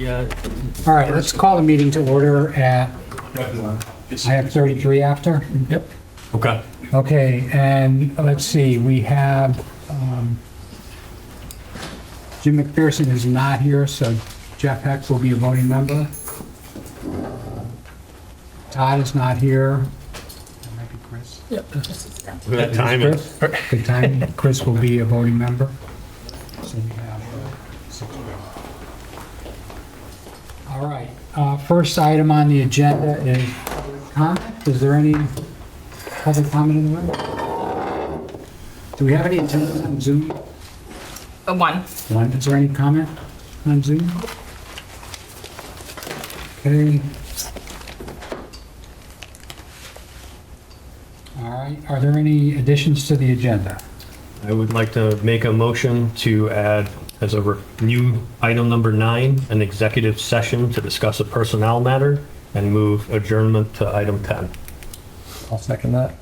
Yeah. All right, let's call the meeting to order at, I have 33 after? Yep. Okay. Okay, and let's see, we have, Jim McPherson is not here, so Jeff Heck will be a voting member. Todd is not here. That might be Chris. Good timing. Chris? Good timing. Chris will be a voting member. So we have, 6. All right, first item on the agenda is comment. Is there any public comment in the room? Do we have any attendance on Zoom? One. One, is there any comment on Zoom? Okay. All right, are there any additions to the agenda? I would like to make a motion to add as a new item number 9, an executive session to discuss a personnel matter and move adjournment to item 10. I'll second that.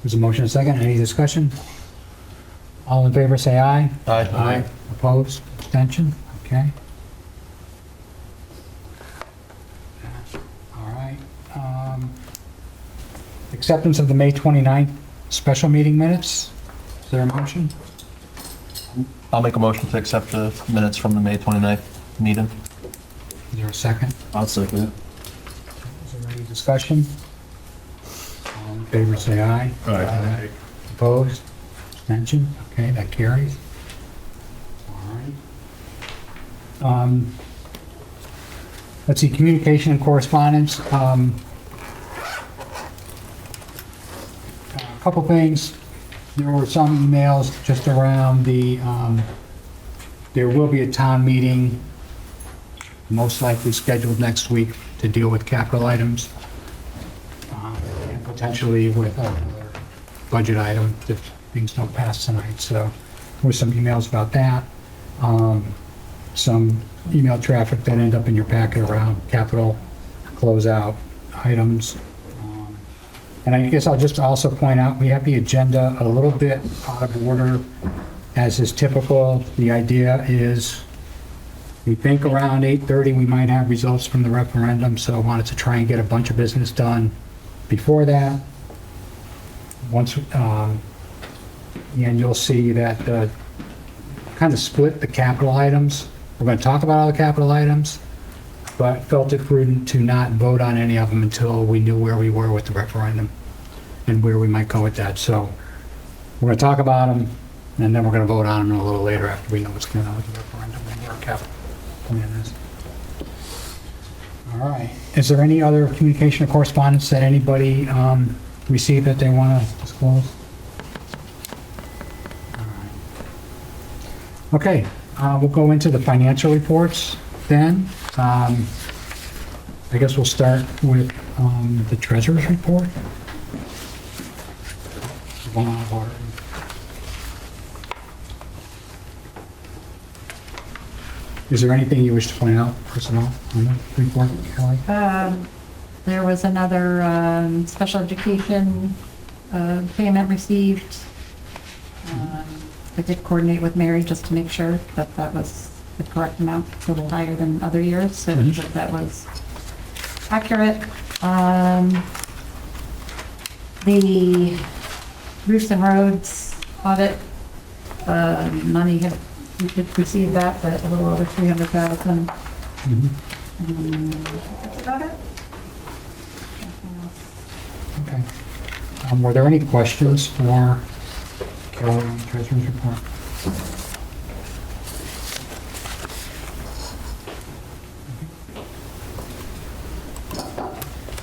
There's a motion, a second, any discussion? All in favor, say aye. Aye. Opposed, abstention, okay. All right. Acceptance of the May 29th special meeting minutes. Is there a motion? I'll make a motion to accept the minutes from the May 29th meeting. Is there a second? I'll second it. Is there any discussion? All in favor, say aye. Aye. Opposed? Abstention? Okay, that carries. All right. Let's see, communication and correspondence. A couple things. There were some emails just around the, there will be a town meeting, most likely scheduled next week to deal with capital items, and potentially with another budget item if things don't pass tonight. So there were some emails about that. Some email traffic that ended up in your packet around capital closeout items. And I guess I'll just also point out, we have the agenda a little bit out of order, as is typical. The idea is, we think around 8:30 we might have results from the referendum, so I wanted to try and get a bunch of business done before that. Once, and you'll see that kind of split the capital items. We're going to talk about all the capital items, but felt it prudent to not vote on any of them until we knew where we were with the referendum and where we might go with that. So we're going to talk about them, and then we're going to vote on them a little later after we know what's going on with the referendum and where our capital plan is. All right. Is there any other communication or correspondence that anybody received that they want to disclose? All right. Okay. We'll go into the financial reports then. I guess we'll start with the treasurer's report. One out of order. Is there anything you wish to point out, personnel, on the report, Kelly? There was another special education payment received. I did coordinate with Mary just to make sure that that was the correct amount, a little higher than other years, so that was accurate. The roofs and roads audit, money had, we did receive that, but a little over 300,000. That's about it. Nothing else. Okay. Were there any questions for Kelly on the treasurer's report?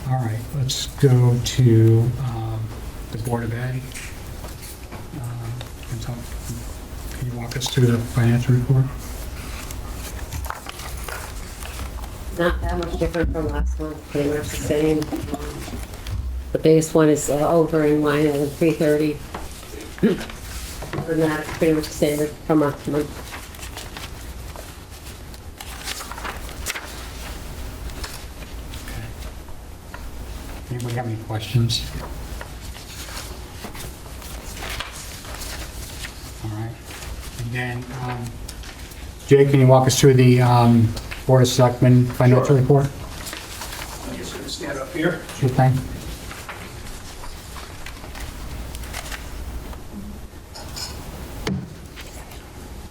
All right, let's go to the Board of Ed. Can you walk us through the financial report? Not that much different from last month, pretty much the same. The base one is over in line at 330. And that's pretty much the same from month to month. Anybody have any questions? All right. And then, Jay, can you walk us through the Board of Selectmen financial report? I'm just gonna stand up here. Sure thing.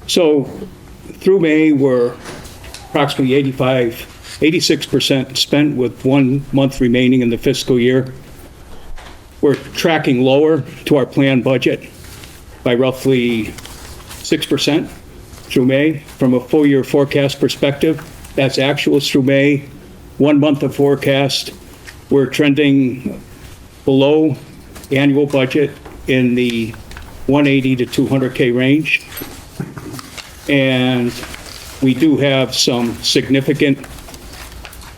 So through May, we're approximately 86% spent with 1 month remaining in the fiscal year. We're tracking lower to our planned budget by roughly 6% through May. From a full year forecast perspective, that's actuals through May. 1 month of forecast, we're trending below annual budget in the 180 to 200K range. And we do have some significant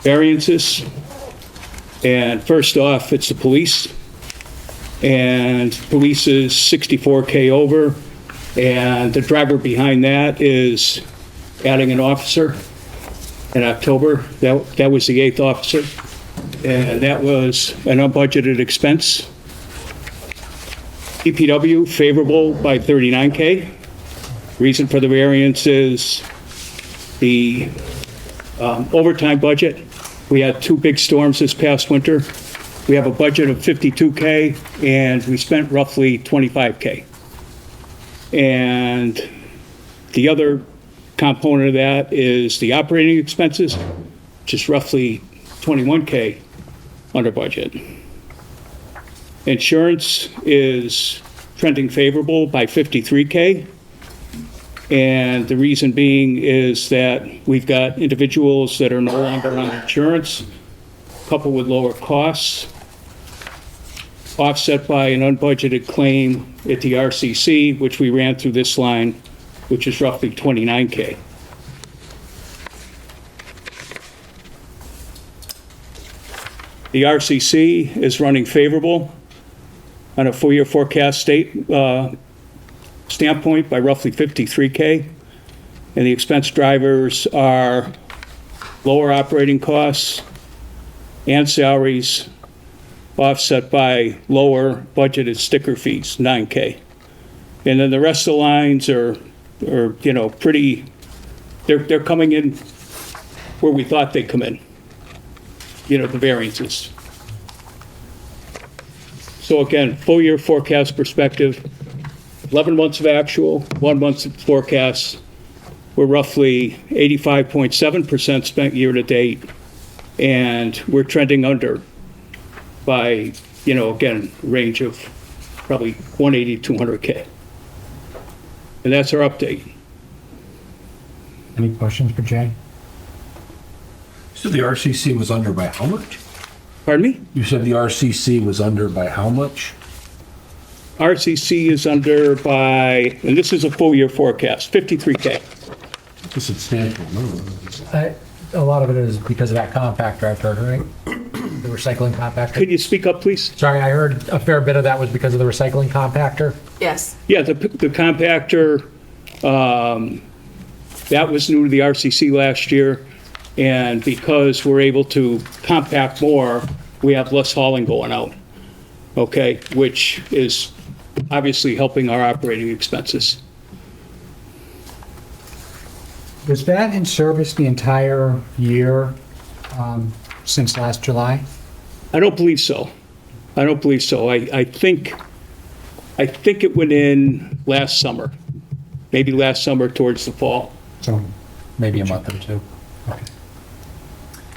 variances. And first off, it's the police. And police is 64K over. And the driver behind that is adding an officer in October. That was the 8th officer. And that was an unbudgeted expense. DPW favorable by 39K. Reason for the variance is the overtime budget. We had 2 big storms this past winter. We have a budget of 52K and we spent roughly 25K. And the other component of that is the operating expenses, which is roughly 21K under budget. Insurance is trending favorable by 53K. And the reason being is that we've got individuals that are no longer on insurance, coupled with lower costs, offset by an unbudgeted claim at the RCC, which we ran through this line, which is roughly 29K. The RCC is running favorable on a full year forecast standpoint by roughly 53K. And the expense drivers are lower operating costs and salaries offset by lower budgeted sticker fees, 9K. And then the rest of the lines are pretty, they're coming in where we thought they'd come in, the variances. So again, full year forecast perspective, 11 months of actual, 1 month of forecast. We're roughly 85.7% spent year to date, and we're trending under by, again, range of probably 180, 200K. And that's our update. Any questions for Jay? So the RCC was under by how much? Pardon me? You said the RCC was under by how much? RCC is under by, and this is a full year forecast, 53K. It's a substantial number. A lot of it is because of that compactor I've heard, right? The recycling compactor. Could you speak up, please? Sorry, I heard a fair bit of that was because of the recycling compactor. Yes. Yeah, the compactor, that was new to the RCC last year. And because we're able to compact more, we have less hauling going out. Okay, which is obviously helping our operating expenses. Was that in service the entire year since last July? I don't believe so. I think it went in last summer, maybe last summer towards the fall. So, Maybe a month or two. okay.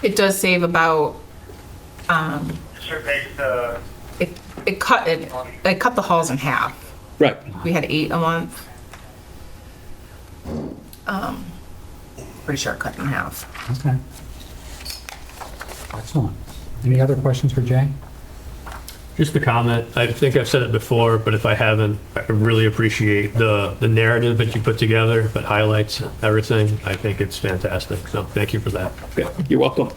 It does save about, it cut the hauls in half. Right. We had 8 a month. Pretty sure it cut in half. Okay. Excellent. Any other questions for Jay? Just a comment. I think I've said it before, but if I haven't, I really appreciate the narrative that you put together that highlights everything. I think it's fantastic. So thank you for that. Okay, you're welcome.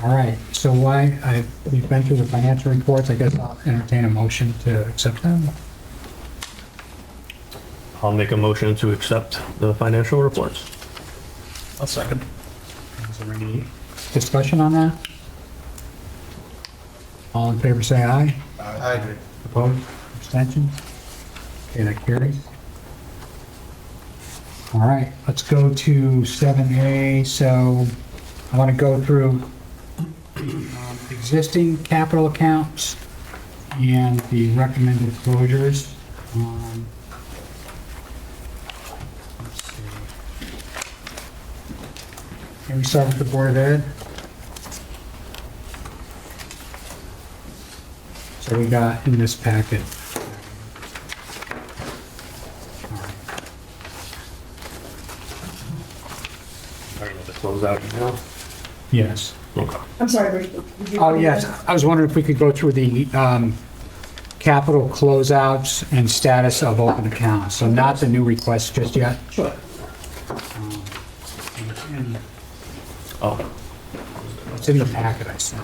All right, so we've been through the financial reports. I guess I'll entertain a motion to accept them. I'll make a motion to accept the financial reports. I'll second. Is there any discussion on that? All in favor, say aye. Aye. Opposed? Abstentions? Okay, that carries. All right, let's go to 7A. So I want to go through existing capital accounts and the recommended closures. Let's see. Can we start with the Board of Ed? So we got in this packet. Are you going to close out now? Yes. Okay. I'm sorry, Rachel. Did you- Oh, yes. I was wondering if we could go through the capital closeouts and status of open accounts. So not the new requests just yet. Sure. And Oh, it's in the packet I sent.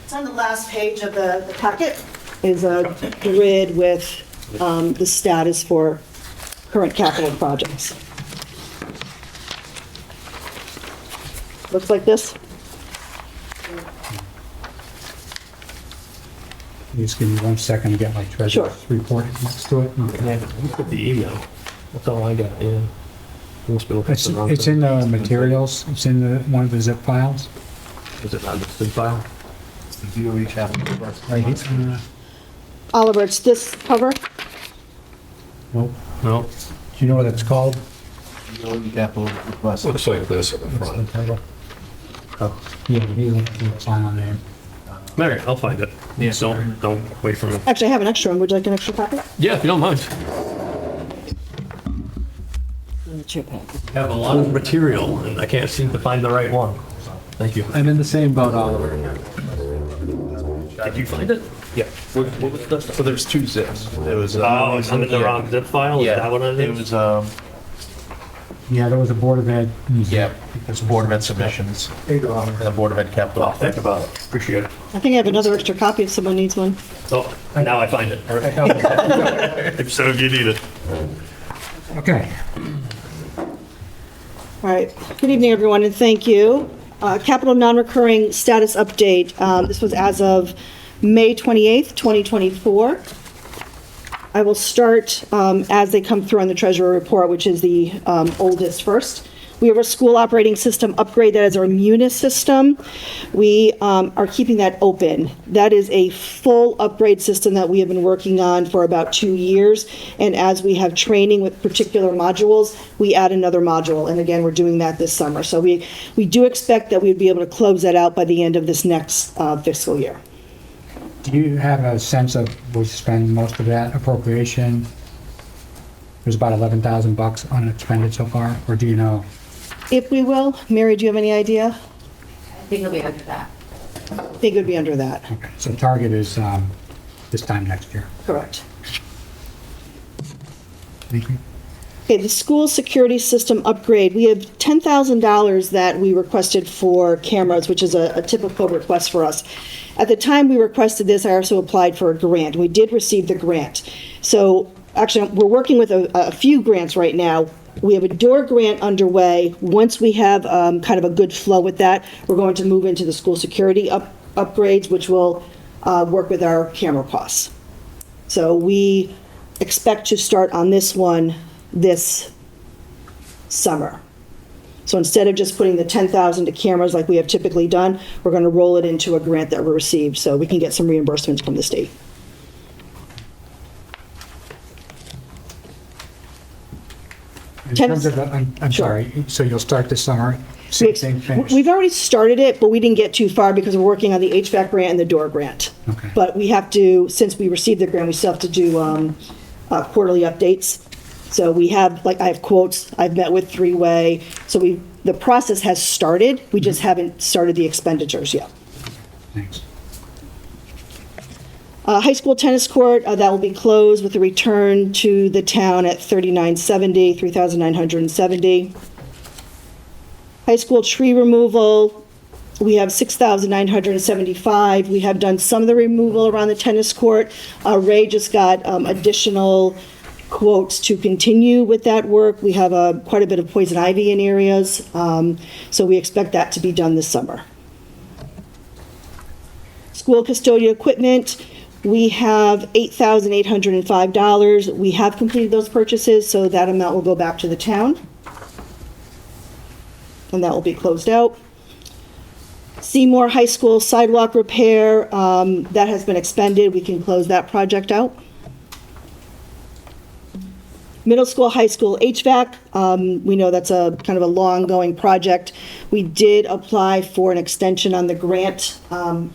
It's on the last page of the packet, is a grid with the status for current capital projects. Looks like this. Just give me 1 second to get my treasurer's Sure. report next to it. yeah, look at the email. That's all I got, yeah. You must be looking at It's, the wrong it's thing. in the materials. It's in one of the zip files. Is it not the zip file? It's the DOE capital. Right here. Oliver, it's this cover. Nope. No. Do you know what it's called? DOE capital request. Looks like this at the front. Yeah, the final name. All right, I'll find it. Yeah. So, don't wait for me. Actually, I have an extra one. Would you like an extra copy? Yeah, if you don't mind. It's your packet. I have a lot of material, and I can't seem to find the right one. Thank you. I'm in the same boat, Oliver. Did you find it? Yeah. What was this? So there's two zips. It was. Oh, it's under the wrong zip file? Is that what it It is? was, Yeah, there was a Board of Ed. yeah, it's Board of Ed submissions. And the Board of Ed capital. Well, think about it. Appreciate it. I think I have another extra copy if someone needs one. Oh, now I find it. All right. If so, if you need it. Okay. All right. Good evening, everyone, and thank you. Capital non-recurring status update. This was as of May 28th, 2024. I will start as they come through on the treasurer report, which is the oldest first. We have a school operating system upgrade. That is our Munis system. We are keeping that open. That is a full upgrade system that we have been working on for about 2 years. And as we have training with particular modules, we add another module. And again, we're doing that this summer. So we do expect that we'd be able to close that out by the end of this next fiscal year. Do you have a sense of, we spend most of that appropriation? There's about 11,000 bucks unexpended so far, or do you know? If we will, Mary, do you have any idea? I think it'll be under that. I think it would be under that. Okay, so target is this time next year. Correct. Thank you. Okay, the school security system upgrade, we have $10,000 that we requested for cameras, which is a typical request for us. At the time we requested this, I also applied for a grant. We did receive the grant. So actually, we're working with a few grants right now. We have a door grant underway. Once we have kind of a good flow with that, we're going to move into the school security upgrades, which will work with our camera costs. So we expect to start on this one this summer. So instead of just putting the 10,000 to cameras like we have typically done, we're going to roll it into a grant that we received so we can get some reimbursements from the state. In terms of, I'm Sure. sorry, so you'll start this summer, same thing finished? We've already started it, but we didn't get too far because we're working on the HVAC grant and the door grant. Okay. But we have to, since we received the grant, we still have to do quarterly updates. So we have, like, I have quotes, I've met with Three-Way, so the process has started, we just haven't started the expenditures yet. Thanks. High school tennis court, that will be closed with a return to the town at $3,970. High school tree removal, we have $6,975. We have done some of the removal around the tennis court. Ray just got additional quotes to continue with that work. We have quite a bit of poison ivy in areas, so we expect that to be done this summer. School custodial equipment, We have $8,805. We have completed those purchases, so that amount will go back to the town. And that will be closed out. Seymour High School sidewalk repair, that has been expended. We can close that project out. Middle school, high school HVAC, we know that's a kind of a long-going project. We did apply for an extension on the grant.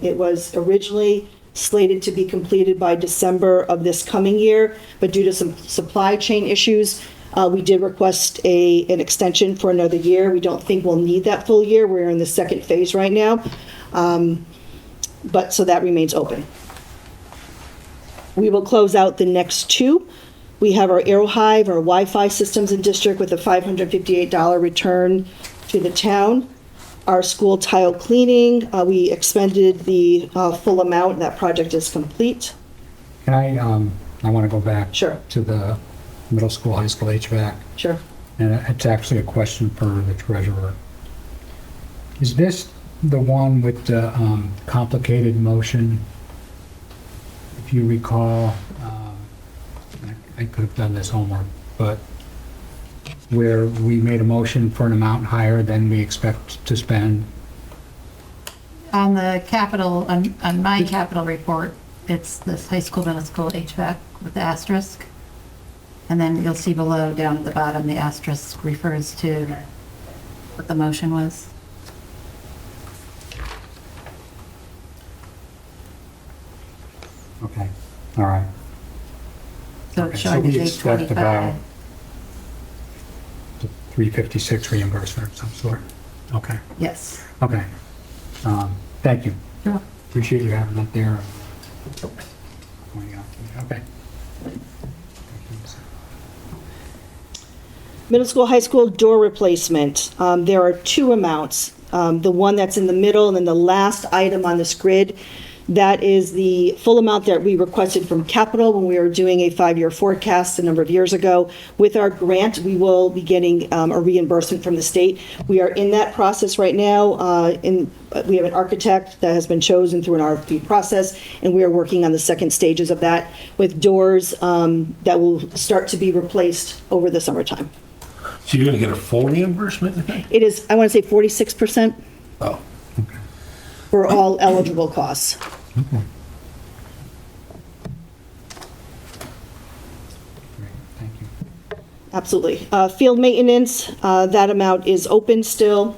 It was originally slated to be completed by December of this coming year, but due to some supply chain issues, we did request an extension for another year. We don't think we'll need that full year. We're in the second phase right now. But so that remains open. We will close out the next two. We have our AeroHive, our Wi-Fi systems in district with a $558 return to the town. Our school tile cleaning, we expended the full amount. That project is complete. Can I want to go back. Sure. To the middle school, high school HVAC. Sure. And it's actually a question for the treasurer. Is this the one with the complicated motion? If you recall, I could have done this homework, but where we made a motion for an amount higher than we expect to spend. On the capital, on my capital report, it's this high school, middle school HVAC with the asterisk. And then you'll see below, down at the bottom, the asterisk refers to what the motion was. Okay, all right. So Okay, it's so showing we the expect about 825. the 356 reimbursement of some sort. Okay, Yes. okay. Thank you. Sure. Appreciate you having that there. Pointing out to me. Okay. Middle school, high school door replacement. There are two amounts. The one that's in the middle and then the last item on this grid, that is the full amount that we requested from capital when we were doing a 5-year forecast a number of years ago. With our grant, we will be getting a reimbursement from the state. We are in that process right now. We have an architect that has been chosen through an RFP process, and we are working on the second stages of that with doors that will start to be replaced over the summertime. So you're gonna get a full reimbursement, you think? It is, I want to say 46% Oh. for all eligible costs. Great, thank you. Absolutely. Field maintenance, that amount is open still.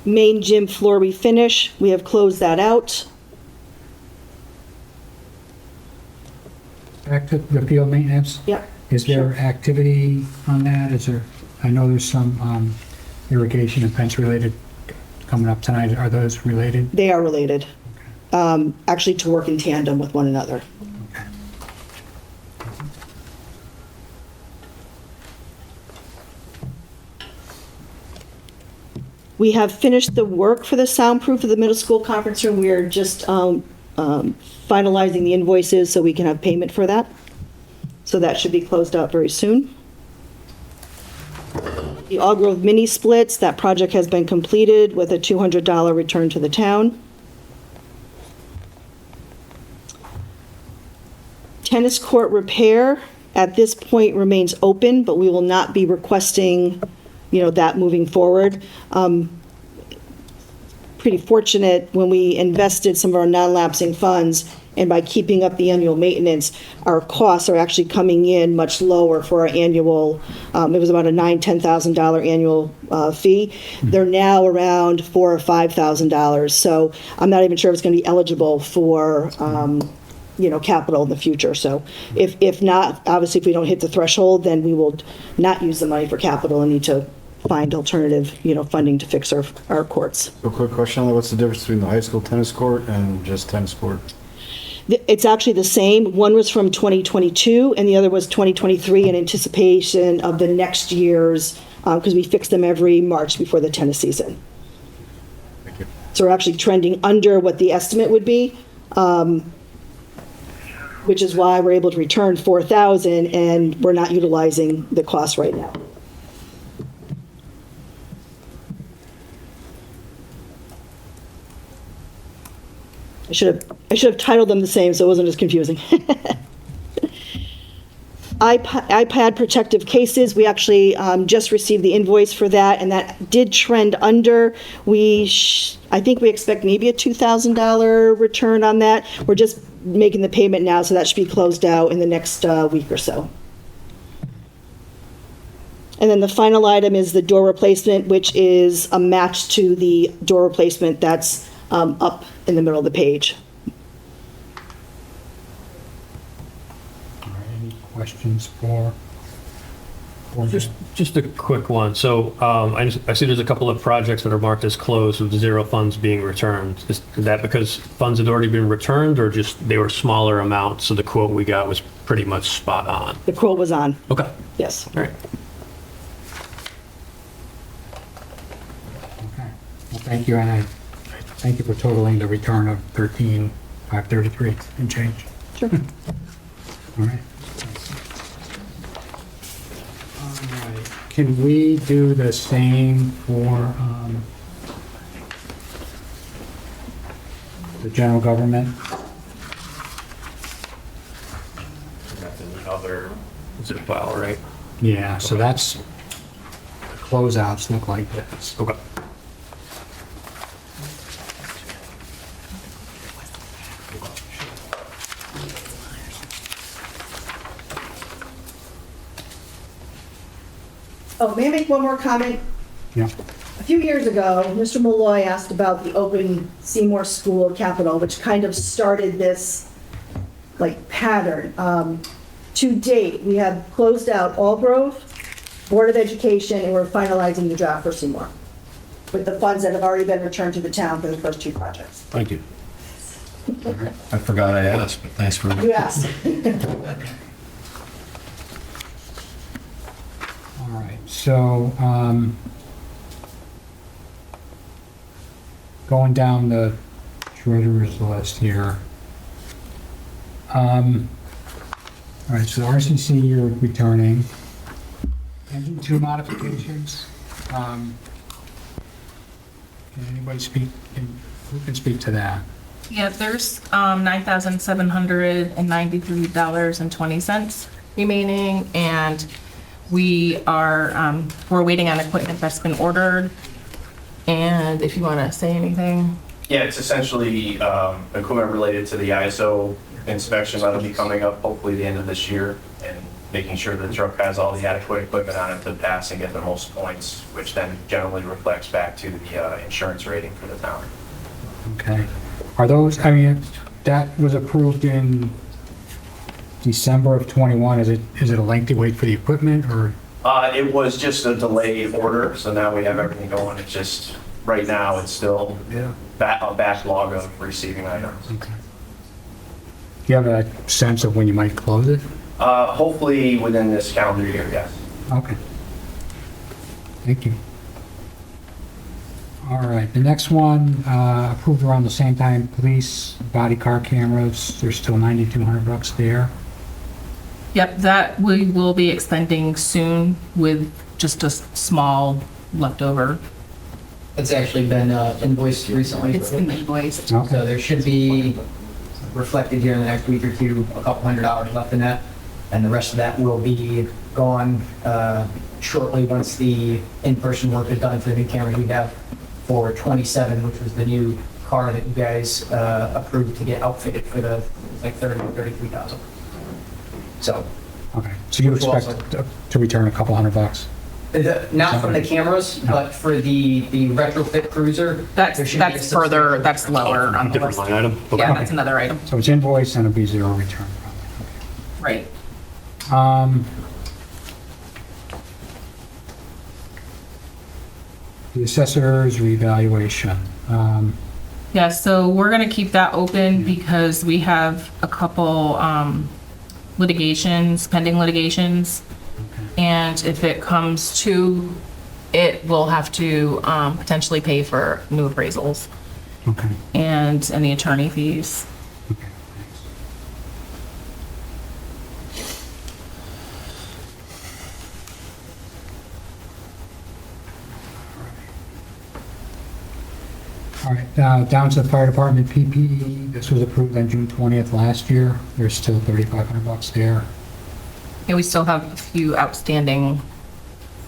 Main gym floor refinish, we have closed that out. Back to the field maintenance. Yep. Is there activity on that? Is there, I know there's some irrigation and fence related coming up tonight. Are those related? They are related, actually to work in tandem with one another. Okay. We have finished the work for the soundproof of the middle school conference room. We are just finalizing the invoices so we can have payment for that. So that should be closed out very soon. The All Grove mini splits, that project has been completed with a $200 return to the town. Tennis court repair, at this point remains open, but we will not be requesting, that moving forward. Pretty fortunate when we invested some of our non-lapsing funds, and by keeping up the annual maintenance, our costs are actually coming in much lower for our annual, it was about a $9,000-$10,000 annual fee. They're now around $4,000 or $5,000. So I'm not even sure if it's going to be eligible for, capital in the future. So if not, obviously if we don't hit the threshold, then we will not use the money for capital and need to find alternative, funding to fix our courts. A quick question, what's the difference between the high school tennis court and just tennis court? It's actually the same. One was from 2022 and the other was 2023 in anticipation of the next year's, because we fix them every March before the tennis season. Thank you. So we're actually trending under what the estimate would be, which is why we're able to return $4,000 and we're not utilizing the cost right now. I should have titled them the same so it wasn't as confusing. iPad protective cases, we actually just received the invoice for that, and that did trend under. I think we expect maybe a $2,000 return on that. We're just making the payment now, so that should be closed out in the next week or so. And then the final item is the door replacement, which is a match to the door replacement that's up in the middle of the page. All right, any questions for? Just a quick one. So I see there's a couple of projects that are marked as closed with zero funds being returned. Is that because funds had already been returned, or just they were smaller amounts, so the quote we got was pretty much spot on? The quote was on, Okay, yes. all right. Okay. Well, thank you, and I thank you for totaling the return of 13,533 and change. Sure. All right. All right. Can we do the same for the general government? That's in the other zip file, right? Yeah, so that's, the closeouts look like this. Okay. Oh, may I make one more comment? Yeah. A few years ago, Mr. Malloy asked about the open Seymour School Capital, which kind of started this like pattern. To date, we have closed out Allgrove, Board of Education, and we're finalizing the draft for Seymour with the funds that have already been returned to the town for the first two projects. Thank you. I forgot I asked, but thanks for. You asked. All right, so, going down the treasurer's list here. All right, so the RCC you're returning. Engine 2 modifications. Can anybody speak, who can speak to that? Yeah, there's $9,793.20 remaining, and we're waiting on equipment that's been ordered. And if you want to say anything. Yeah, it's essentially equipment related to the ISO inspection that'll be coming up hopefully the end of this year, and making sure the truck has all the adequate equipment on it to pass and get the most points, which then generally reflects back to the insurance rating for the town. Okay. Are those, I mean, that was approved in December of '21. Is it a lengthy wait for the equipment, or? It was just a delayed order, so now we have everything going. It's just, right now, it's still a backlog of receiving items. Okay. Do you have a sense of when you might close it? Hopefully within this calendar year, yes. Okay. Thank you. All right, the next one, approved around the same time, police body car cameras, there's still $9,200 there. Yep, that we will be expending soon with just a small leftover. It's actually been invoiced recently. It's been invoiced. So Okay, there should be reflected here in the next week or two, a couple $100 left in that. And the rest of that will be gone shortly once the in-person work is done for the new cameras we have for 27, which was the new car that you guys approved to get outfitted for the like 30 or 33,000. So okay, so you expect to return a couple $100? not from the cameras, but for the retrofit cruiser. there should be a That's further, that's lower on the Different list. line item? Okay. Yeah, that's another item. So it's invoiced and it'll be zero return. Right. The assessor's revaluation. Yeah, so we're gonna keep that open because we have a couple litigations, pending litigations. And if it comes to it, we'll have to potentially pay for new appraisals Okay. and any attorney fees. Okay, thanks. All right, down to the fire department PPE. This was approved on June 20th last year. There's still $3,500 there. Yeah, we still have a few outstanding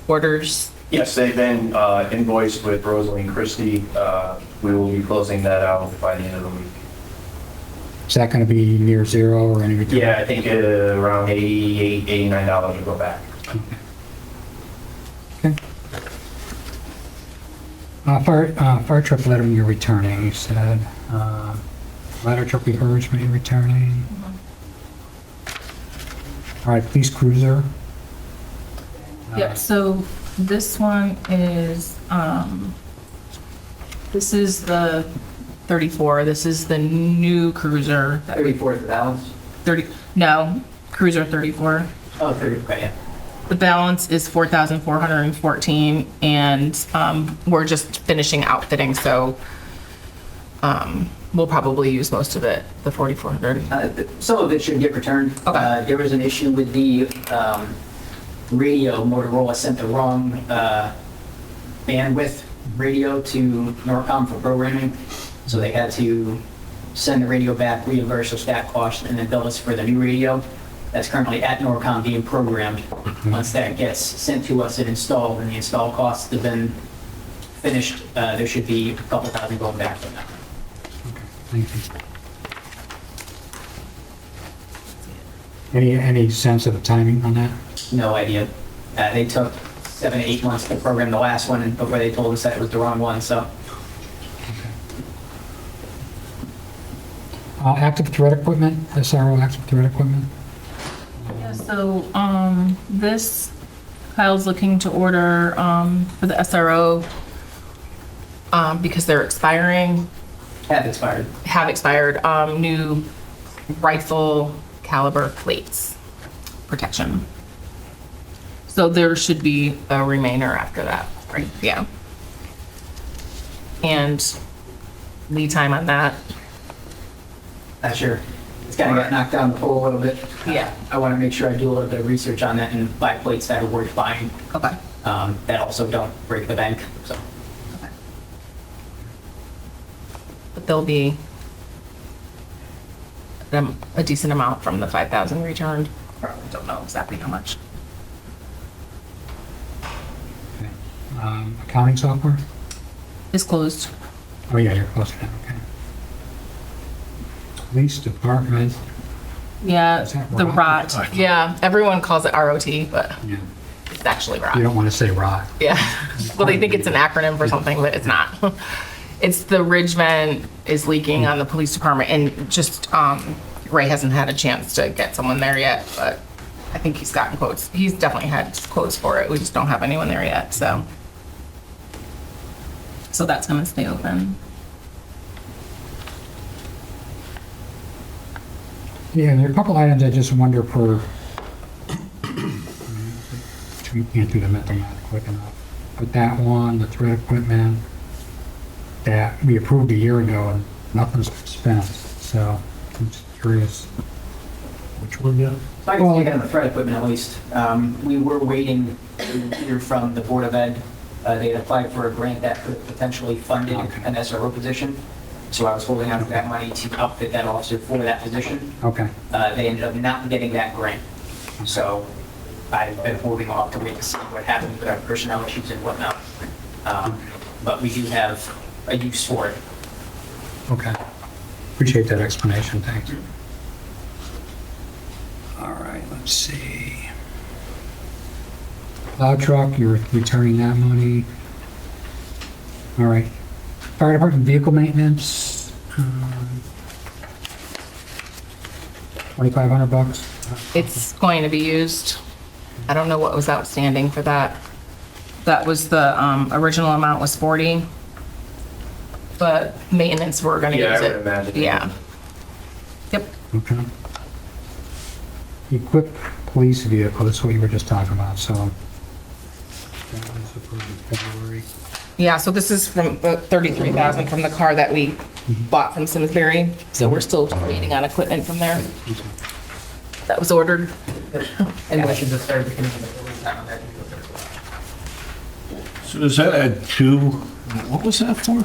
orders. Yes, they've been invoiced with Rosalie and Christie. We will be closing that out by the end of the week. Is that going to be near zero or any? Yeah, I think around $88, $89 will go back. Okay. Fire truck lettering you're returning, you said. Ladder truck refurbishment you're returning. All right, police cruiser. Yep, so this one is, this is the 34, this is the new cruiser. 34 is the balance? 30, no, cruiser 34. Oh, 30, okay, yeah. The balance is 4,414, and we're just finishing outfitting, so we'll probably use most of it, the 4,400. Some of it should get returned. Okay. There was an issue with the radio. Motorola sent the wrong bandwidth radio to Norcom for programming, so they had to send the radio back, reimburse the staff cost, and then bill us for the new radio that's currently at Norcom being programmed. Once that gets sent to us and installed, and the install costs have been finished, there should be a couple thousand going back from that. Thank you. Any sense of the timing on that? No idea. They took 7 to 8 months to program the last one and before they told us that it was the wrong one, so. Active threat equipment, SRO active threat equipment. Yeah, so this, Kyle's looking to order for the SRO because they're expiring. Have expired. Have expired, new rifle caliber plates protection. So there should be a remainder after that, right? Yeah. And lead time on that. Not sure. It's kind of got knocked down the pole a little bit. Yeah. I want to make sure I do a little bit of research on that and buy plates that are worth buying. Okay. That also don't break the bank, so. But there'll be a decent amount from the 5,000 returned. Probably don't know exactly how much. Okay. Accounting software? It's closed. Oh yeah, you're close to that, okay. Police department, Yeah, Is that the ROT? ROT. Yeah, everyone calls it ROT, but yeah, it's actually ROT. you don't want to say ROT. Yeah. Well, they think it's an acronym for something, but it's not. It's the ridge vent is leaking on the police department, and just Ray hasn't had a chance to get someone there yet, but I think he's gotten quotes. He's definitely had quotes for it. We just don't have anyone there yet, so. So that's gonna stay open. Yeah, and there are a couple items I just wonder for, we can't do the mental math quick enough. But that one, the threat equipment, that we approved a year ago and nothing's been spent, so I'm just curious. Which one, yeah? If I can take on the threat equipment at least, we were waiting to hear from the Board of Ed. They had applied for a grant that could potentially fund an SRO position. So I was holding on to that money to outfit that officer for that position. Okay, They ended up not getting that grant. So I've been holding off to wait to see what happens with our personnel issues and whatnot. But we do have a use for it. okay. Appreciate that explanation, thanks. All right, let's see. Plow truck, you're returning that money. All right. Fire department vehicle maintenance, $2,500. It's going to be used. I don't know what was outstanding for that. That was the, original amount was 40. But maintenance, we're gonna use it. Yeah, I would imagine. Yeah. Yep. Okay. Equipped police vehicle, that's what you were just talking about, so. That was approved in February. Yeah, so this is from the 33,000 from the car that we bought from Simsbury. So we're still waiting on equipment from there. That was ordered. And we should just start the lead time on that. So does that add two, what was that for?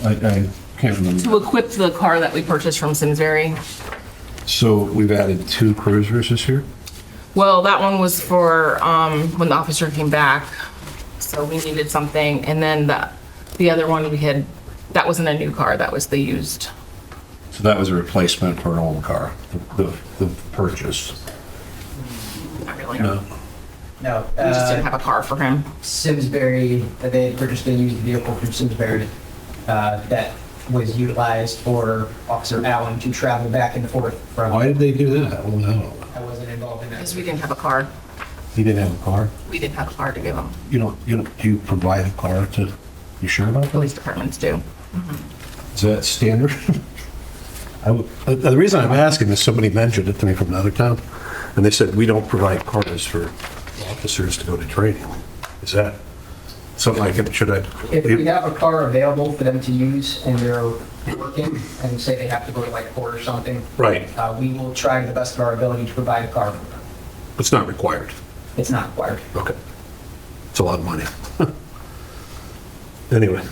I can't remember. To equip the car that we purchased from Simsbury. So we've added 2 cruisers this year? Well, that one was for when the officer came back, so we needed something. And then the other one that wasn't a new car, that was the used. So that was a replacement for an old car, the purchase? Not really. No. No. We just didn't have a car for him. Simsbury, they had purchased a used vehicle from Simsbury that was utilized for Officer Allen to travel back and forth from. Why did they do that? Well, no. I wasn't involved in that. Because we didn't have a car. He didn't have a car? We didn't have a car to give him. Do you provide a car to, you sure about that? Police departments do. Is that standard? The reason I'm asking is somebody mentioned it to me from another town, and they said, we don't provide cars for officers to go to training. Is that something I can, should I? If we have a car available for them to use and they're working and say they have to go to like court or something. Right. We will try to the best of our ability to provide a car for them. It's not required. It's not required. Okay. It's a lot of money. Anyway.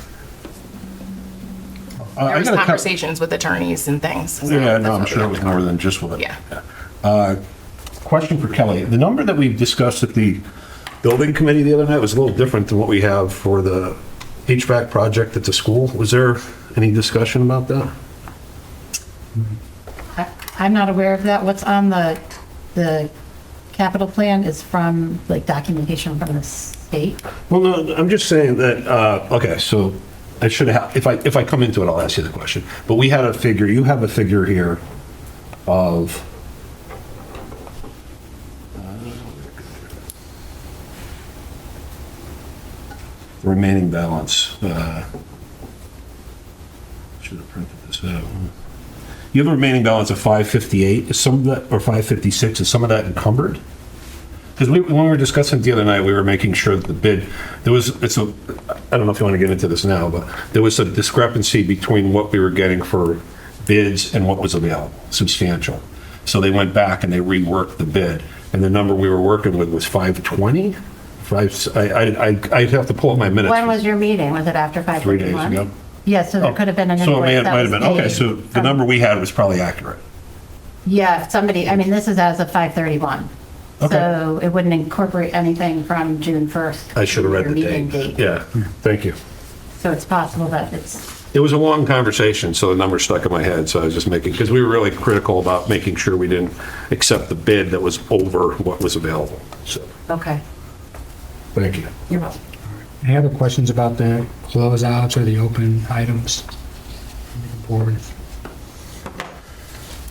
There was conversations with attorneys and things. so Yeah, that's no, I'm what we sure it have was to cover. more than just what. Yeah. Question for Kelly. The number that we discussed at the building committee the other night was a little different than what we have for the HVAC project at the school. Was there any discussion about that? I'm not aware of that. What's on the capital plan is from, like, documentation from the state. Well, no, I'm just saying that, okay, so I should have, if I come into it, I'll ask you the question. But we had a figure, you have a figure here of, the remaining balance. Should have printed this out. You have a remaining balance of 558. Is some of that, or 556, is some of that encumbered? Because when we were discussing it the other night, we were making sure that the bid, I don't know if you want to get into this now, but there was a discrepancy between what we were getting for bids and what was available, substantial. So they went back and they reworked the bid, and the number we were working with was 520? I'd have to pull up my minutes. When was your meeting? Was it after 5:31? 3 days ago. Yeah, so there could have been an So it invoice might have been, okay, so the from- number we had was probably accurate. Yeah, somebody, I mean, this is as of 5:31. Okay. So it wouldn't incorporate anything from June 1st. I should have read your the meeting date. Yeah, thank you. So it's possible that it's, It was a long conversation, so the number stuck in my head, so I was just making, because we were really critical about making sure we didn't accept the bid that was over what was available, so, okay. thank you. You're welcome. Any other questions about the closeouts or the open items? Board.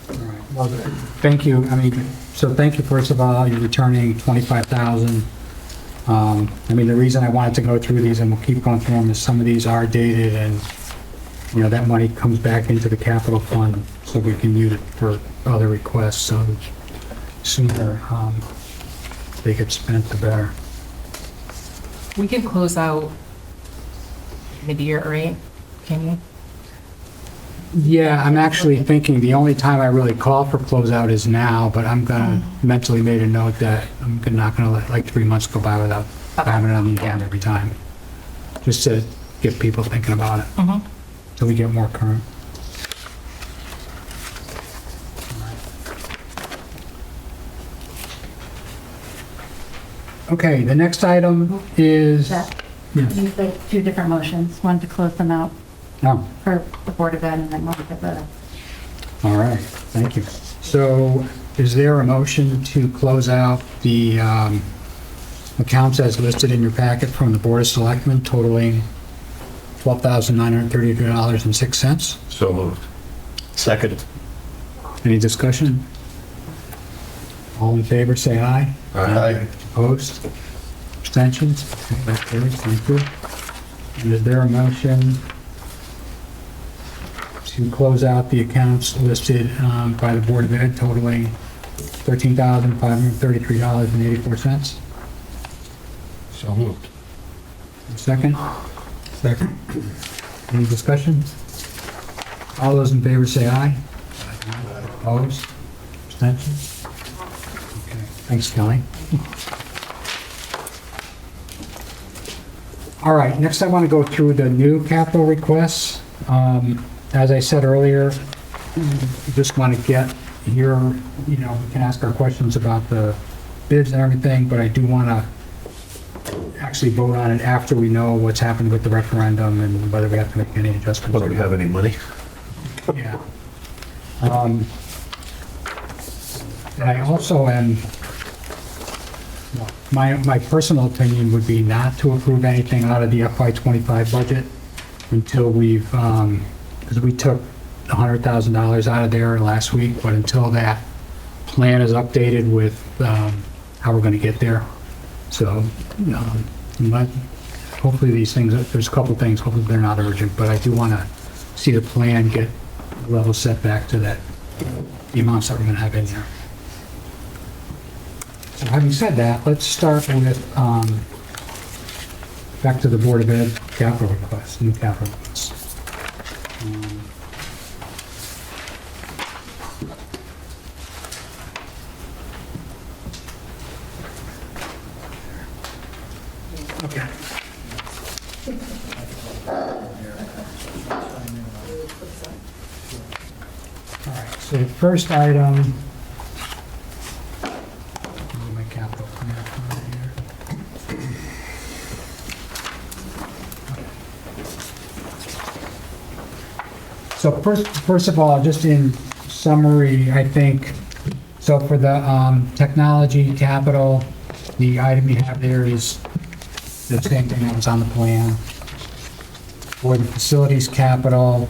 All right. Well, thank you. Thank you, first of all, you're returning 25,000. The reason I wanted to go through these, and we'll keep going through them, is some of these are dated, and, that money comes back into the capital fund, so we can use it for other requests, so sooner they get spent, the better. We can close out mid-year, right? Can you? Yeah, I'm actually thinking the only time I really call for closeout is now, but I'm gonna mentally make a note that I'm not gonna let like 3 months go by without having it on the agenda every time. Just to get people thinking about it, till we get more current. Okay, the next item is, That, yes. these are 2 different motions, one to close them out No. for the Board of Ed and then one for the, All right, thank you. So is there a motion to close out the accounts as listed in your packet from the Board of Selectmen totaling $12,932.06? So moved. Second. Any discussion? All in favor, say aye. Aye. Opposed? Abstentions? Okay, that carries, thank you. And is there a motion to close out the accounts listed by the Board of Ed totaling $13,533.84? So moved. Second? Second. Any discussion? All those in favor say aye. Opposed? Abstentions? Okay, thanks, Kelly. All right, next I want to go through the new capital requests. As I said earlier, we just want to get here, we can ask our questions about the bids and everything, but I do want to actually vote on it after we know what's happened with the referendum and whether we have to make any adjustments. Whether we have any money. Yeah. And I also am, well, my personal opinion would be not to approve anything out of the FY25 budget until we've, because we took $100,000 out of there last week, but until that plan is updated with how we're going to get there. So, hopefully these things, there's a couple things, hopefully they're not urgent, but I do want to see the plan get level set back to that, the amounts that we're going to have in there. So having said that, let's start with, back to the Board of Ed capital request, new capital request. Okay. All right, so the first item, my capital plan here. So first of all, just in summary, I think, so for the technology capital, the item you have there is the same thing that was on the plan. For the facilities capital,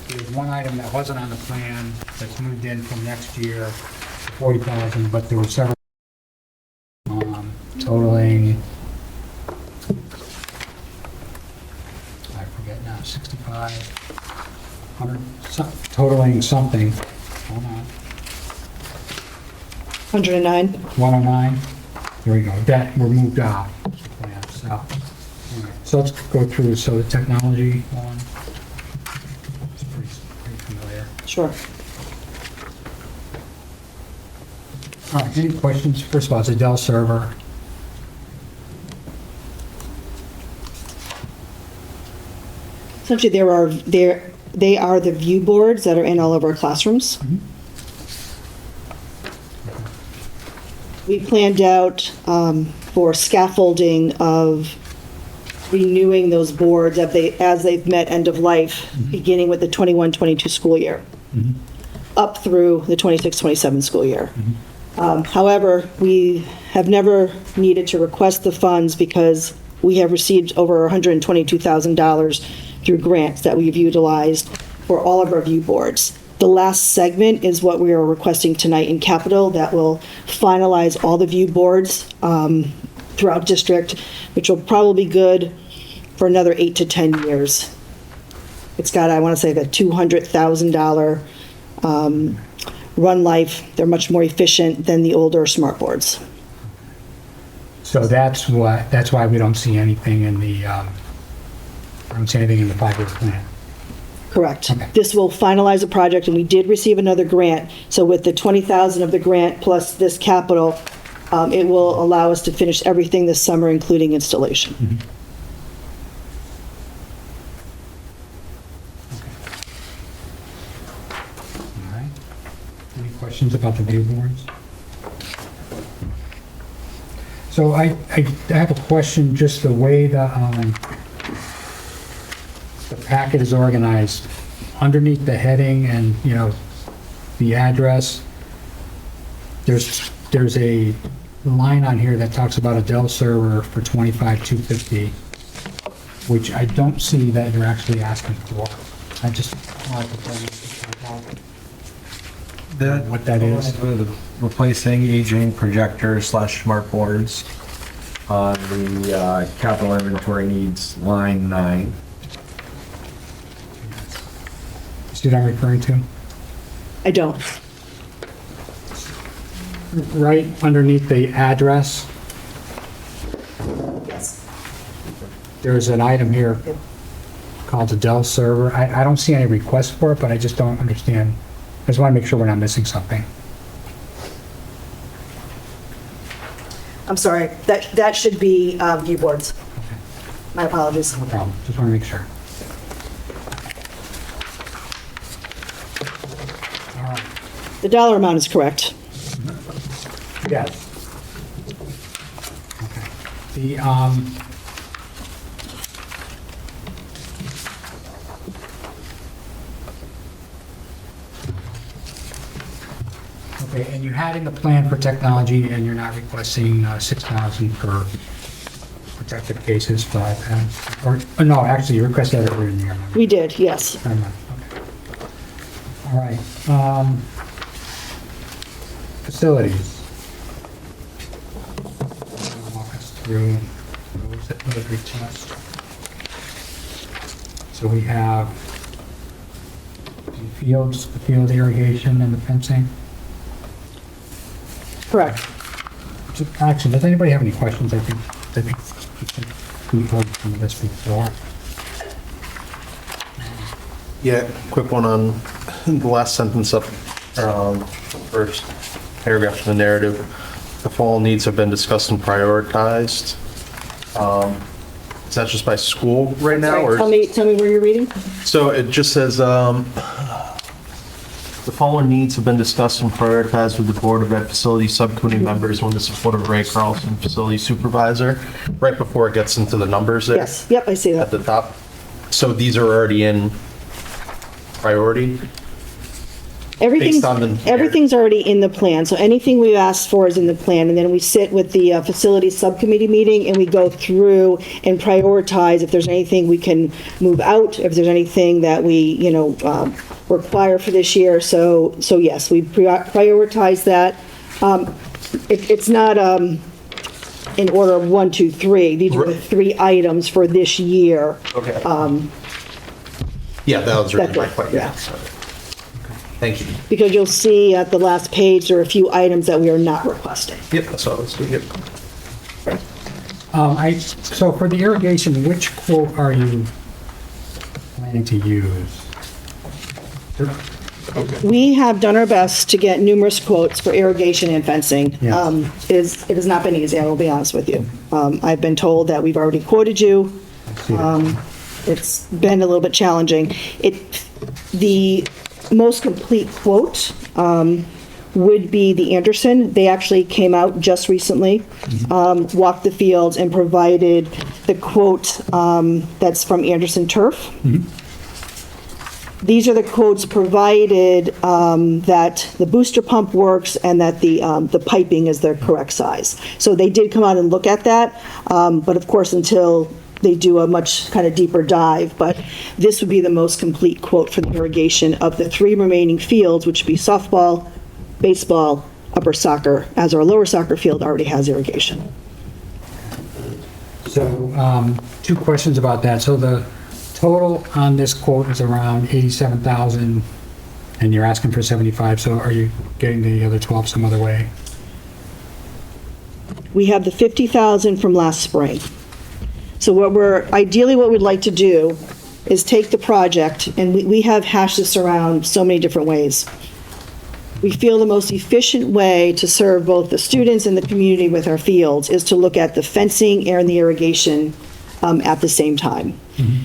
there's one item that wasn't on the plan that's moved in from next year, 40,000, but there were several totaling, I forget now, 65, 100, totaling something. Hold on. 109. 109. There we go. That were moved out. Yeah, so, all right. So let's go through. So the technology one. It's pretty familiar. Sure. All right. Any questions? First of all, it's a Dell server. Essentially, they are the view boards that are in all of our classrooms. We planned out for scaffolding of renewing those boards as they've met end of life, beginning with the 21-22 school year, up through the 26-27 school year. However, we have never needed to request the funds because we have received over $122,000 through grants that we've utilized for all of our view boards. The last segment is what we are requesting tonight in capital that will finalize all the view boards throughout district, which will probably be good for another 8 to 10 years. It's got, I want to say, the $200,000 run life. They're much more efficient than the older smart boards. So that's why we don't see anything in the, I don't see anything in the 5-year plan. Correct. Okay. This will finalize the project, and we did receive another grant. So with the $20,000 of the grant plus this capital, it will allow us to finish everything this summer, including installation. All right. Any questions about the view boards? So I have a question, just the way the packet is organized. Underneath the heading and, the address, there's a line on here that talks about a Dell server for $25,250, which I don't see that you're actually asking for. I just wanted to tell you what that is. Replacing aging projector / smart boards on the capital inventory needs line 9. See what I'm referring to? I don't. Right underneath the address, Yes. there's an item here called the Dell server. I don't see any requests for it, but I just don't understand. I just want to make sure we're not missing something. I'm sorry, that should be view boards. My apologies. No problem, just want to make sure. All right. The dollar amount is correct. Yes. Okay. The, okay, and you had in the plan for technology, and you're not requesting 6,000 for protective cases, but, or, no, actually, you requested that earlier in the year. We did, yes. Never mind, okay. All right, facilities. Walk us through those that would retest. So we have the fields, the field irrigation and the fencing. Correct. Actually, does anybody have any questions? I think we've heard some of this before. Yeah, quick one on the last sentence up, first paragraph of the narrative. The fall needs have been discussed and prioritized. Is that just by school right now? Or Tell me where you're reading. so it just says, the following needs have been discussed and prioritized with the Board of Ed Facility Subcommittee members with the support of Ray Carlson, Facility Supervisor, right before it gets into the numbers there. Yes, yep, I see At that. the top. So these are already in priority? Everything's, based on the- everything's already in the plan, so anything we've asked for is in the plan, and then we sit with the facilities subcommittee meeting, and we go through and prioritize if there's anything we can move out, if there's anything that we, require for this year, so yes, we prioritize that. It's not in order of 1, 2, 3, these were the 3 items for this year. Okay. Yeah, that was really my That's it, question. yeah. Thank you. Because you'll see at the last page, there are a few items that we are not requesting. Yep, that's all. Let's do it. So for the irrigation, which quote are you planning to use? We have done our best to get numerous quotes for irrigation and fencing. Yeah. It has not been easy, I will be honest with you. I've been told that we've already quoted you. It's been a little bit challenging. The most complete quote would be the Anderson. They actually came out just recently, walked the fields and provided the quote that's from Anderson Turf. These are the quotes provided that the booster pump works and that the piping is the correct size. So they did come out and look at that, but of course, until they do a much kind of deeper dive, but this would be the most complete quote for the irrigation of the 3 remaining fields, which would be softball, baseball, upper soccer, as our lower soccer field already has irrigation. So, 2 questions about that. So the total on this quote is around 87,000, and you're asking for 75, so are you getting the other 12 some other way? We have the 50,000 from last spring. So ideally what we'd like to do is take the project, and we have hashed this around so many different ways. We feel the most efficient way to serve both the students and the community with our fields is to look at the fencing and the irrigation at the same time.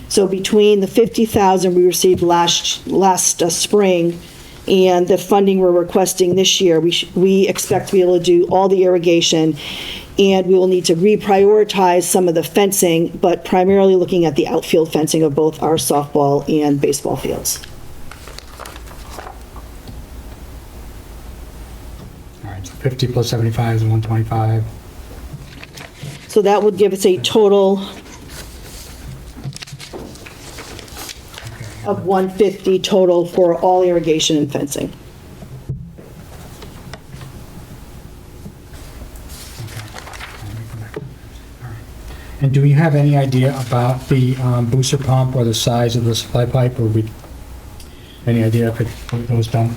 So between the 50,000 we received last spring and the funding we're requesting this year, we expect to be able to do all the irrigation, and we will need to reprioritize some of the fencing, but primarily looking at the outfield fencing of both our softball and baseball fields. All right, so 50 plus 75 is 125. So that would give us a total of 150 total for all irrigation and fencing. And do we have any idea about the booster pump or the size of the supply pipe, or any idea if those don't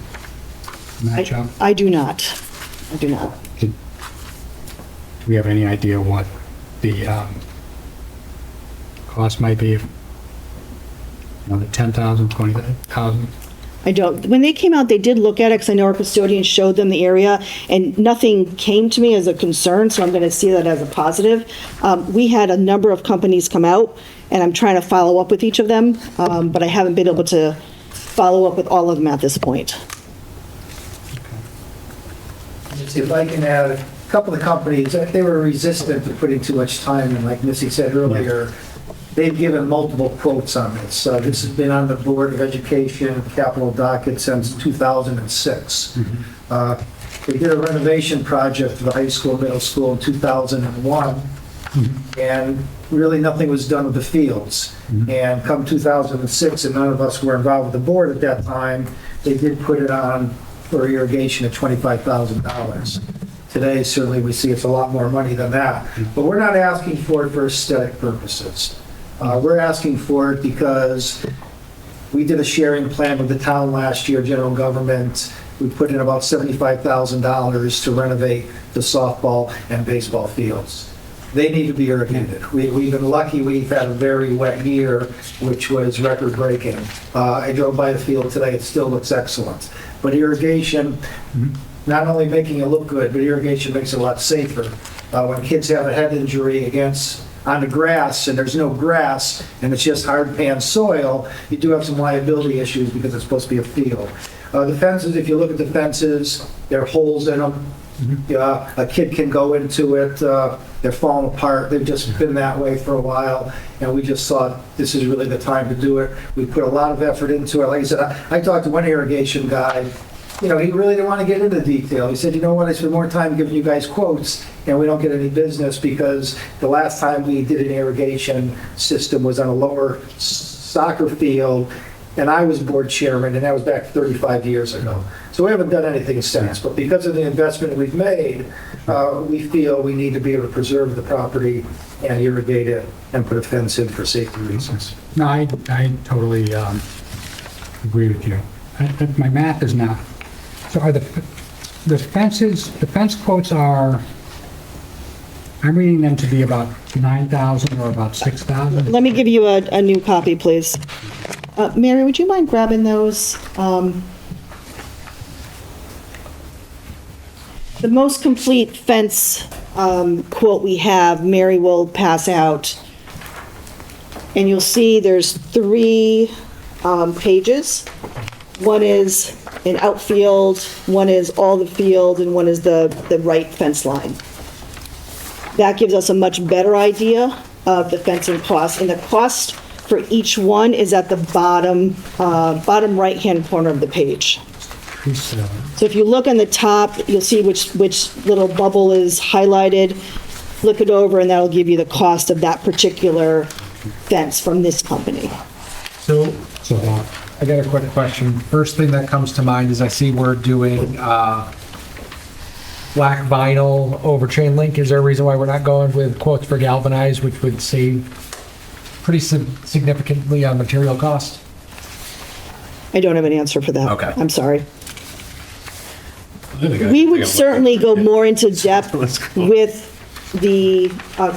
match up? I do not. I do not. Do we have any idea what the cost might be? The 10,000, 20,000? I don't. When they came out, they did look at it, because I know our custodian showed them the area, and nothing came to me as a concern, so I'm going to see that as a positive. We had a number of companies come out, and I'm trying to follow up with each of them, but I haven't been able to follow up with all of them at this point. If I can add, a couple of companies, they were resistant to putting too much time in, like Missy said earlier. They've given multiple quotes on this. This has been on the Board of Education capital docket since 2006. They did a renovation project for the high school, middle school in 2001, and really nothing was done with the fields. And come 2006, and none of us were involved with the board at that time, they did put it on for irrigation at $25,000. Today, certainly we see it's a lot more money than that. But we're not asking for it for aesthetic purposes. We're asking for it because we did a sharing plan with the town last year, general government. We put in about $75,000 to renovate the softball and baseball fields. They need to be irrigated. We've been lucky, we've had a very wet year, which was record breaking. I drove by the field today, it still looks excellent. But irrigation, not only making it look good, but irrigation makes it a lot safer. When kids have a head injury on the grass, and there's no grass, and it's just hard pan soil, you do have some liability issues because it's supposed to be a field. The fences, if you look at the fences, there are holes in them. A kid can go into it. They're falling apart. They've just been that way for a while, and we just thought this is really the time to do it. We put a lot of effort into it. Like I said, I talked to one irrigation guy. He really didn't want to get into detail. He said, you know what, I spend more time giving you guys quotes, and we don't get any business because the last time we did an irrigation system was on a lower soccer field, and I was board chairman, and that was back 35 years ago. So we haven't done anything since, but because of the investment we've made, we feel we need to be able to preserve the property and irrigate it and put a fence in for safety reasons. No, I totally agree with you. My math is not, so are the fences, the fence quotes are, I'm reading them to be about 9,000 or about 6,000. Let me give you a new copy, please. Mary, would you mind grabbing those? The most complete fence quote we have, Mary will pass out. And you'll see there's 3 pages. One is an outfield, one is all the field, and one is the right fence line. That gives us a much better idea of the fencing cost. And the cost for each one is at the bottom right-hand corner of the page. So if you look on the top, you'll see which little bubble is highlighted. Look it over, and that'll give you the cost of that particular fence from this company. So I got a quick question. First thing that comes to mind is I see we're doing black vinyl over chain link. Is there a reason why we're not going with quotes for galvanized, which would save pretty significantly on material cost? I don't have an answer for that. Okay. I'm sorry. We would certainly go more into depth with the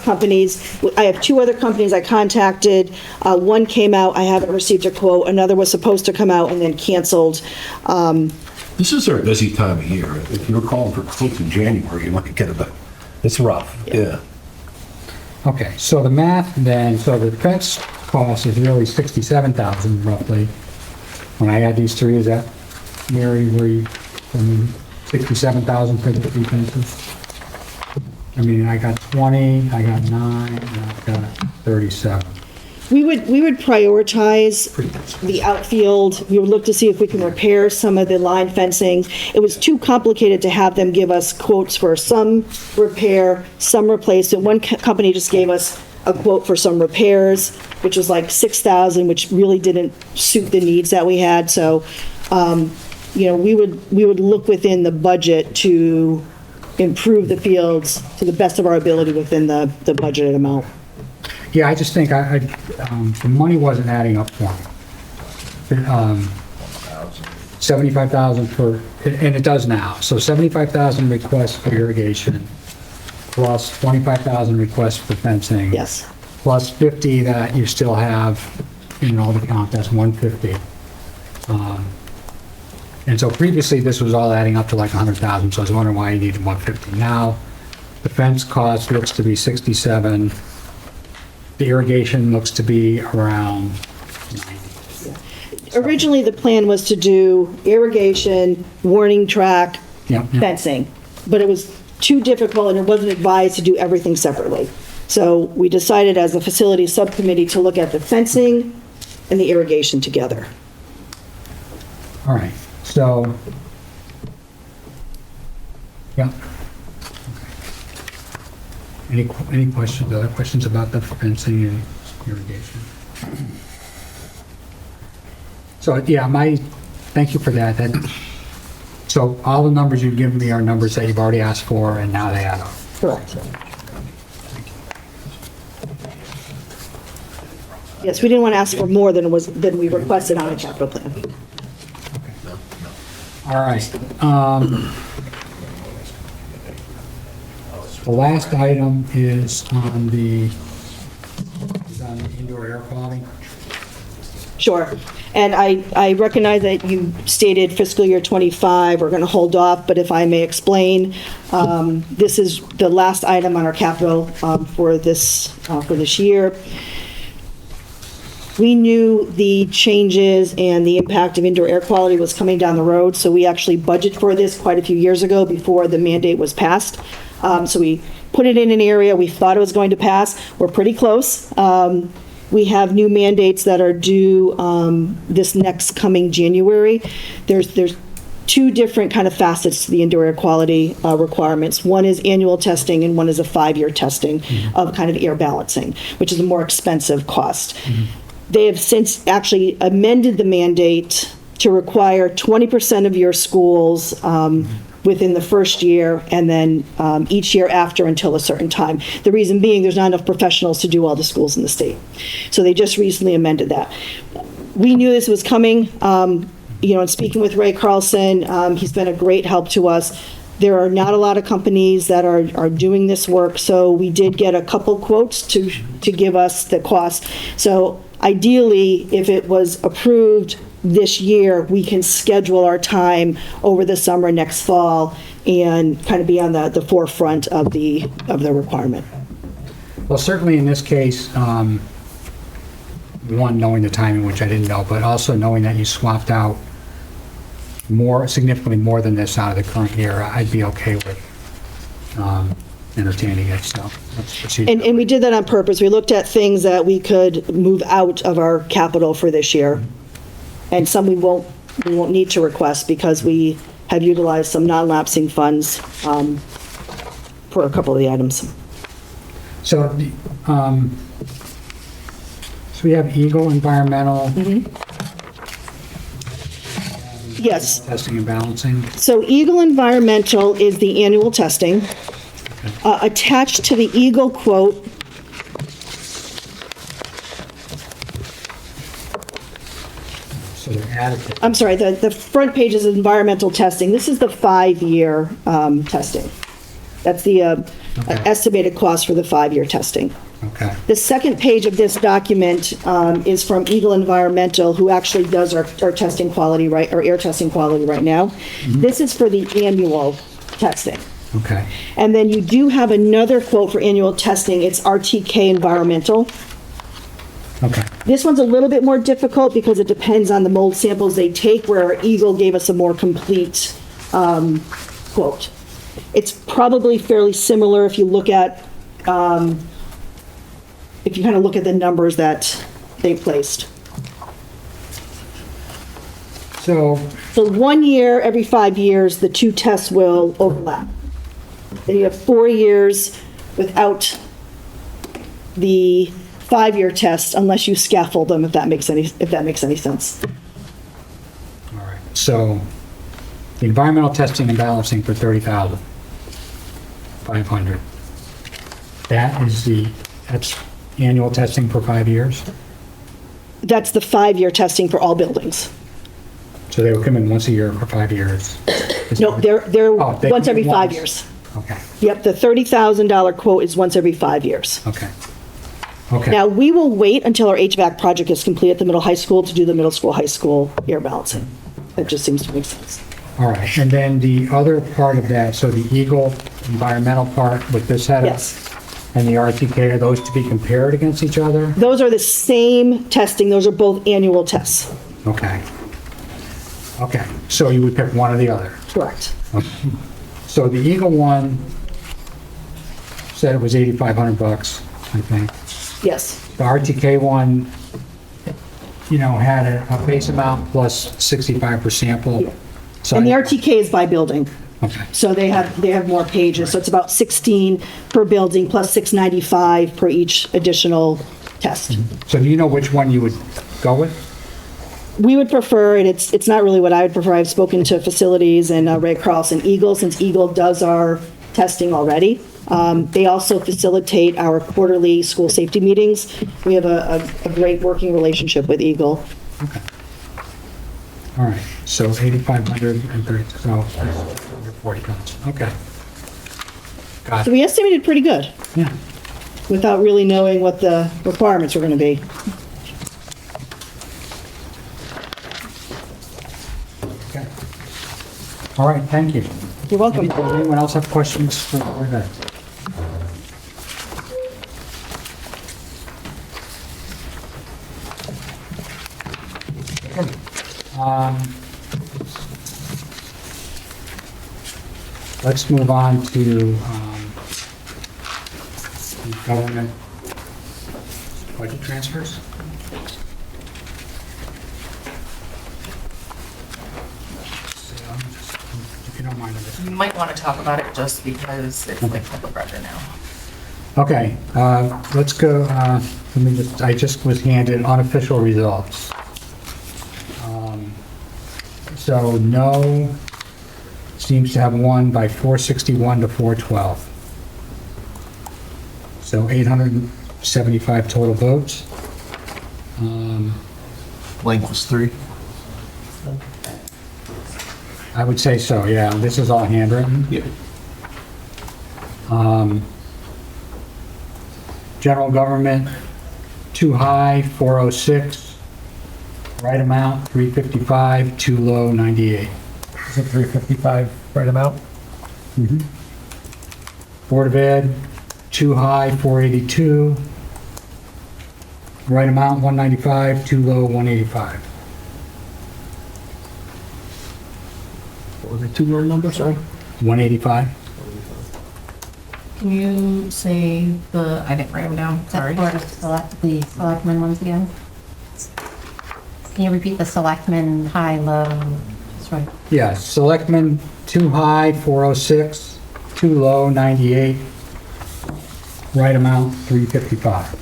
companies. I have 2 other companies I contacted. One came out, I haven't received a quote. Another was supposed to come out and then canceled. This is our busy time of year. If you were calling for quotes in January, you might get about, it's rough, yeah. Okay, so the math then, so the fence cost is really 67,000 roughly. When I add these 3, is that, Mary, where you, 67,000 for the 3 fences? I mean, I got 20, I got 9, and I've got 37. We would prioritize the outfield. We would look to see if we can repair some of the line fencing. It was too complicated to have them give us quotes for some repair, some replacement. One company just gave us a quote for some repairs, which was like 6,000, which really didn't suit the needs that we had. So, we would look within the budget to improve the fields to the best of our ability within the budgeted amount. Yeah, I just think the money wasn't adding up for me. 75,000 for, and it does now. So 75,000 requests for irrigation, plus 25,000 requests for fencing. Yes. Plus 50 that you still have in all the count, that's 150. And so previously, this was all adding up to like 100,000, so I was wondering why you needed 150. Now, the fence cost looks to be 67. The irrigation looks to be around 90. Originally, the plan was to do irrigation, warning track, Yeah, yeah. fencing, but it was too difficult and it wasn't advised to do everything separately. So we decided as a facility subcommittee to look at the fencing and the irrigation together. All right, so, yeah. Okay. Any questions, other questions about the fencing and irrigation? So, yeah, thank you for that. So all the numbers you've given me are numbers that you've already asked for, and now they add up. Correct. Yes, we didn't want to ask for more than we requested on the capital plan. All right. The last item is on the indoor air quality. Sure. And I recognize that you stated fiscal year '25, we're going to hold off, but if I may explain, this is the last item on our capital for this year. We knew the changes and the impact of indoor air quality was coming down the road, so we actually budgeted for this quite a few years ago before the mandate was passed. So we put it in an area we thought it was going to pass. We're pretty close. We have new mandates that are due this next coming January. There's two different kind of facets to the indoor air quality requirements. One is annual testing and one is a 5-year testing of kind of air balancing, which is a more expensive cost. They have since actually amended the mandate to require 20% of your schools within the first year and then each year after until a certain time. The reason being there's not enough professionals to do all the schools in the state. So they just recently amended that. We knew this was coming. In speaking with Ray Carlson, he's been a great help to us. There are not a lot of companies that are doing this work, so we did get a couple quotes to give us the cost. So ideally, if it was approved this year, we can schedule our time over the summer next fall and kind of be on the forefront of the requirement. Well, certainly in this case, one, knowing the timing, which I didn't know, but also knowing that you swapped out significantly more than this out of the current year, I'd be okay with entertaining it, so let's proceed. And we did that on purpose. We looked at things that we could move out of our capital for this year. And some we won't need to request because we have utilized some non-lapsing funds for a couple of the items. So, so we have Eagle Environmental. Yes. Testing and balancing. So Eagle Environmental is the annual testing. Attached to the Eagle quote So they're additive. I'm sorry, the front page is environmental testing. This is the 5-year testing. That's the estimated cost for the 5-year testing. Okay. The second page of this document is from Eagle Environmental, who actually does our testing quality, right, our air testing quality right now. This is for the annual testing. Okay. And then you do have another quote for annual testing. It's RTK Environmental. Okay. This one's a little bit more difficult because it depends on the mold samples they take, where Eagle gave us a more complete quote. It's probably fairly similar if you look at, if you kind of look at the numbers that they placed. So 1 year, every 5 years, the two tests will overlap. Then you have 4 years without the 5-year test unless you scaffold them, if that makes any sense. all right. So the environmental testing and balancing for $30,500. That's annual testing for 5 years? That's the 5-year testing for all buildings. So they will come in once a year for 5 years? No, they're they once come every in 5 once. years. Okay, Yep, the $30,000 quote is once every 5 years. okay. Okay. Now, we will wait until our HVAC project is complete at the middle high school to do the middle school, high school air balancing. That just seems to make sense. All right, and then the other part of that, so the Eagle environmental part with this header? Yes. And the RTK, are those to be compared against each other? Those are the same testing. Those are both annual tests. Okay. Okay, so you would pick one or the other? Correct. Okay. So the Eagle one said it was 8,500 bucks, I think. Yes. The RTK one, you know, had a base amount plus 65 per sample. Yeah. So And the I- RTK is by building. Okay, So they have more pages. So it's about 16 per building plus 695 per each additional test. so do you know which one you would go with? We would prefer, and it's not really what I would prefer. I've spoken to facilities and Ray Carlson, Eagle, since Eagle does our testing already. They also facilitate our quarterly school safety meetings. We have a great working relationship with Eagle. All right, so 8,500 and 30, so 40 pounds, okay. Got So it, we estimated pretty good yeah. without really knowing what the requirements were going to be. Okay. All right, thank you. You're welcome. Does anyone else have questions for that? Let's move on to the government budget transfers. If you don't mind. You might want to talk about it just because it's like public record now. Okay, let's go, let me just, I just was handed unofficial results. So no seems to have won by 461 to 412. So 875 total votes. Length was 3. I would say so, yeah. This is all handwritten. Yeah. General government, too high, 406. Right amount, 355, too low, 98. Is it 355 right amount? Board of Ed, too high, 482. Right amount, 195, too low, 185. What were the two little numbers, sorry? 185. Can you say I didn't write them down, Is that sorry. Board of the selectmen ones again? Can you repeat the selectmen high, low? That's right. Yeah, selectmen, too high, 406, too low, 98. Right amount, 355.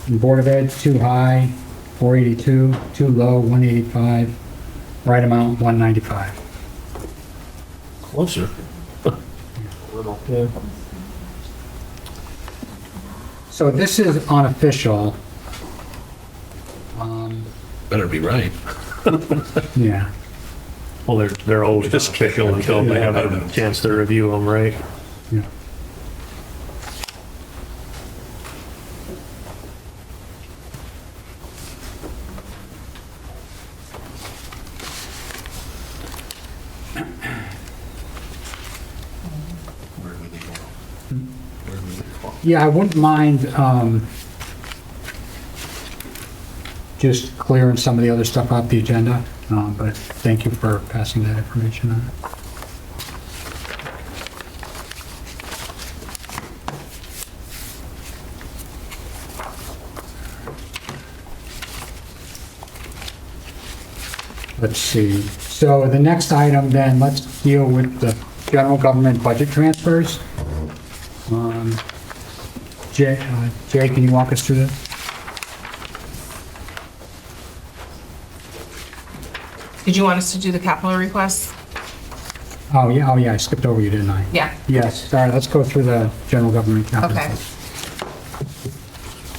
And Board of Ed, too high, 482, too low, 185. Right amount, 195. Closer. Little, yeah. So this is unofficial. Better be right. Yeah. Well, they're always official until they have a chance to review them, right? Yeah. Yeah, I wouldn't mind just clearing some of the other stuff off the agenda, but thank you for passing that information on. Let's see. So the next item then, let's deal with the general government budget transfers. Jay, can you walk us through this? Did you want us to do the capital requests? Oh, yeah, I skipped over you, didn't I? Yeah. Yes, sorry, let's go through the general government capital. Okay.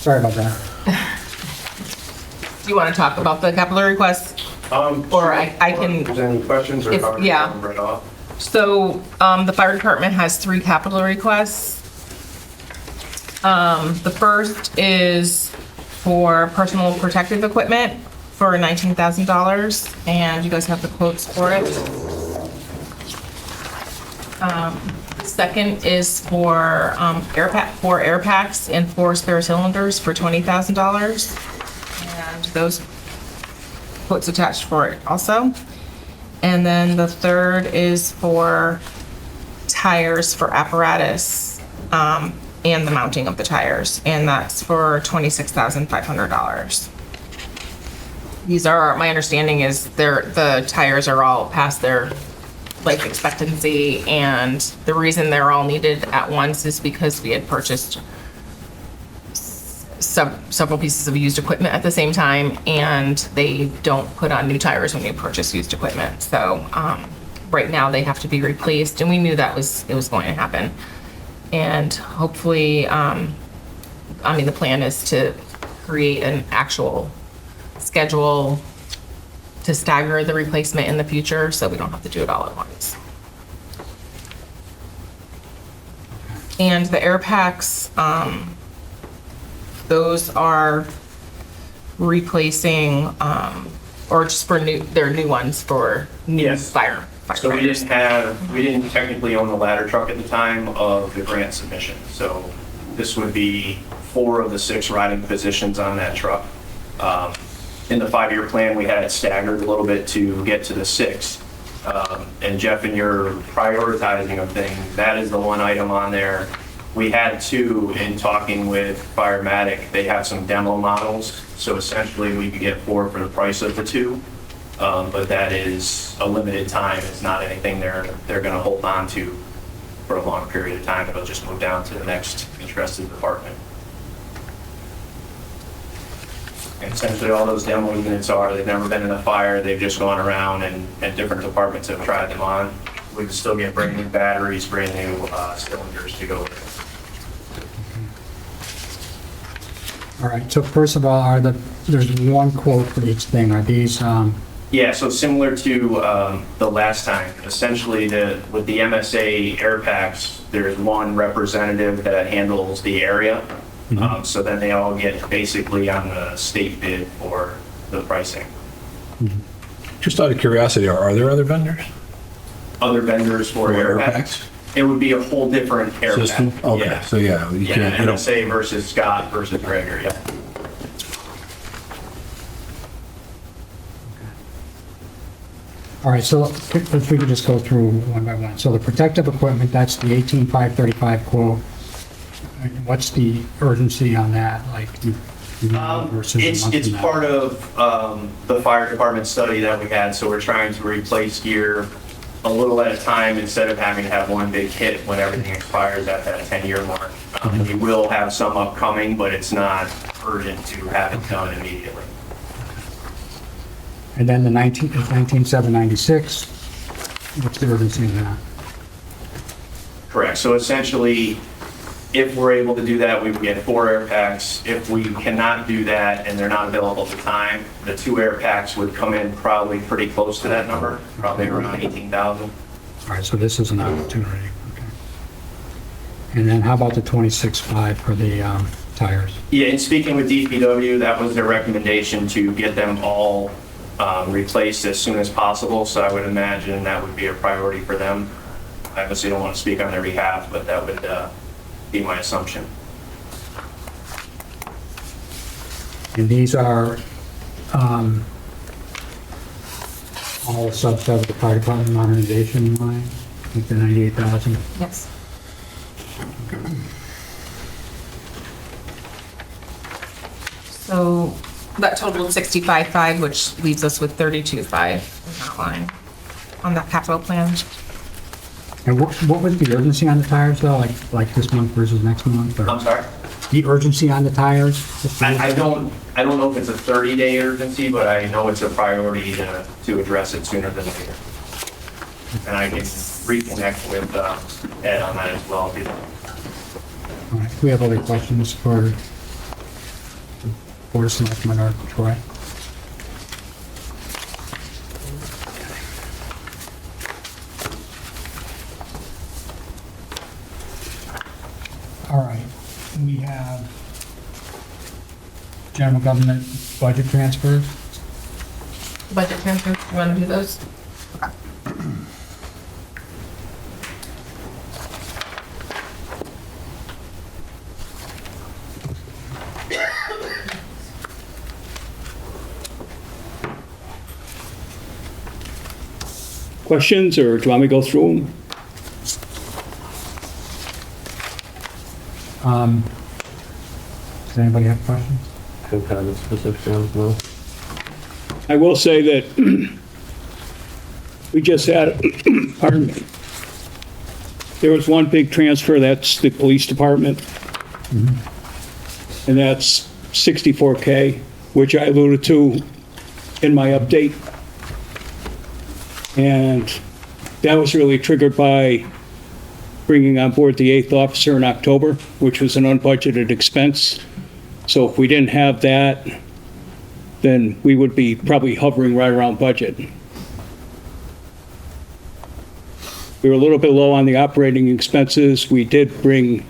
Sorry about that. Do you want to talk about the capital requests? Or I can. If there's any questions or If- comments, yeah. right off. So, the fire department has 3 capital requests. The first is for personal protective equipment for $19,000, and you guys have the quotes for it. Second is for four air packs and 4 spare cylinders for $20,000, and those quotes attached for it also. And then the third is for tires for apparatus and the mounting of the tires, and that's for $26,500. These are, my understanding is the tires are all past their life expectancy, and the reason they're all needed at once is because we had purchased several pieces of used equipment at the same time, and they don't put on new tires when you purchase used equipment. So right now they have to be replaced, and we knew it was going to happen. And hopefully, the plan is to create an actual schedule to stagger the replacement in the future, so we don't have to do it all at once. And the air packs, those are replacing, or just they're new ones for new Yes. fire. So we didn't technically own the ladder truck at the time of the grant submission. So this would be 4 of the 6 riding positions on that truck. In the 5-year plan, we had it staggered a little bit to get to the 6. And Jeff, in your prioritizing of things, that is the one item on there. We had 2 in talking with Firematic. They have some demo models. So essentially we could get 4 for the price of the 2. But that is a limited time. It's not anything they're going to hold on to for a long period of time. It'll just move down to the next interested department. And essentially all those demo units they've never been in a fire. They've just gone around and different departments have tried them on. We can still get brand new batteries, brand new cylinders to go with it. All right, so first of all, there's one quote for each thing. Are these, Yeah, so similar to the last time, essentially with the MSA air packs, there's one representative that handles the area. So then they all get basically on the state bid for the pricing. Just out of curiosity, are there other vendors? Other vendors for air packs? It would be a whole different air System? pack. Okay, Yeah. so yeah, you can't, you don't, MSA versus Scott versus Gregor, yeah. all right, so if we could just go through one by one. So the protective equipment, that's the 18,535 quote. What's the urgency on that, like, versus a month It's from now? part of the fire department study that we had, so we're trying to replace gear a little at a time instead of having to have one big hit when everything expires at that 10-year mark. We will have some upcoming, but it's not urgent to have it done immediately. And then the 19,796, what's the urgency of that? Correct, so essentially, if we're able to do that, we would get 4 air packs. If we cannot do that and they're not available at the time, the 2 air packs would come in probably pretty close to that number, probably around 18,000. All right, so this is an opportunity, okay. And then how about the 26.5 for the tires? Yeah, and speaking with DPW, that was their recommendation to get them all replaced as soon as possible, so I would imagine that would be a priority for them. I obviously don't want to speak on their behalf, but that would be my assumption. And these are all subset of the fire department modernization line, like the 98,000? Yes. So that totaled 65.5, which leaves us with 32.5 in that line on that capital plan. And what was the urgency on the tires though, like this month versus next month? or I'm sorry? The urgency on the tires? I don't know if it's a 30-day urgency, but I know it's a priority to address it sooner than later. And I can reconnect with Ed on that as well. if you'd like. All right, do we have other questions for Board of Selectmen or Troy? All right, we have general government budget transfers. Budget transfers, you want to do those? Questions, or do you want me to go through them? Does anybody have questions? Some kind of specific ones, no? I will say that we just had, pardon me, there was one big transfer, that's the police department. And that's 64K, which I alluded to in my update. And that was really triggered by bringing on board the 8th officer in October, which was an unbudgeted expense. So if we didn't have that, then we would be probably hovering right around budget. We were a little bit low on the operating expenses. We did bring,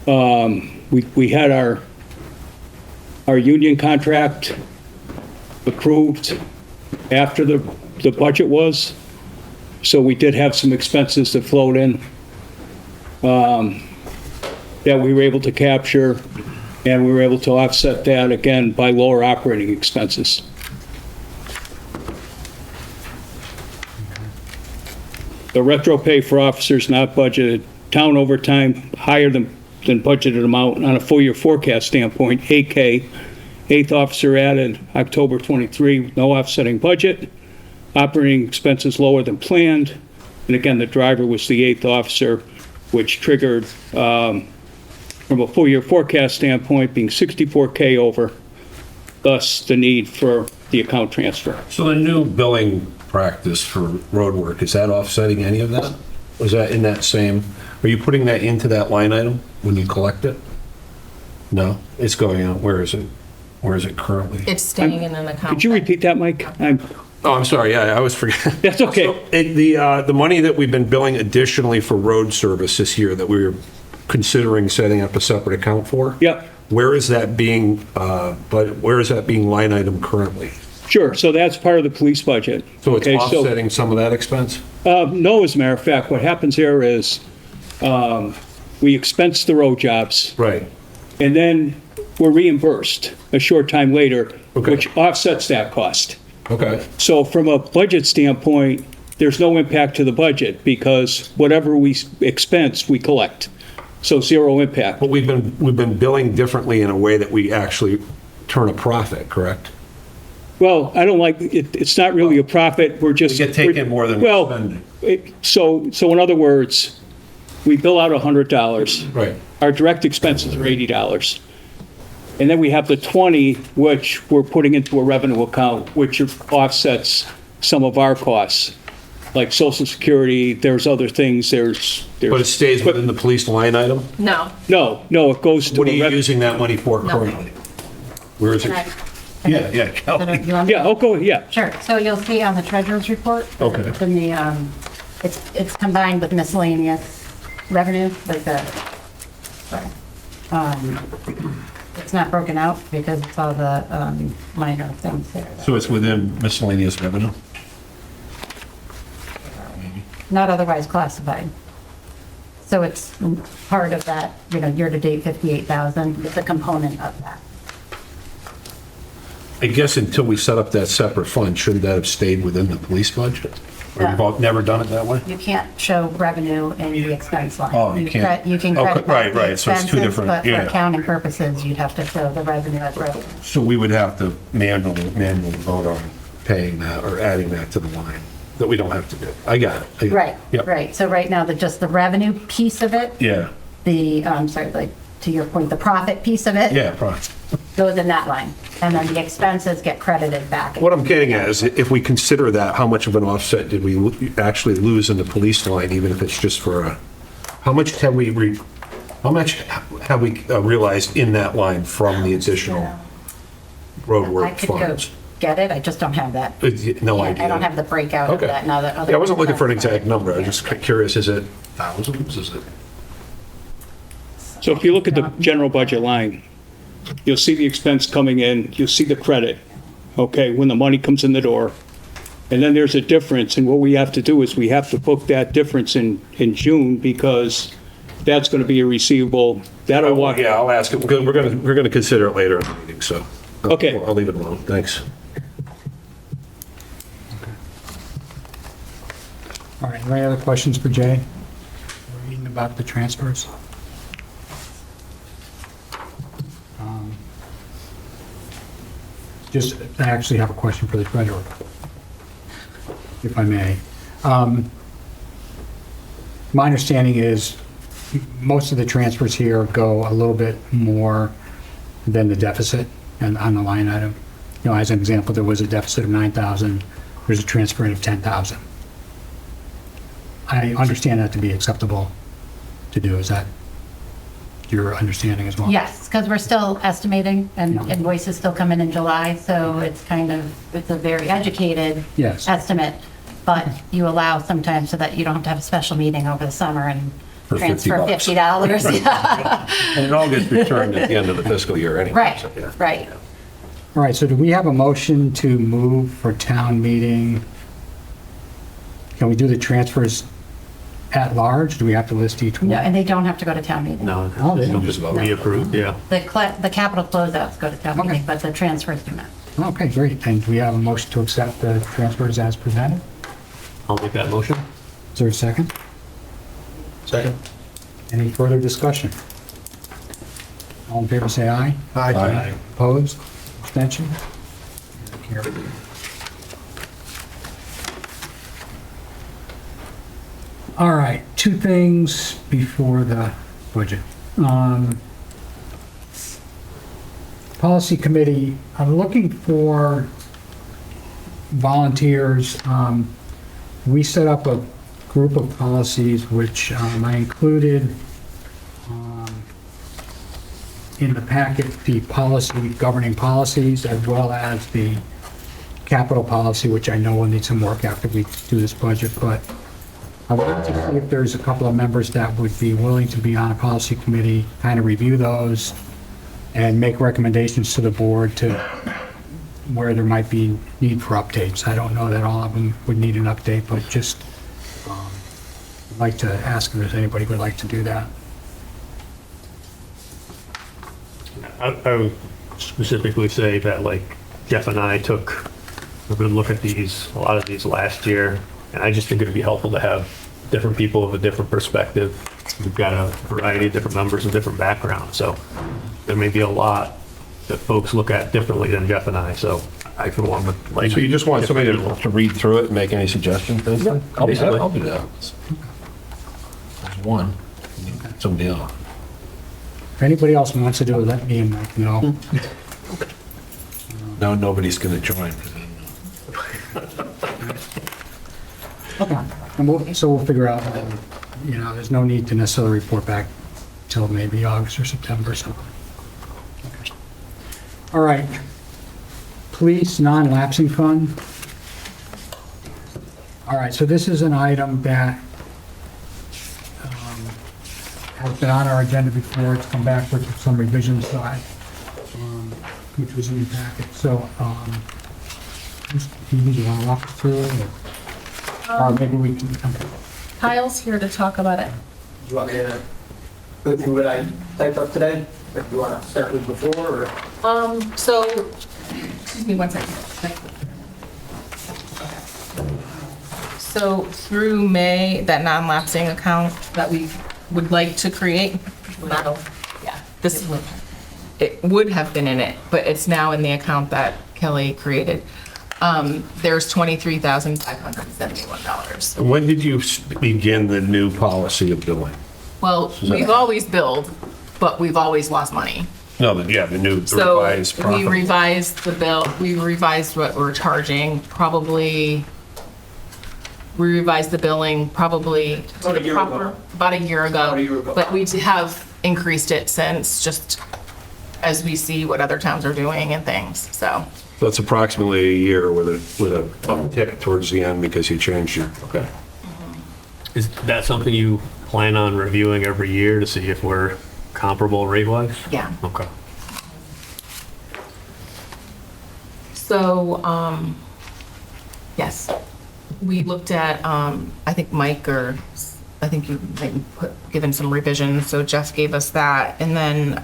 we had our union contract approved after the budget was. So we did have some expenses that flowed in that we were able to capture, and we were able to offset that again by lower operating expenses. The retro pay for officers not budgeted, town overtime higher than budgeted amount on a full year forecast standpoint, 8K. 8th officer added October 23, no offsetting budget. Operating expenses lower than planned. And again, the driver was the 8th officer, which triggered, from a full year forecast standpoint, being 64K over, thus the need for the account transfer. So the new billing practice for road work, is that offsetting any of that? Was that in that same, are you putting that into that line item when you collect it? No, it's going out. Where is it? Where is it currently? It's staying in an account. Could you repeat that, Mike? Oh, I'm sorry. Yeah, I was forgetting. That's okay. So the money that we've been billing additionally for road service this year that we were considering setting up a separate account for? Yep. Where is that being, where is that being line item currently? Sure, so that's part of the police budget. So it's Okay, offsetting some of that expense? No, as a matter of fact, what happens here is we expense the road jobs. Right. And then we're reimbursed a short time later, Okay. which offsets that cost. Okay. So from a budget standpoint, there's no impact to the budget because whatever we expense, we collect. So zero impact. But we've been billing differently in a way that we actually turn a profit, correct? Well, I don't like, it's not really a profit, we're just. We get taken more than we're spending. So in other words, we bill out $100. Right. Our direct expenses are $80. And then we have the 20, which we're putting into a revenue account, which offsets some of our costs, like Social Security, there's other things, there's. But it stays within the police line item? No. No, it goes to. What are you using that money for currently? Where is it? Yeah, Kelly. Yeah, yeah. Sure, so you'll see on the treasurer's report. Okay. In the, it's combined with miscellaneous revenue, like the, sorry. It's not broken out because it's all the minor things there. So it's within miscellaneous revenue? Not otherwise classified. So it's part of that, year-to-date 58,000, it's a component of that. I guess until we set up that separate fund, shouldn't that have stayed within the police budget? Or you've all never done it that way? You can't show revenue in the expense line. Oh, you can't. You can Oh, credit back the right, so it's two expenses, different- but for yeah. accounting purposes, you'd have to show the revenue as revenue. So we would have to manually vote on paying that or adding that to the line that we don't have to do. I got it. Right, Yep. right. So right now, just the revenue piece of it, Yeah, to your point, the profit piece of it. yeah, probably. Goes in that line. And then the expenses get credited back. What I'm getting at is if we consider that, how much of an offset did we actually lose in the police line, even if it's just for a, how much have we realized in that line from the additional road I work could go funds? get it, I just don't have that. No Yeah, idea. I don't have the breakout of Okay. that now that other. Yeah, I wasn't looking for an people have. exact number. I was just curious, is it thousands? Is it? So if you look at the general budget line, you'll see the expense coming in, you'll see the credit, okay, when the money comes in the door. And then there's a difference, and what we have to do is we have to book that difference in June, because that's gonna be a receivable. That'll walk. Yeah, I'll ask it, because we're gonna consider it later in the meeting, so. Okay. I'll leave it alone, thanks. All right, any other questions for Jay? Reading about the transfers? Just, I actually have a question for the treasurer, if I may. My understanding is most of the transfers here go a little bit more than the deficit and on the line item. You know, as an example, there was a deficit of 9,000, there's a transfer in of 10,000. I understand that to be acceptable to do. Is that your understanding as well? Yes, because we're still estimating and invoices still come in July, so it's kind of, it's a very educated Yes. estimate. But you allow sometimes so that you don't have to have a special meeting over the summer and For transfer $50. $50. Yeah. And it all gets returned at the end of the fiscal year anyway. Right, so, yeah. right. All right, so do we have a motion to move for town meeting? Can we do the transfers at large? Do we have to list each one? No, and they don't have to go to town meeting. No, Oh, they don't. just reapproved, yeah. The capital closeouts go to town Okay. meeting, but the transfers do not. Okay, great. And do we have a motion to accept the transfers as presented? I'll make that motion. Is there a second? Second. Any further discussion? All in favor, say aye. Aye. Opposed? Abstention? Carried. All right, two things before the budget. Policy committee, I'm looking for volunteers. We set up a group of policies which I included in the packet, the policy governing policies, as well as the capital policy, which I know will need some work after we do this budget, but I wanted to see if there's a couple of members that would be willing to be on a policy committee, kind of review those and make recommendations to the board to where there might be need for updates. I don't know that all of them would need an update, but just I'd like to ask if there's anybody who would like to do that. I would specifically say that, like, Jeff and I took a good look at a lot of these last year, and I just think it'd be helpful to have different people with a different perspective. We've got a variety of different members with different backgrounds, so there may be a lot that folks look at differently than Jeff and I, so I for one would like. So you just want somebody to read through it and make any suggestions, basically? I'll do that. I'll do that. There's one. Somebody else. If anybody else wants to do it, let me and Mike know. No, nobody's gonna join. Okay. And so we'll figure out, there's no need to necessarily report back till maybe August or September or something. Okay. All right. Police non-lapsing fund. All right, so this is an item that has been on our agenda before. It's come back with some revisions, so which was in your packet. So, do you want to walk us through it? Or maybe we can, okay. Kyle's here to talk about it. Do you want me to go through what I typed up today? Or do you want to start with before, or? Excuse me one second. So through May, that non-lapsing account that we would like to create, it would have been in it, but it's now in the account that Kelly created. There's $23,571. When did you begin the new policy of billing? Well, we've always billed, but we've always lost money. No, the new So revised we profit. revised the bill, we revised what we're charging, we revised the billing probably About a year ago. about a year ago. About a year ago. But we have increased it since, just as we see what other towns are doing and things, so. So it's approximately a year with a uptick towards the end because you changed your, okay. Is that something you plan on reviewing every year to see if we're comparable rate-wise? Yeah. Okay. So, yes, we looked at, I think Mike or, I think you given some revisions, so Jeff gave us that. And then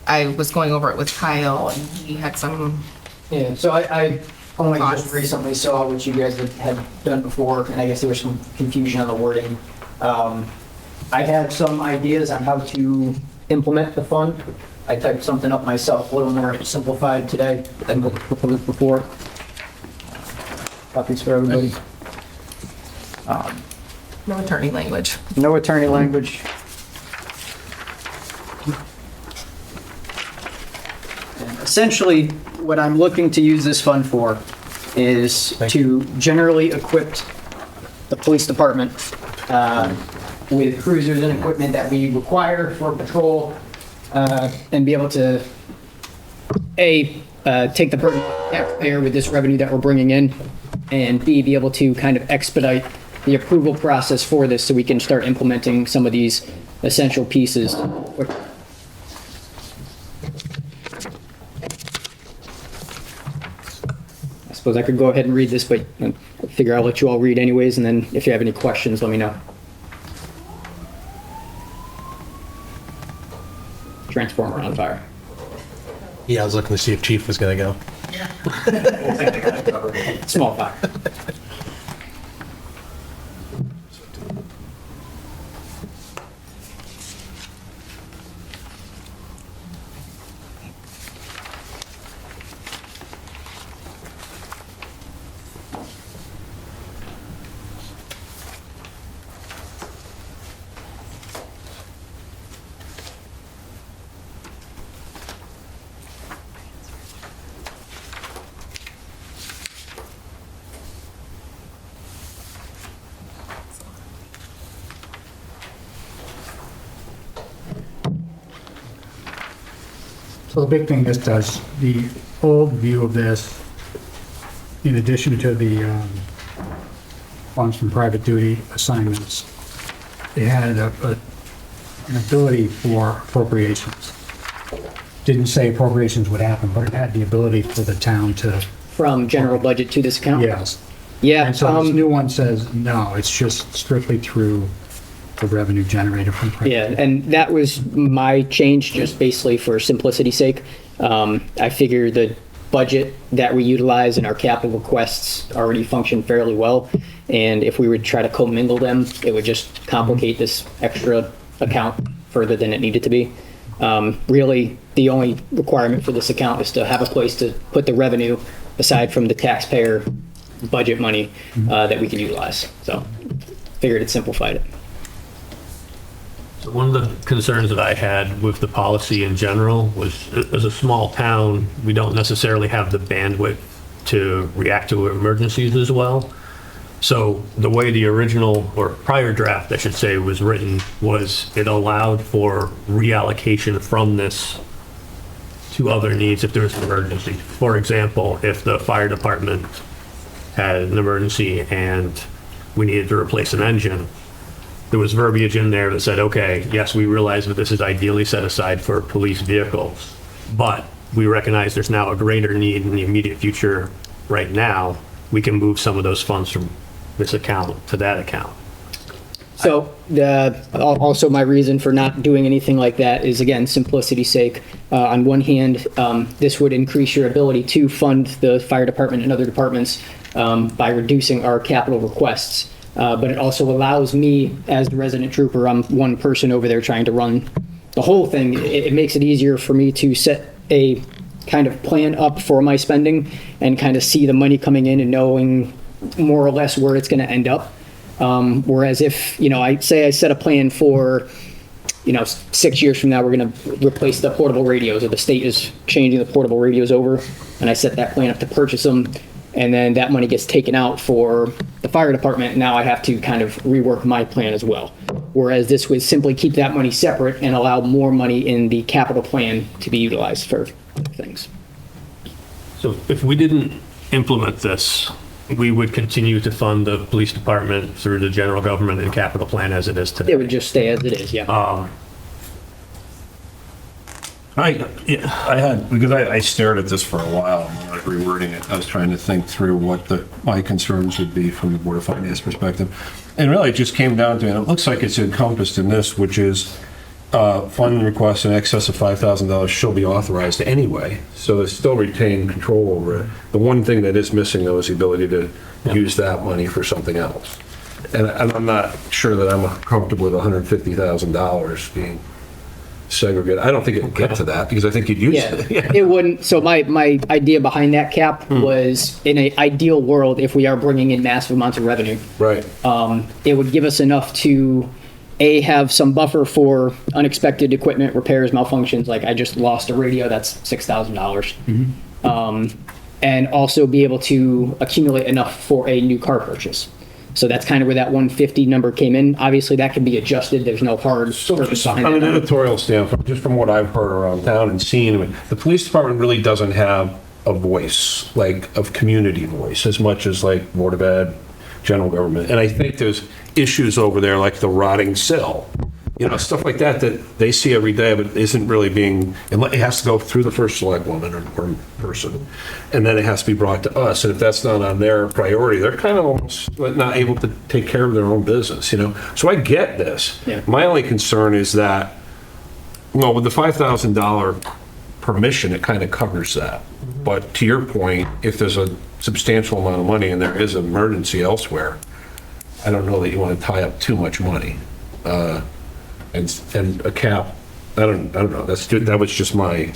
I was going over it with Kyle and he had some, Yeah, so I only Thoughts? just recently saw what you guys had done before, and I guess there was some confusion on the wording. I had some ideas on how to implement the fund. I typed something up myself, a little more simplified today than what was proposed before. Copies for everybody. no attorney language. No attorney language. And essentially, what I'm looking to use this fund for is to generally equip the police department with cruisers and equipment that we require for patrol, and be able to, take the burden off the taxpayer with this revenue that we're bringing in, and B, be able to kind of expedite the approval process for this so we can start implementing some of these essential pieces. I suppose I could go ahead and read this, but I figure I'll let you all read anyways, and then if you have any questions, let me know. Transformer on fire. Yeah, I was looking to see if Chief was gonna go. Small fire. So the big thing this does, the old view of this, in addition to the funds from private duty assignments, it had an ability for appropriations. Didn't say appropriations would happen, but it had the ability for the town to, From general budget to this account? yes. Yeah, And so this new one says, no, it's just strictly through the revenue generated from private. yeah, and that was my change, just basically for simplicity's sake. I figure the budget that we utilize in our capital requests already function fairly well, and if we would try to commingle them, it would just complicate this extra account further than it needed to be. Really, the only requirement for this account is to have a place to put the revenue aside from the taxpayer budget money that we can utilize. So, figured it simplified it. So one of the concerns that I had with the policy in general was, as a small town, we don't necessarily have the bandwidth to react to emergencies as well. So the way the original, or prior draft, I should say, was written was it allowed for reallocation from this to other needs if there was an emergency. For example, if the fire department had an emergency and we needed to replace an engine, there was verbiage in there that said, okay, yes, we realize that this is ideally set aside for police vehicles, but we recognize there's now a greater need in the immediate future right now. We can move some of those funds from this account to that account. So also my reason for not doing anything like that is, again, simplicity's sake. On one hand, this would increase your ability to fund the fire department and other departments by reducing our capital requests. But it also allows me, as the resident trooper, I'm one person over there trying to run the whole thing. It makes it easier for me to set a kind of plan up for my spending and kind of see the money coming in and knowing more or less where it's going to end up. Whereas if, I set a plan for, 6 years from now, we're going to replace the portable radios, or the state is changing the portable radios over, and I set that plan up to purchase them, and then that money gets taken out for the fire department. Now I have to kind of rework my plan as well. Whereas this would simply keep that money separate and allow more money in the capital plan to be utilized for other things. So if we didn't implement this, we would continue to fund the police department through the general government and capital plan as it is today. It would just stay as it is, yeah. Because I stared at this for a while, and like rewording it, I was trying to think through what my concerns would be from the Board of Finance perspective. And really, it just came down to, and it looks like it's encompassed in this, which is fund requests in excess of $5,000 shall be authorized anyway, so they still retain control over it. The one thing that is missing, though, is the ability to use that money for something else. And I'm not sure that I'm comfortable with $150,000 being segregated. I don't think it would get to that, because I think you'd use it. Yeah, it wouldn't. So my idea behind that cap was, in an ideal world, if we are bringing in massive amounts of revenue, Right. it would give us enough to, A, have some buffer for unexpected equipment repairs, malfunctions. Like I just lost a radio, that's $6,000. And also be able to accumulate enough for a new car purchase. So that's kind of where that 150 number came in. Obviously, that can be adjusted. There's no hard purpose behind On an that. editorial standpoint, just from what I've heard around town and seen, I mean, the police department really doesn't have a voice, like of community voice, as much as like Board of Ed, general government. And I think there's issues over there like the rotting sill, stuff like that they see every day, but isn't really being, it has to go through the first select woman or person, and then it has to be brought to us. And if that's not on their priority, they're kind of almost not able to take care of their own business, So I get this. Yeah. My only concern is that, well, with the $5,000 permission, it kind of covers that. But to your point, if there's a substantial amount of money and there is an emergency elsewhere, I don't know that you want to tie up too much money. And a cap, I don't know, that was just my,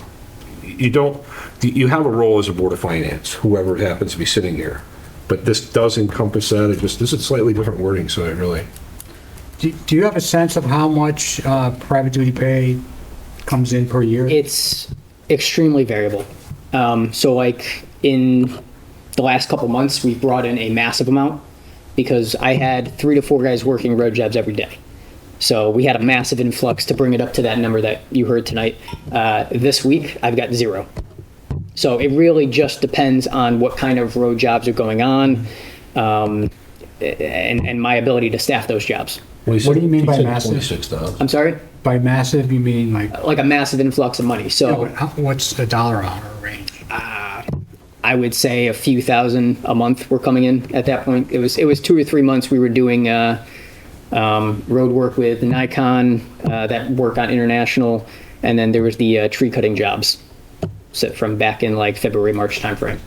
you have a role as a Board of Finance, whoever happens to be sitting here, but this does encompass that. This is slightly different wording, so it really. Do you have a sense of how much private duty pay comes in per year? It's extremely variable. So like in the last couple months, we've brought in a massive amount because I had 3 to 4 guys working road jobs every day. So we had a massive influx to bring it up to that number that you heard tonight. This week, I've got 0. So it really just depends on what kind of road jobs are going on, and my ability to staff those jobs. What do you mean by massive? 26,000. I'm sorry? By massive, you mean like? Like a massive influx of money. So What's a dollar amount or range? I would say a few thousand a month were coming in at that point. It was 2 or 3 months we were doing road work with Nikon, that work on international, and then there was the tree cutting jobs. So from back in like February, March timeframe.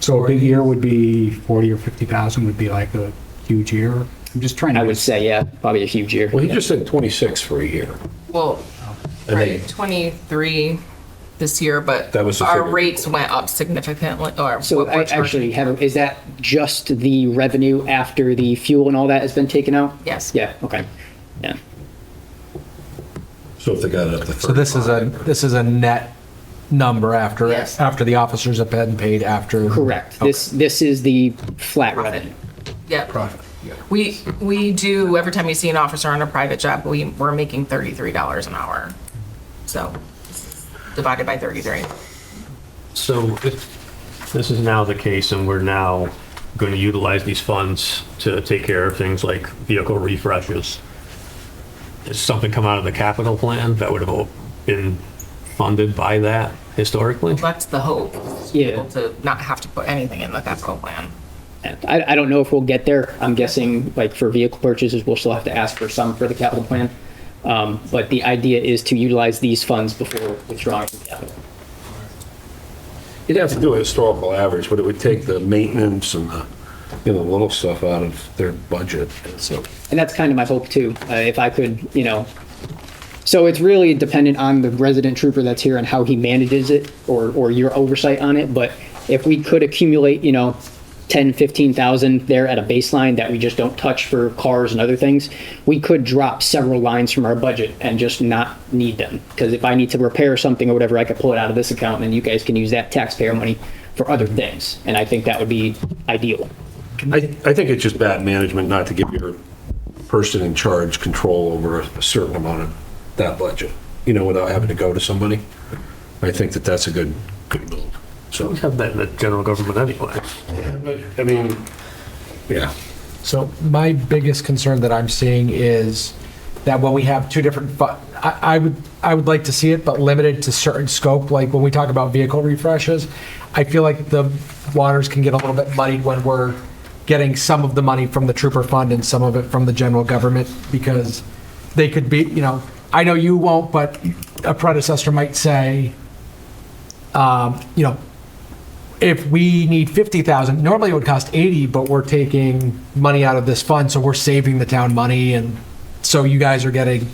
So a big year would be 40 or 50,000 would be like a huge year? I'm just trying to. I would say, yeah, probably a huge year. Well, he just said 26 for a year. Well, And right, they- 23 this year, but That was the our figure. rates went up significantly. Or So what we're I charging. actually have, is that just the revenue after the fuel and all that has been taken out? Yes. Yeah, okay, yeah. So if they got it up to 35. So this is a net number after, Yes. after the officers have been paid after. Correct. This is the flat revenue. Yep. Profit. Yeah. We do, every time you see an officer on a private job, we're making $33 an hour. So divided by 33. So if this is now the case and we're now going to utilize these funds to take care of things like vehicle refreshes, does something come out of the capital plan that would have been funded by that historically? That's the hope. Yeah. Able to not have to put anything in the capital plan. I don't know if we'll get there. I'm guessing like for vehicle purchases, we'll still have to ask for some for the capital plan. But the idea is to utilize these funds before withdrawing from capital. You'd have to do a historical average, but it would take the maintenance and the, little stuff out of their budget. So And that's kind of my hope too. If I could, so it's really dependent on the resident trooper that's here and how he manages it or your oversight on it. But if we could accumulate, 10, 15,000 there at a baseline that we just don't touch for cars and other things, we could drop several lines from our budget and just not need them. Because if I need to repair something or whatever, I could pull it out of this account and then you guys can use that taxpayer money for other things. And I think that would be ideal. I think it's just bad management not to give your person in charge control over a certain amount of that budget, without having to go to somebody. I think that's a good move. So We have that in the general government anyway. I mean, yeah. So my biggest concern that I'm seeing is that when we have two different, I would I would like to see it, but limited to certain scope. Like when we talk about vehicle refreshes, I feel like the waters can get a little bit muddied when we're getting some of the money from the trooper fund and some of it from the general government, because they could be, I know you won't, but a predecessor might say, if we need 50,000, normally it would cost 80, but we're taking money out of this fund, so we're saving the town money, and so you guys are getting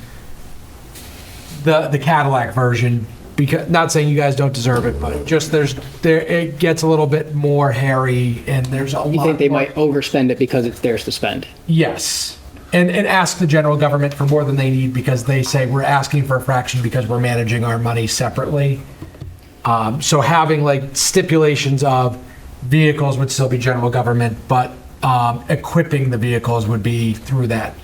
the Cadillac version, because, not saying you guys don't deserve it, but just it gets a little bit more hairy, and there's a lot. You think they might overspend it because it's theirs to spend? Yes. And ask the general government for more than they need, because they say we're asking for a fraction because we're managing our money separately. So having like stipulations of vehicles would still be general government, but equipping the vehicles would be through that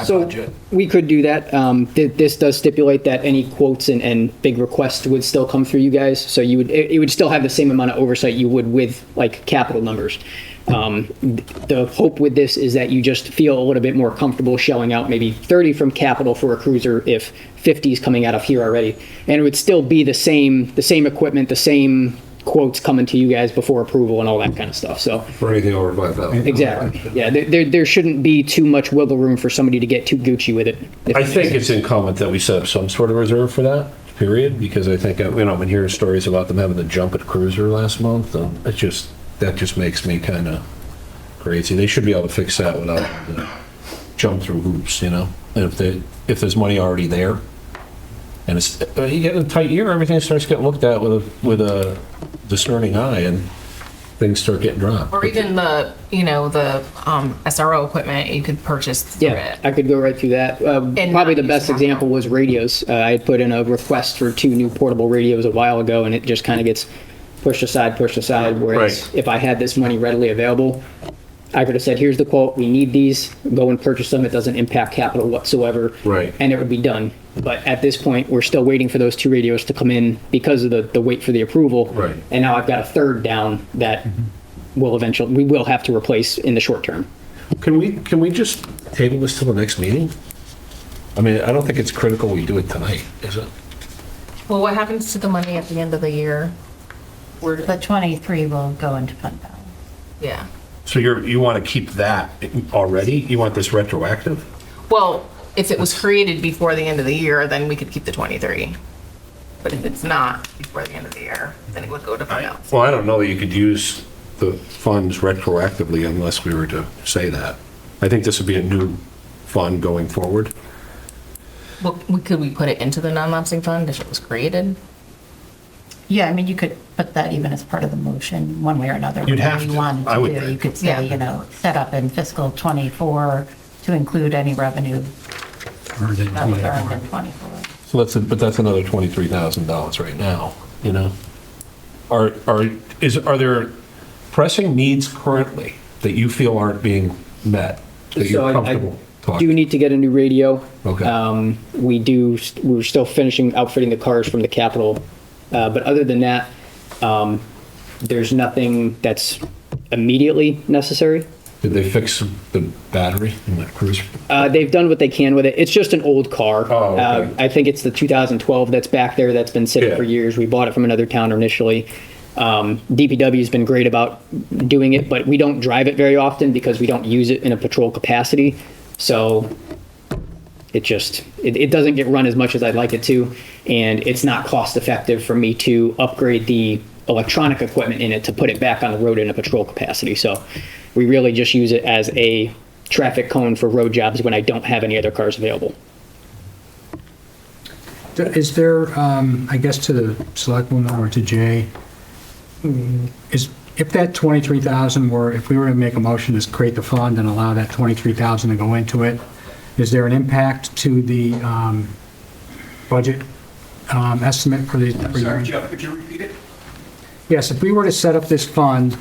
So budget. we could do that. This does stipulate that any quotes and big requests would still come through you guys. So it would still have the same amount of oversight you would with like capital numbers. The hope with this is that you just feel a little bit more comfortable shelling out maybe 30 from capital for a cruiser if 50 is coming out of here already. And it would still be the same equipment, the same quotes coming to you guys before approval and all that kind of stuff. So For anything over 5,000. exactly. Yeah, there shouldn't be too much wiggle room for somebody to get too Gucci with it. I think it's incumbent that we set up some sort of reserve for that, period, because I think, I've been hearing stories about them having to jump at Cruiser last month, and that just makes me kind of crazy. They should be able to fix that without having to jump through hoops, And if there's money already there, and you get in a tight year, everything starts getting looked at with a discerning eye, and things start getting dropped. Or even the SRO equipment you could purchase through Yeah, it. I could go right through that. Probably the best example was radios. I had put in a request for 2 new portable radios a while ago, and it just kind of gets pushed aside. Whereas Right. if I had this money readily available, I could have said, here's the quote, we need these, go and purchase them. It doesn't impact capital whatsoever. Right. And it would be done. But at this point, we're still waiting for those 2 radios to come in because of the wait for the approval. Right. And now I've got a third down that we will have to replace in the short term. Can we just table this till the next meeting? I mean, I don't think it's critical we do it tonight, is it? Well, what happens to the money at the end of the year? The 23 will go into fund balance. Yeah. So you want to keep that already? You want this retroactive? Well, if it was created before the end of the year, then we could keep the 23. But if it's not before the end of the year, then it would go to fund balance. Well, I don't know that you could use the funds retroactively unless we were to say that. I think this would be a new fund going forward. Well, could we put it into the non-lapsing fund if it was created? Yeah, I mean, you could put that even as part of the motion, one way or another. You'd have whatever you to, wanted I would do. think. You could Yeah. say, set up in fiscal '24 to include any revenue Earned in that was 24. earned in '24. So that's another $23,000 right now, Are there pressing needs currently that you feel aren't being met, that So you're I comfortable do talking? need to get a new radio. Okay. We're still finishing outfitting the cars from the Capitol. But other than that, there's nothing that's immediately necessary. Did they fix the battery in that cruiser? They've done what they can with it. It's just an old car. Oh, okay. I think it's the 2012 that's back there that's been sitting Yeah. for years. We bought it from another town initially. DPW's been great about doing it, but we don't drive it very often because we don't use it in a patrol capacity. So it doesn't get run as much as I'd like it to, and it's not cost effective for me to upgrade the electronic equipment in it to put it back on the road in a patrol capacity. So we really just use it as a traffic cone for road jobs when I don't have any other cars available. Is there, I guess to the selectman or to Jay, if that 23,000 if we were to make a motion to create the fund and allow that 23,000 to go into it, is there an impact to the budget estimate for the? Sorry, Jeff, could you repeat it? Yes, if we were to set up this fund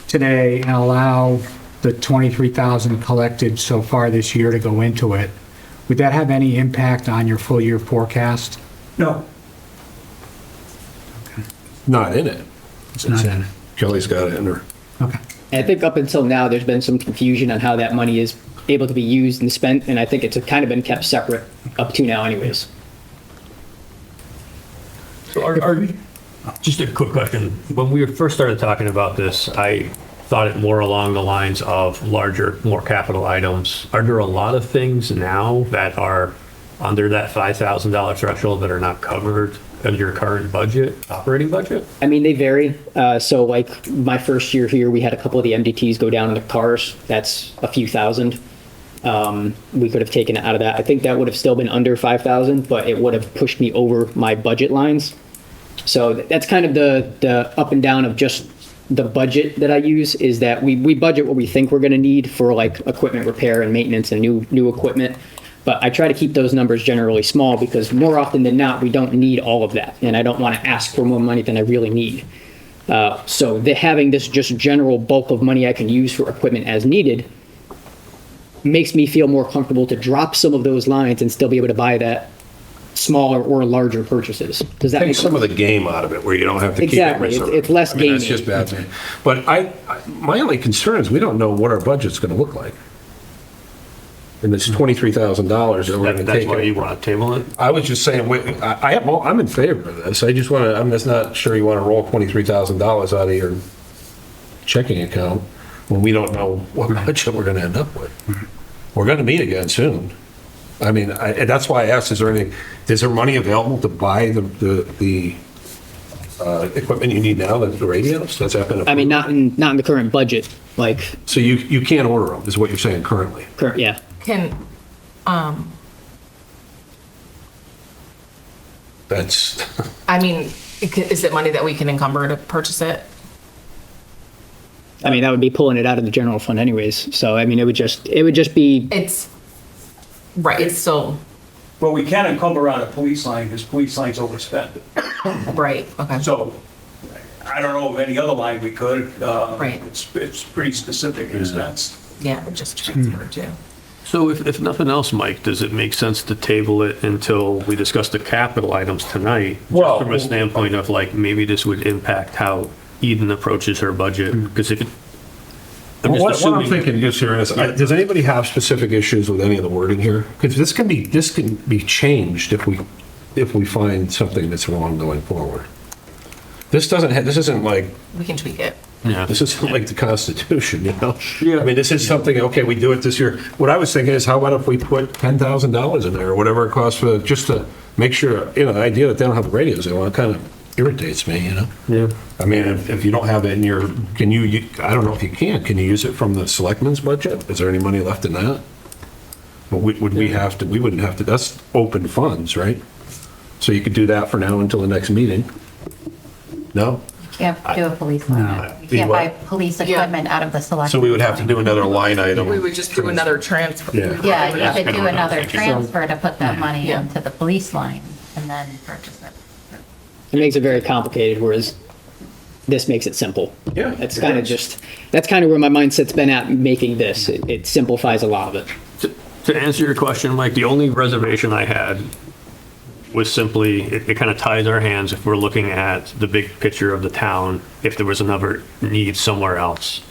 today and allow the 23,000 collected so far this year to go into it, would that have any impact on your full year forecast? No. Not in it. It's not in it. Kelly's got it in her. Okay. And I think up until now, there's been some confusion on how that money is able to be used and spent, and I think it's kind of been kept separate up to now anyways. Just a quick question. When we first started talking about this, I thought it more along the lines of larger, more capital items. Are there a lot of things now that are under that $5,000 threshold that are not covered in your current budget, operating budget? I mean, they vary. So like my first year here, we had a couple of the MDTs go down in the cars. That's a few thousand. We could have taken it out of that. I think that would have still been under 5,000, but it would have pushed me over my budget lines. So that's kind of the up and down of just the budget that I use, is that we budget what we think we're going to need for like equipment repair and maintenance and new equipment. But I try to keep those numbers generally small because more often than not, we don't need all of that. And I don't want to ask for more money than I really need. So having this just general bulk of money I can use for equipment as needed makes me feel more comfortable to drop some of those lines and still be able to buy that smaller or larger purchases. Does that Take make some of sense? the game out of it, where you don't have to keep it Exactly. reserved. It's less I mean, that's gaming. just bad. Man. But my only concern is we don't know what our budget's going to look like. And it's $23,000 that we're going to That's take. why you want to table it? I was just saying, I'm in favor of this. I just want to, I'm just not sure you want to roll $23,000 out of your checking account when we don't know what budget we're going to end up with. We're going to meet again soon. I mean, and that's why I asked, is there money available to buy the equipment you need now, the radios? That's happening. I mean, not in the current budget. Like, So you can't order them, is what you're saying currently? yeah. That's, I mean, is it money that we can encumber to purchase it? I mean, that would be pulling it out of the general fund anyways. So, I mean, it would just be, It's, right, it's still, Well, we can encumber on a police line, because police line's overspent. right, okay. So, I don't know of any other line we could. Right. It's pretty specific expense. Yeah, just transfer too. So if nothing else, Mike, does it make sense to table it until we discuss the capital items tonight? Well- Just from a standpoint of like, maybe this would impact how Eden approaches her budget, because if it, I'm just what I'm assuming. thinking just here is, does anybody have specific issues with any of the wording here? Because this can be changed if we find something that's wrong going forward. This isn't like, We can tweak it. Yeah. this isn't like the Constitution, you know? I mean, this is something, okay, we do it this year. What I was thinking is, how about if we put $10,000 in there, or whatever it costs for, just to make sure, the idea that they don't have the radios they want kind of irritates me, Yeah. I mean, if you don't have it in your, I don't know if you can you use it from the selectmen's budget? Is there any money left in that? But we wouldn't have to, that's open funds, right? So you could do that for now until the next meeting? No? You can't do a police line. You can't buy police equipment out of the select. So we would have to do another line item. We would just do another transfer. Yeah. Yeah, you could do another Thank you. transfer to put that money Yeah. into the police line and then purchase it. it makes it very complicated, whereas this makes it simple. Yeah, That's it kind of does. that's kind of where my mindset's been at making this. It simplifies a lot of it. To answer your question, Mike, the only reservation I had was simply, it kind of ties our hands if we're looking at the big picture of the town, if there was another need somewhere else.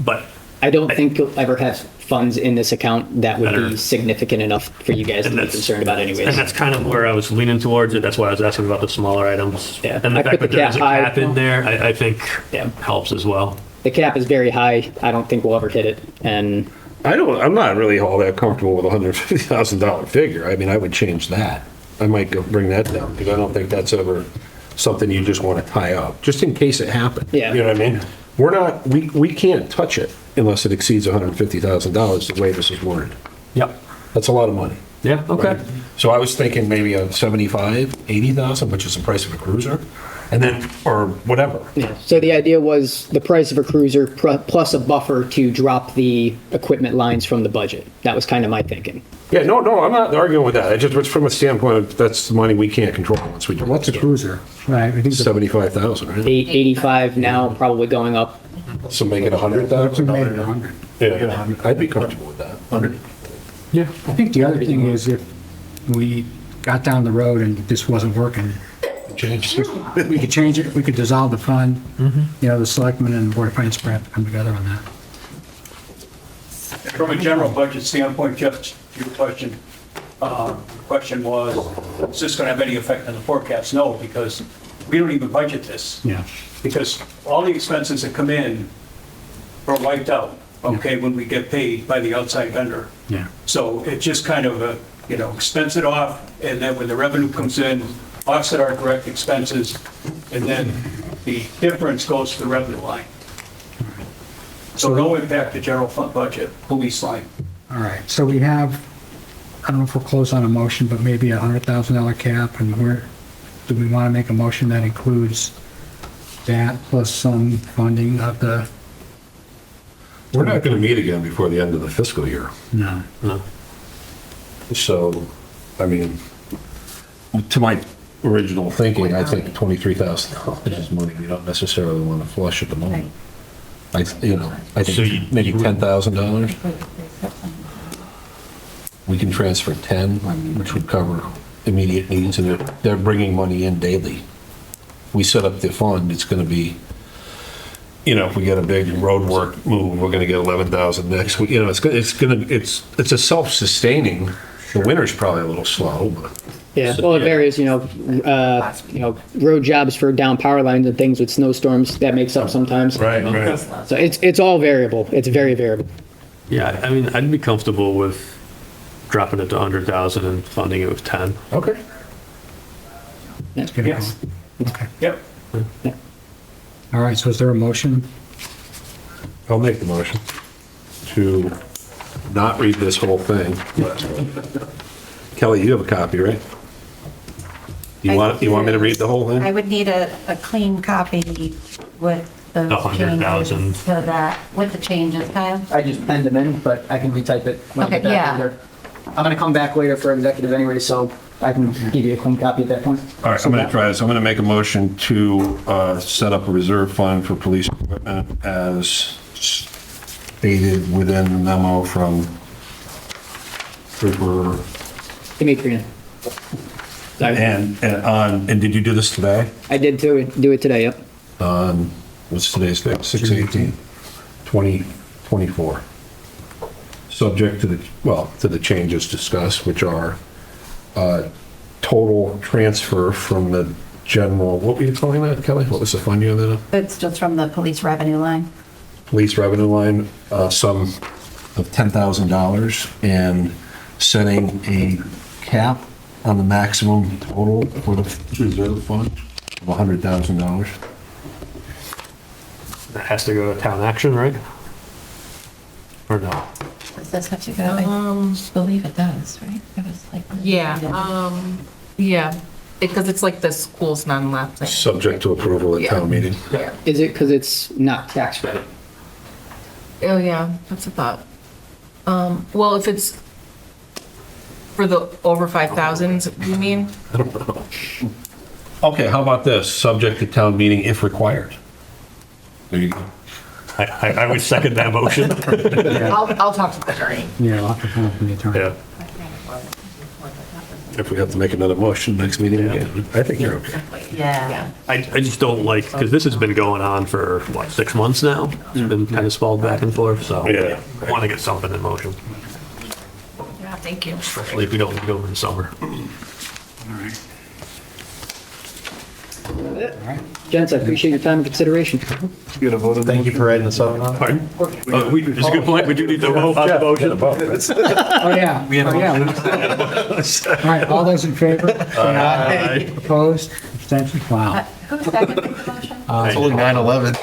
But I don't think you'll ever have funds in this account that would Better. be significant enough for you guys to And be that's- concerned about anyways. And that's kind of where I was leaning towards it. That's why I was asking about the smaller items. Yeah. And I the fact put that the there's a cap high. cap in there, I think Yeah. helps as well. The cap is very high. I don't think we'll ever hit it. And I'm not really all that comfortable with a $150,000 figure. I mean, I would change that. I might bring that down, because I don't think that's ever something you just want to tie up, just in case it happened. Yeah. You know what I mean? We can't touch it unless it exceeds $150,000, the way this is worded. Yep. That's a lot of money. Yeah, okay. Right? So I was thinking maybe a 75, 80,000, which is the price of a cruiser, and then, or whatever. yeah. So the idea was the price of a cruiser plus a buffer to drop the equipment lines from the budget. That was kind of my thinking. Yeah, no, I'm not arguing with that. I just, from a standpoint of, that's the money we can't control once we do. What's a cruiser? Right, I think the 75,000, right? 85 now, probably going up. So make it 100,000? we made it 100. Yeah, I'd be comfortable with that. 100. Yeah. I think the other thing is if we got down the road and this wasn't working, Change. we could change it, we could dissolve the fund. The selectmen and the board of finance have to come together on that. From a general budget standpoint, just your question, Question was, is this going to have any effect on the forecast? No, because we don't even budget this. Yeah. Because all the expenses that come in are wiped out, okay, when we get paid by the outside vendor. Yeah. So it's just kind of a, expense it off, and then when the revenue comes in, offset our direct expenses, and then the difference goes to the revenue line. So no impact to general fund budget, police line. All right, so we have, I don't know if we're close on a motion, but maybe a $100,000 cap, and do we want to make a motion that includes that plus some funding of the? We're not going to meet again before the end of the fiscal year. No. So, I mean, to my original thinking, I think $23,000 is money we don't necessarily want to flush at the moment. I think maybe $10,000. We can transfer 10, which would cover immediate needs, and they're bringing money in daily. We set up the fund, it's going to be, if we get a big road work move, we're going to get 11,000 next week. It's a self-sustaining. The winter's probably a little slow, but. Yeah, well, it varies, road jobs for down power lines and things with snowstorms, that makes up sometimes. Right. So it's all variable. It's very variable. Yeah, I mean, I'd be comfortable with dropping it to 100,000 and funding it with 10. Okay. Let's get it Yes. going. Okay. Yep. All right, so is there a motion? I'll make the motion to not read this whole thing. Kelly, you have a copy, right? You want me to read the whole I thing? would need a clean copy with the 100,000. changes to that, with the changes, Kyle. I just penned them in, but I can retype it when I get Okay, back yeah. later. I'm gonna come back later for executive anyway, so I can give you a clean copy at that point. All right, I'm going to try this. I'm going to make a motion to set up a reserve fund for police equipment as stated within the memo from Trooper. Demetrian. And did you do this today? I did do it today, yep. What's today's date? 6/18/2024. Subject to the changes discussed, which are total transfer from the general, what were you calling that, Kelly? What was the fund you had in? It's just from the police revenue line. Police revenue line, sum of $10,000, and setting a cap on the maximum total for the reserve fund of $100,000. That has to go to town action, right? Or no? Does this have to go? I believe it does, right? It was like. Yeah, because it's like the school's non-lapsing. Subject to approval at town meeting. Is it because it's not tax credit? Oh, yeah, that's a thought. Well, if it's for the over 5,000, you mean? I don't know. Okay, how about this? Subject to town meeting if required. There you go. I would second that motion. I'll talk to the attorney. Yeah, I'll have to come from the attorney. Yeah. If we have to make another motion next meeting again, I think you're okay. Yeah. I just don't like, because this has been going on for, 6 months now? It's been kind of stalled back and forth, so. Yeah. I want to get something in motion, Yeah, thank you. especially if we don't go over the summer. All right. Gents, I appreciate your time and consideration. Thank you for writing this up. Pardon? It's a good point, we do need to vote on the motion. Oh, yeah. We had a Oh, yeah. All right, all those in favor? Say Aye. Opposed? Abstentions? Wow. Who seconded the motion? It's only 9/11.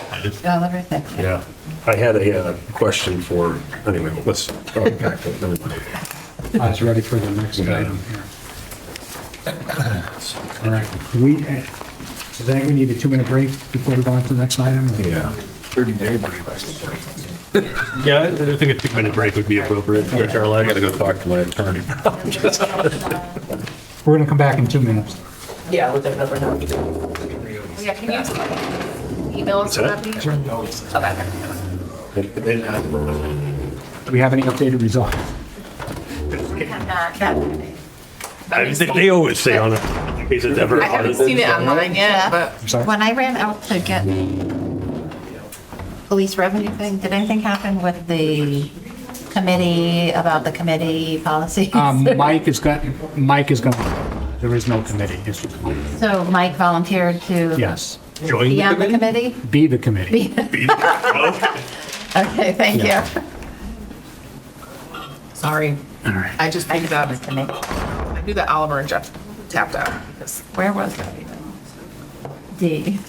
Oh, everything. Yeah. I had a question for, anyway, let's go back to it. Never mind. I was ready for the next item here. All right, does anyone need a 2-minute break before we go on to the next item? Yeah. 30-day break. Yeah, I think a 2-minute break would be appropriate. I gotta go talk to my attorney. We're gonna come back in 2 minutes. Yeah, with that number now. Yeah, can you email us that? please? Okay. Do we have any updated results? They always say on it, in case it's ever I haven't audited. seen it online yet, but sorry? When I ran out to get police revenue thing, did anything happen with the committee about the committee policies? Mike is going, there is no committee. It's just Mike. So Mike volunteered to Yes, Join be the on the committee? committee? be the committee. Okay, thank Yeah. you. Sorry. All right. I just think that, To me. I knew that Oliver and Jeff tapped out. because- Where was that? D.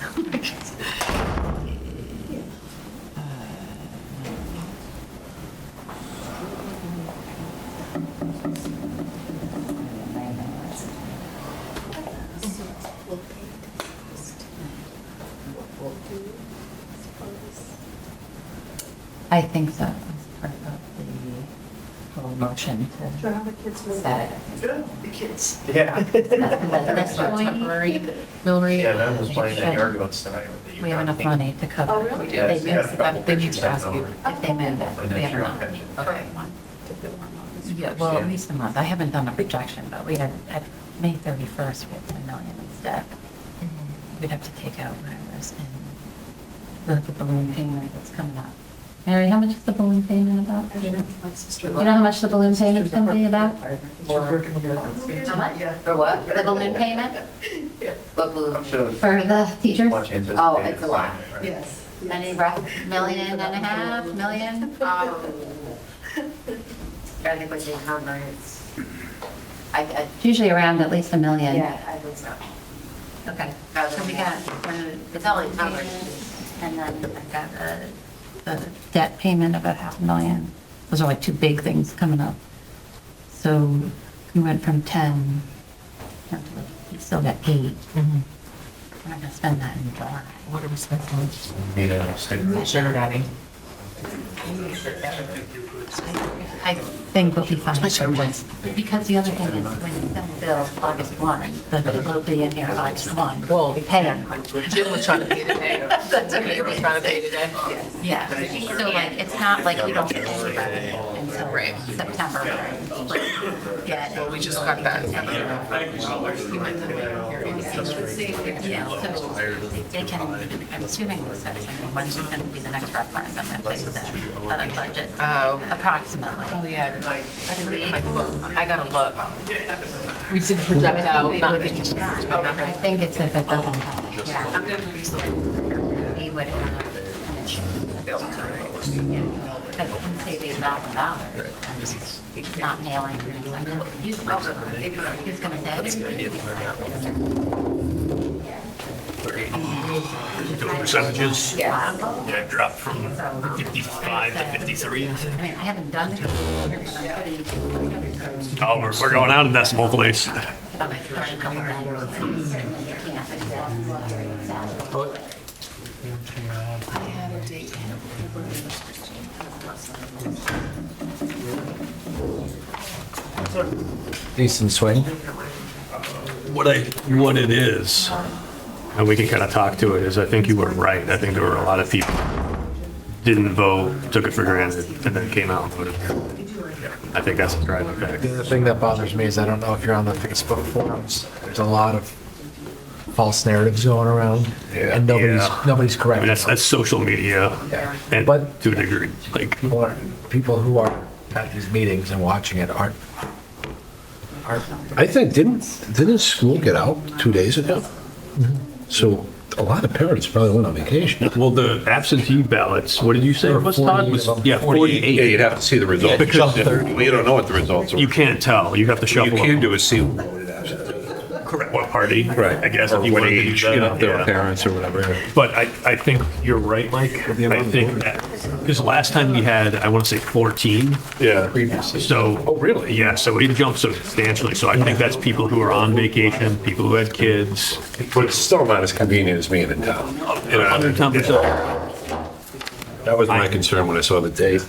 I think that was part of the whole motion to set it. The kids. Yeah. That's Temporary mill rate. Yeah, Ben was playing that yard goats tonight with the. We have enough money to cover. Oh, really? They Yeah, move it. they need to ask you. If they move it, we have enough. Okay. Yeah, well, at least a month. I haven't done a projection, but we had, at May 31st, we had 10 million instead. We'd have to take out whatever's in the balloon payment that's coming up. Mary, how much is the balloon payment about? You know how much the balloon payment's gonna be about? How much? For what? The balloon payment What balloon? for the teachers? Oh, it's a lot. Yes. Any rough million and a half, million? I think what's the number is. It's usually around at least a million. Yeah, I think so. Okay, so we got, It's only covered. and then I got the debt payment of $500,000. Those are like two big things coming up. So we went from 10, down to we still got 8. We're not gonna spend that in July. What are we spending on? Need a sticker. Sugar daddy. I think we'll be fine. Because the other thing is, when you send the bill August 1, the bill will be in here August 1. Well, We pay them. Jim was trying to pay today. That's okay. Jim was trying to pay today. Yeah, so like, it's not like you don't get anybody until Right. September. Yeah. Well, we just got that. Yeah, so they can, I'm assuming this is, when's going to be the next referendum if they set a budget? Oh. Approximately. Oh, yeah. I didn't read my book. I gotta look. We did project out, not. I think it's if it doesn't happen. Yeah. He would have an issue. Because it wouldn't save $8,000. It's not nailing. He's gonna say. The percentages? Yeah, it dropped from 55 to 53, I think. I mean, I haven't done it. But I'm pretty. Oh, we're going out in decimal place. I had a date. Decent swing. What it is, and we can kind of talk to it, is I think you were right. I think there were a lot of people didn't vote, took it for granted, and then came out and voted. I think that's the driving The factor. other thing that bothers me is I don't know if you're on the Facebook forums. There's a lot of false narratives going around, and nobody's I correct. mean, that's social media, and But- to a degree, like, People who are at these meetings and watching it aren't. I think, didn't school get out 2 days ago? So a lot of parents probably went on vacation. well, the absentee ballots, what did you say? There were What's Todd? 48 of them. Yeah, 48. Yeah, you'd have to see the results. Because We don't know what the results are. you can't tell. You have to You shuffle can them. do is see who voted absentee. Correct. What party? Right. I guess Or if you what wanted to do age, that. you know, if they were yeah. parents or whatever. But I think you're right, Mike. I think that, because last time we had, I want to say 14. Yeah. So. Oh, really? Yeah, so it jumped substantially. So I think that's people who are on vacation, people who had kids. But it's still not as convenient as being in town. You know, 110%. That was my concern when I saw the date.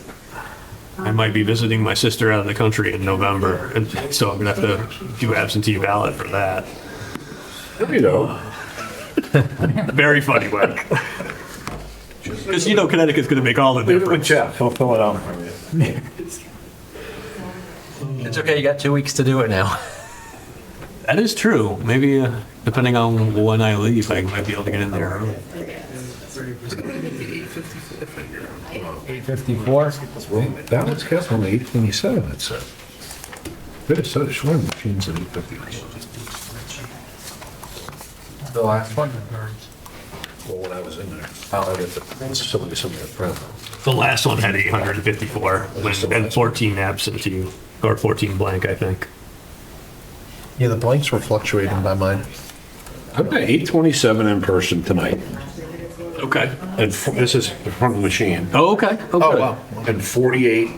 I might be visiting my sister out of the country in November, and so I'm gonna have to do absentee ballot for that. You know. Very funny, Mike. Because you know Connecticut's gonna make all the Leave it with difference. Jeff, he'll fill it out for you. It's okay, you got 2 weeks to do it now. That is true. Maybe depending on when I leave, I might be able to get in there early. $854. That was kept on 827, it said. Bit of soda Schwinn machines at 854. The last one? Well, when I was in there, I got somebody at front. The last one had 854, and 14 absentee, or 14 blank, I think. Yeah, the blanks were fluctuating by mine. I've got 827 in person tonight. Okay. And this is the front of the machine. Oh, okay. Oh, wow. And 48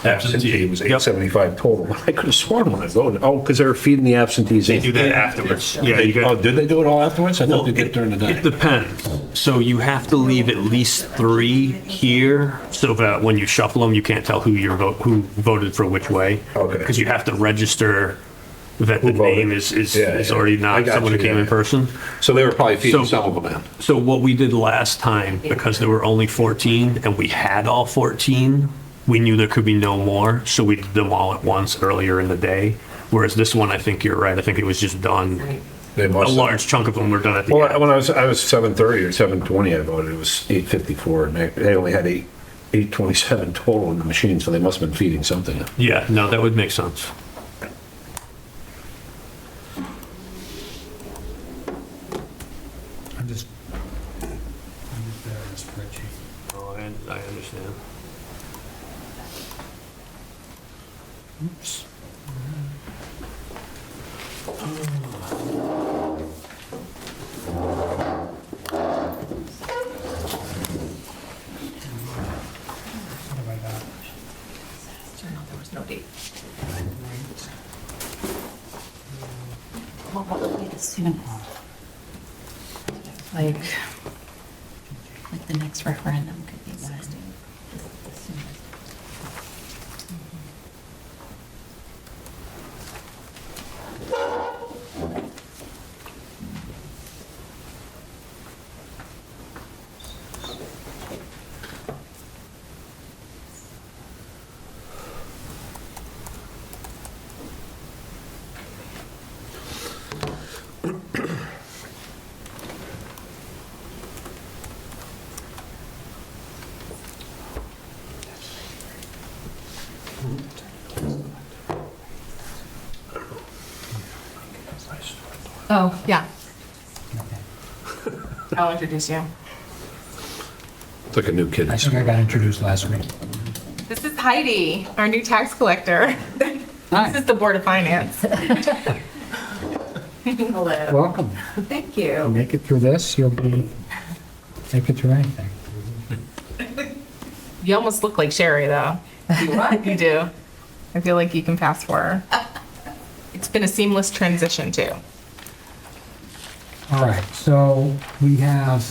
absentee was 875 total. I could have sworn when I voted. Oh, because they were feeding the absentees. They do that afterwards. Yeah, you got. Oh, did they do it all afterwards? I thought they did it during the It day. depends. So you have to leave at least 3 here, so that when you shuffle them, you can't tell who voted for which way. Okay. Because you have to register that the voted? name is Yeah, yeah. already I not got someone who you, came yeah, in yeah. person. So they were probably feeding So- some of them in. So what we did last time, because there were only 14 and we had all 14, we knew there could be no more, so we did them all at once earlier in the day. Whereas this one, I think you're right. I think it was just done. They A must have. large chunk of them were done at the Well, end. when I was 7:30 or 7:20, I voted. It was 854, and they only had 827 total in the machine, so they must have been feeding something. Yeah, no, that would make sense. I'm just there in a spreadsheet. Oh, I understand. Oops. What have I got? No, there was no date. Like the next referendum could be when? Oh, yeah. I'll introduce you. It's like a new kid. I think I got introduced last week. This is Heidi, our new tax collector. This is the Board of Finance. Hello. Welcome. Thank you. Make it through this, you'll make it through anything. You almost look like Sherry, though. You do. I feel like you can pass for her. It's been a seamless transition, too. All right, so we have,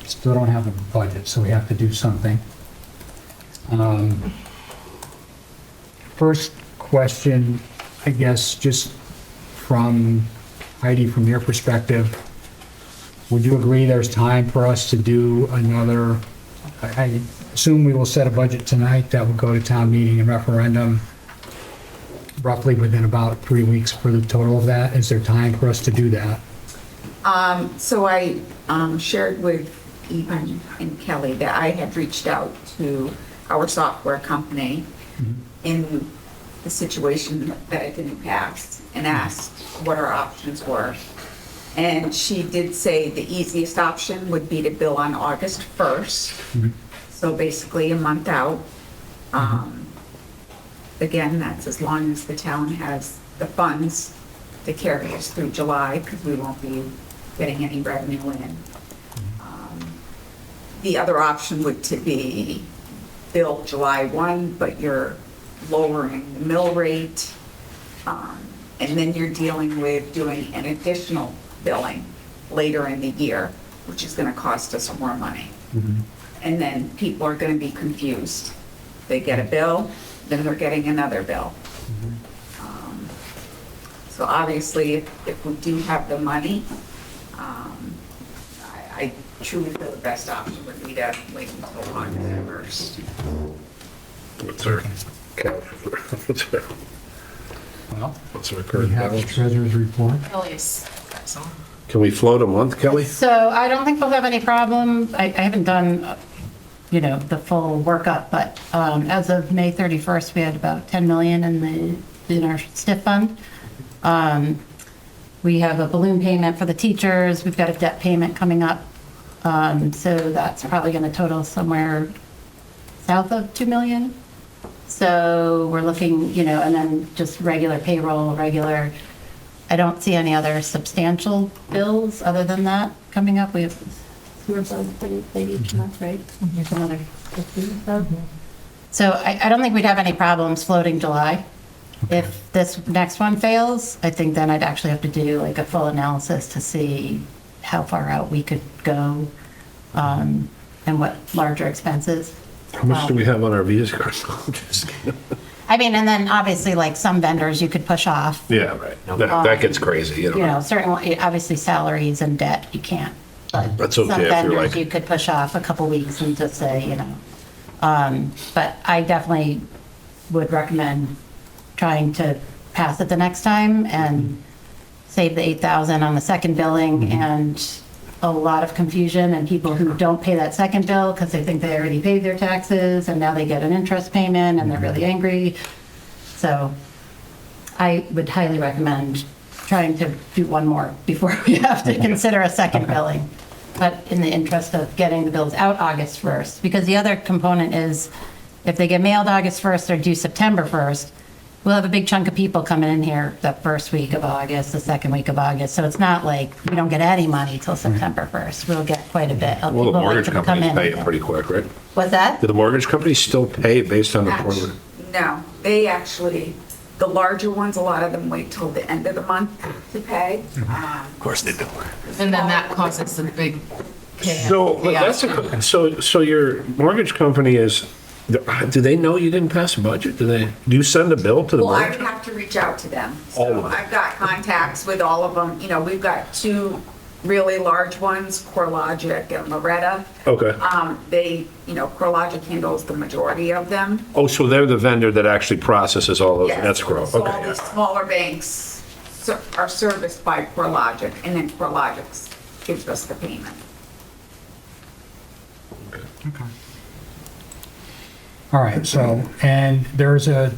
still don't have a budget, so we have to do something. First question, I guess, just from Heidi, from your perspective, would you agree there's time for us to do another, I assume we will set a budget tonight that will go to town meeting and referendum roughly within about 3 weeks for the total of that. Is there time for us to do that? So I shared with Ethan and Kelly that I had reached out to our software company in the situation that it didn't pass and asked what our options were. And she did say the easiest option would be to bill on August 1st. So basically a month out. Again, that's as long as the town has the funds to carry us through July, because we won't be getting any revenue in. The other option would to be bill July 1, but you're lowering the mill rate. And then you're dealing with doing an additional billing later in the year, which is going to cost us more money. And then people are going to be confused. They get a bill, then they're getting another bill. So obviously, if we do have the money, I truly feel the best option would be to wait until August 1st. What's our Well, what's our we current have the balance? treasurer's report. Kelly's got some. Can we float a month, Kelly? So I don't think we'll have any problem. I haven't done, the full workup, but as of May 31st, we had about 10 million in our STIF fund. We have a balloon payment for the teachers. We've got a debt payment coming up. So that's probably going to total somewhere south of 2 million. So we're looking, and then just regular payroll, I don't see any other substantial bills other than that coming up. We have sewer bills paid each month, right? Here's another 15 or so. So I don't think we'd have any problems floating July. If this next one fails, I think then I'd actually have to do like a full analysis to see how far out we could go, and what larger expenses. How much do we have on our Visa cards? I mean, and then obviously like some vendors you could push off. Yeah, right. That gets crazy, Certainly, obviously salaries and debt, you can't. But That's okay some if you're vendors like- you could push off a couple weeks and just say, but I definitely would recommend trying to pass it the next time and save the 8,000 on the second billing and a lot of confusion and people who don't pay that second bill because they think they already paid their taxes and now they get an interest payment and they're really angry. So I would highly recommend trying to do one more before we have to consider a second billing. But in the interest of getting the bills out August 1st, because the other component is if they get mailed August 1st or due September 1st, we'll have a big chunk of people coming in here the first week of August, the second week of August. So it's not like we don't get any money till September 1st. We'll get quite a bit of Well, the people like mortgage to come companies in. pay it pretty quick, right? What's that? Do the mortgage companies still pay based on the Actu- quarter? No, they actually, the larger ones, a lot of them wait till the end of the month to pay. Of course they do. And then that causes a big chaos. So your mortgage company is, do they know you didn't pass a budget? Do you send a bill to the Well, I mortgage? would have to reach out to them. All So of them. I've got contacts with all of them. We've got two really large ones, CoreLogic and Loretta. Okay. CoreLogic handles the majority of them. Oh, so they're the vendor that actually processes all those Yes. escrow? So Okay. all these smaller banks are serviced by CoreLogic, and then CoreLogic gives us the payment. Okay. All right, so, and there's a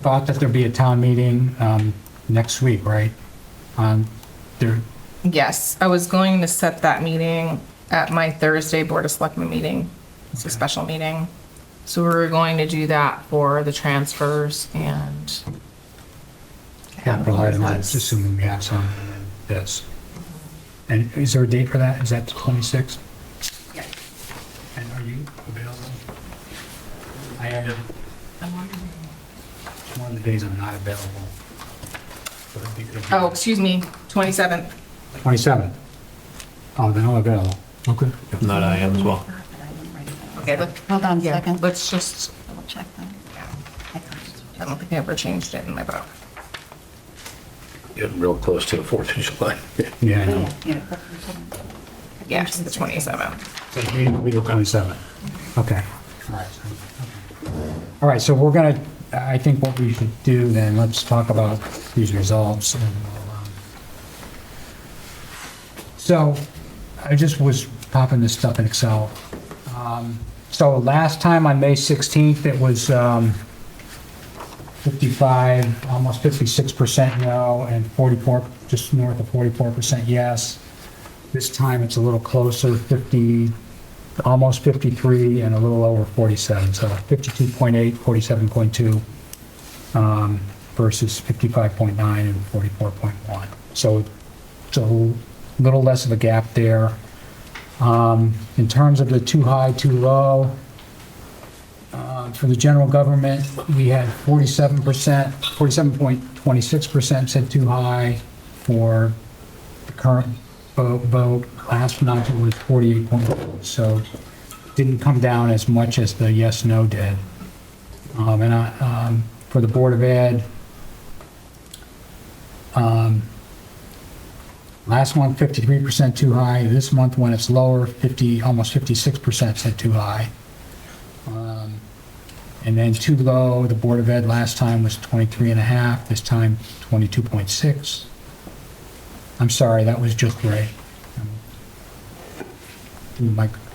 thought that there'll be a town meeting next week, right? There, Yes, I was going to set that meeting at my Thursday Board of Selectmen meeting. It's a special meeting. So we were going to do that for the transfers and capital item, I'm just assuming we have some, this. And is there a date for that? Is that the 26th? Yeah. And are you available? I am. One of the days I'm not available. But I think it'll be- oh, excuse me, 27th. 27th. Oh, then I'm available. Okay. If not, I am as well. Okay, Hold on a yeah, second. let's just, Double check that. I don't think I ever changed it in my book. Getting real close to the 4th of July. Yeah, I know. Yes, the 27th. So the meeting will be the 27th. Okay. All right. All right, so we're gonna, I think what we should do then, let's talk about these results. And so I just was popping this stuff in Excel. So last time on May 16th, it was 55, almost 56% no, and 44, just north of 44% yes. This time it's a little closer, 50, almost 53 and a little over 47, so 52.8, 47.2 versus 55.9 and 44.1. So it's a little less of a gap there. In terms of the too high, too low, for the general government, we had 47%, 47.26% said too high for the current vote. Last night it was 48.4, so didn't come down as much as the yes, no did. For the Board of Ed, last month 53% too high. This month when it's lower, almost 56% said too high. And then too low, the Board of Ed last time was 23.5, this time 22.6. I'm sorry, that was just Ray.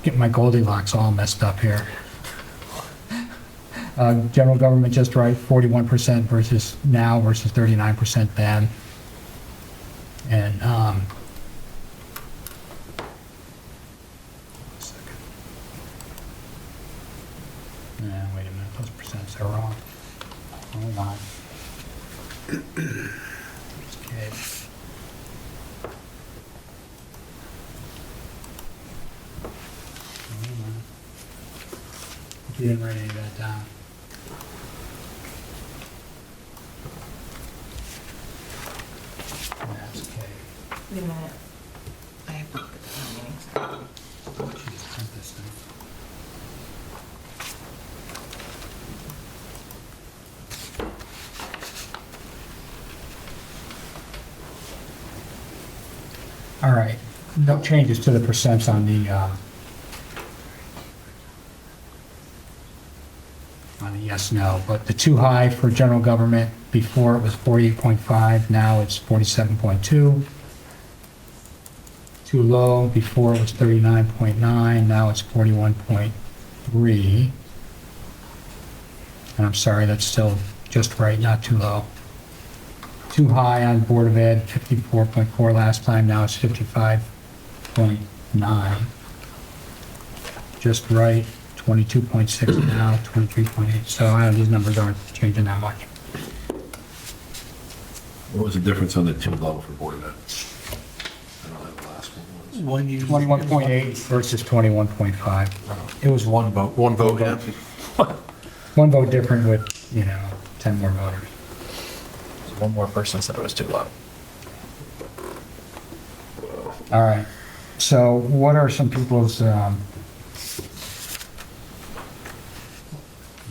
Get my Goldilocks all messed up here. General government just right, 41% versus now versus 39% then. And, wait a minute, those percents are wrong. Hold on. Okay. You didn't write any of that down. That's okay. Wait a minute. I have to look at the town meetings. Jeez, print this thing. All right, no changes to the percents on the yes, no, but the too high for general government, before it was 48.5, now it's 47.2. Too low, before it was 39.9, now it's 41.3. And I'm sorry, that's still just right, not too low. Too high on Board of Ed, 54.4 last time, now it's 55.9. Just right, 22.6 now, 23.8. So these numbers aren't changing that much. What was the difference on the two level for Board of Ed? I don't have the last one. 21.8 versus 21.5. It was one vote. One vote, yeah. One vote different with, 10 more voters. One more person said it was too low. All right. So what are some people's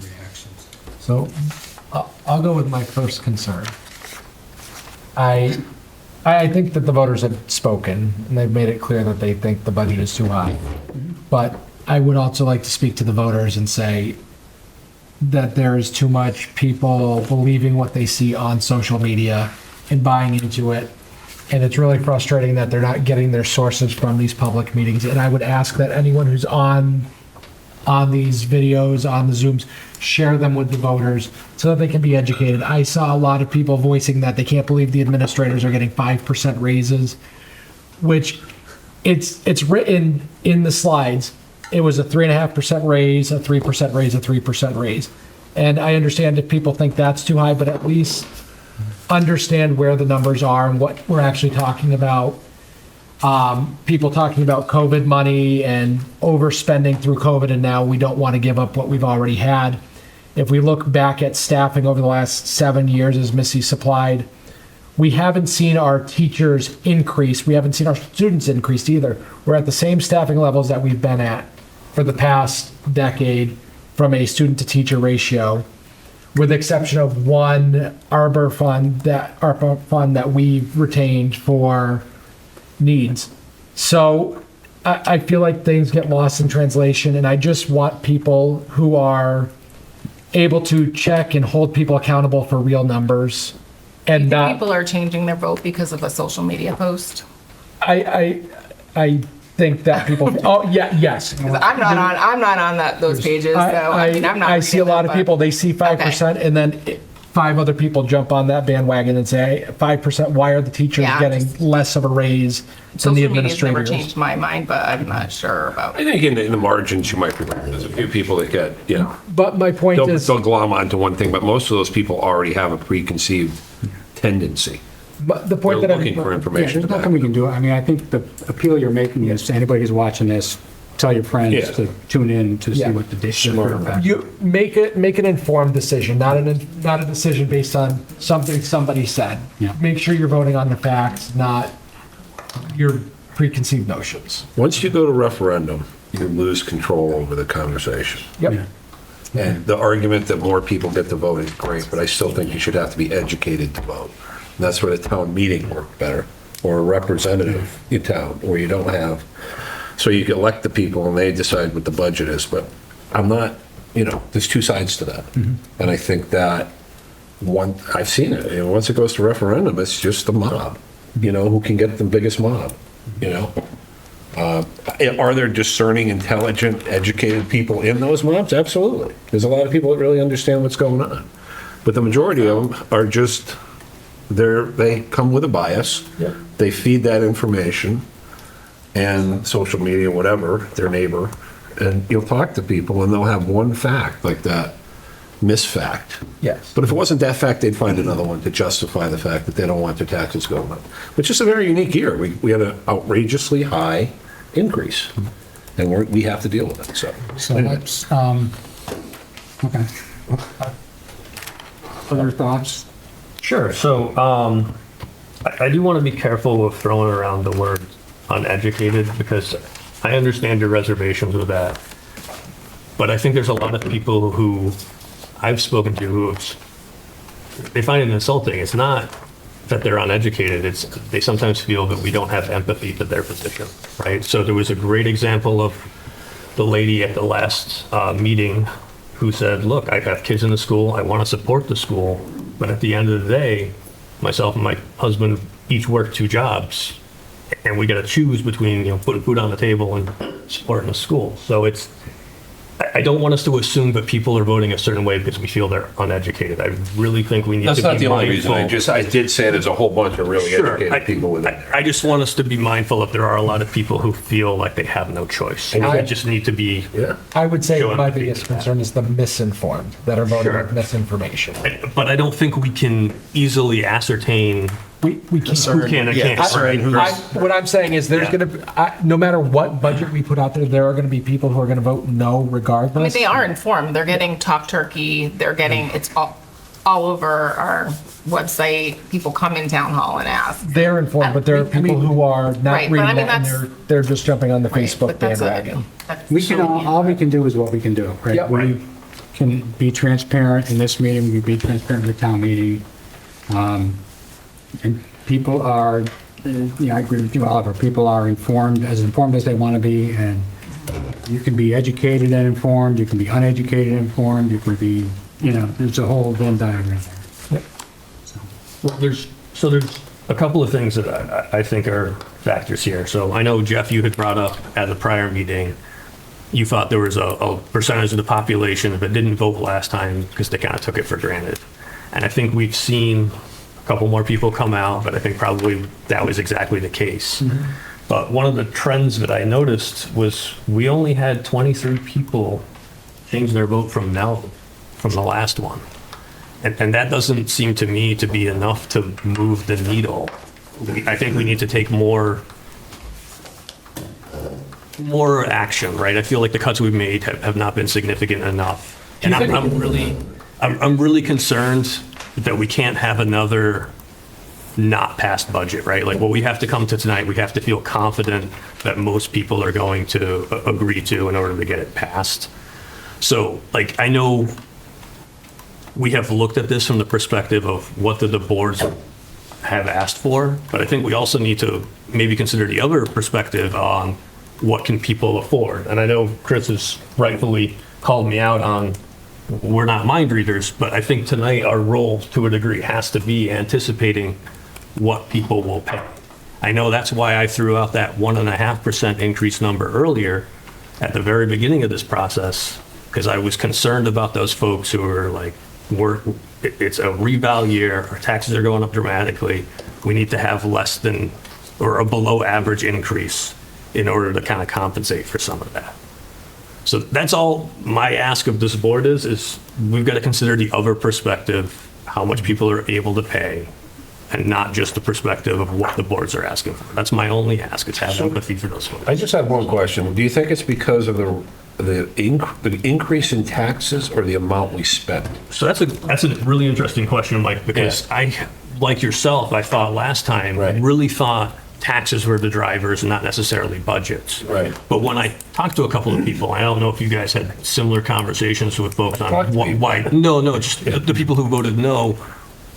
reactions? So I'll go with my first concern. I think that the voters have spoken, and they've made it clear that they think the budget is too high. But I would also like to speak to the voters and say that there is too much people believing what they see on social media and buying into it. And it's really frustrating that they're not getting their sources from these public meetings. And I would ask that anyone who's on these videos, on the Zooms, share them with the voters so that they can be educated. I saw a lot of people voicing that they can't believe the administrators are getting 5% raises, which it's written in the slides. It was a 3.5% raise, a 3% raise, a 3% raise. And I understand if people think that's too high, but at least understand where the numbers are and what we're actually talking about. People talking about COVID money and overspending through COVID, and now we don't want to give up what we've already had. If we look back at staffing over the last 7 years, as Missy supplied, we haven't seen our teachers increase. We haven't seen our students increase either. We're at the same staffing levels that we've been at for the past decade from a student to teacher ratio, with the exception of one ARPA fund that we've retained for needs. So I feel like things get lost in translation, and I just want people who are able to check and hold people accountable for real numbers. And not, People are changing their vote because of a social media post. I think that people. Oh yeah, yes. 'Cause I'm not on those pages. So I'm not. I see a lot of but- people. They see 5%, and then 5 other people jump on that bandwagon and say 5%. Why are the teachers Yeah, getting less of a raise than the Social media's never administrators? changed my mind, but I'm not sure about. I think in the margins, you might be right. There's a few people that get, But my point is, they'll glom onto one thing, but most of those people already have a preconceived tendency. But the point They're that looking for information There's to nothing we can do. I mean, I think the appeal you're making is to anybody who's watching this, tell your friends Yeah. to tune in to see Yeah. what the dish is. you make an informed decision, not a decision based on something somebody said. Yeah. Make sure you're voting on the facts, not your preconceived notions. Once you go to referendum, you lose control over the conversation. Yep. Yeah. And the argument that more people get to vote is great, but I still think you should have to be educated to vote. And that's where the town meeting worked better, or a representative in town, where you don't have, so you can elect the people and they decide what the budget is, but I'm not, there's two sides to that. And I think that I've seen it, once it goes to referendum, it's just the mob. who can get the biggest mob, Are there discerning, intelligent, educated people in those mobs? Absolutely. There's a lot of people that really understand what's going on. But the majority of them are just, they come with a bias. Yeah. They feed that information and social media, whatever, their neighbor, and you'll talk to people and they'll have one fact like that misfact. Yes. But if it wasn't that fact, they'd find another one to justify the fact that they don't want their taxes going up. Which is a very unique year. We had an outrageously high increase, and we have to deal with it, so. So let's, okay. Other thoughts? Sure. So I do want to be careful of throwing around the word uneducated because I understand your reservations with that. But I think there's a lot of people who I've spoken to they find it insulting. It's not that they're uneducated. It's they sometimes feel that we don't have empathy for their position, right? So there was a great example of the lady at the last meeting who said, look, I have kids in the school. I want to support the school. But at the end of the day, myself and my husband each work 2 jobs. And we got to choose between, putting food on the table and supporting the school. So I don't want us to assume that people are voting a certain way because we feel they're uneducated. I really think we need to be mindful. That's not the only reason. I did say there's a whole bunch of really educated people with it. I just want us to be mindful that there are a lot of people who feel like they have no choice. And we just need to be. Yeah. I would say showing my empathy biggest to that. concern is the misinformed that are voting Sure. with misinformation. But I don't think we can easily ascertain We can't. who can and can't. What I'm saying is there's going to, no matter what budget we put out there, there are going to be people who are going to vote no regardless. I mean, they are informed. They're getting Talk Turkey. They're getting, it's all over our website. People come in town hall and ask. They're informed, but there are people who are not Right, but reading I mean, that and that's- they're just jumping on the Right, Facebook but that's bandwagon. We can, all we can do is what we can do, right? Yep. We can be transparent in this meeting, we can be transparent in the town meeting. And people are, I agree with you, Oliver, people are informed as they want to be, and you can be educated and informed, you can be uneducated and informed, you can be, there's a whole Venn diagram there. Well, there's a couple of things that I think are factors here. So I know, Jeff, you had brought up at the prior meeting, you thought there was a percentage of the population that didn't vote last time because they kind of took it for granted. And I think we've seen a couple more people come out, but I think probably that was exactly the case. Mm-hmm. But one of the trends that I noticed was we only had 23 people change their vote from no from the last one. And that doesn't seem to me to be enough to move the needle. I think we need to take more action, right? I feel like the cuts we've made have not been significant enough. And I'm really concerned that we can't have another not passed budget, right? Like what we have to come to tonight, we have to feel confident that most people are going to agree to in order to get it passed. So like, I know we have looked at this from the perspective of what the boards have asked for, but I think we also need to maybe consider the other perspective on what can people afford. And I know Chris has rightfully called me out on we're not mind readers, but I think tonight our role to a degree has to be anticipating what people will pay. I know that's why I threw out that 1.5% increase number earlier at the very beginning of this process, because I was concerned about those folks who are like, it's a reval year, our taxes are going up dramatically. We need to have less than or a below average increase in order to kind of compensate for some of that. So that's all my ask of this board is we've got to consider the other perspective, how much people are able to pay, and not just the perspective of what the boards are asking for. That's my only ask, is have empathy for those folks. I just have one question. Do you think it's because of the increase in taxes or the amount we spent? So that's a really interesting question, Mike, because I, like yourself, I thought last time, really thought taxes were the drivers and not necessarily budgets. Right. But when I talked to a couple of people, I don't know if you guys had similar conversations with folks on why. No, just the people who voted no.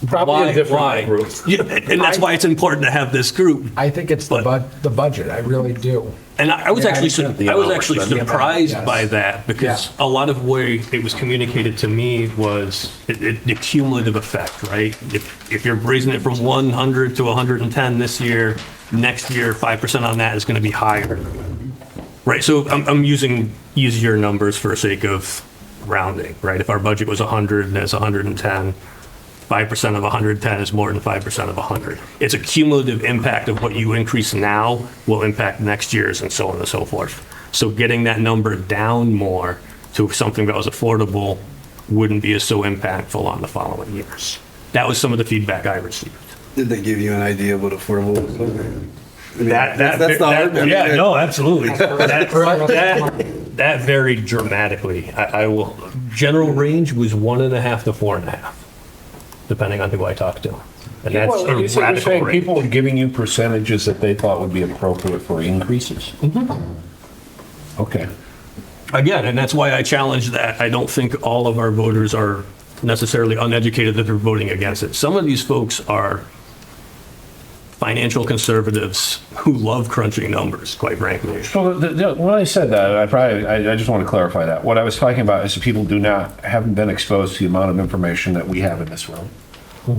Probably a different group. Yeah, and that's why it's important to have this group. I think it's the budget, I really do. And I was Yeah, actually, the I was hours, actually then. surprised Yes. by that because a lot of way it was communicated to me was the cumulative effect, right? If you're raising it from 100 to 110 this year, next year, 5% on that is going to be higher. Right, so I'm using easier numbers for sake of rounding, right? If our budget was 100 and it's 110, 5% of 110 is more than 5% of 100. It's a cumulative impact of what you increase now will impact next year's and so on and so forth. So getting that number down more to something that was affordable wouldn't be as so impactful on the following years. That was some of the feedback I received. Did they give you an idea of what affordable was? I mean, That's the hard one. Yeah, no, absolutely. That varied dramatically. I will, general range was 1.5 to 4.5, depending on who I talked to. And that's Well, a you're radical saying range. people were giving you percentages that they thought would be appropriate for increases? Okay. Again, and that's why I challenge that. I don't think all of our voters are necessarily uneducated that they're voting against it. Some of these folks are financial conservatives who love crunching numbers, quite frankly. So when I said that, I just want to clarify that. What I was talking about is that people haven't been exposed to the amount of information that we have in this room,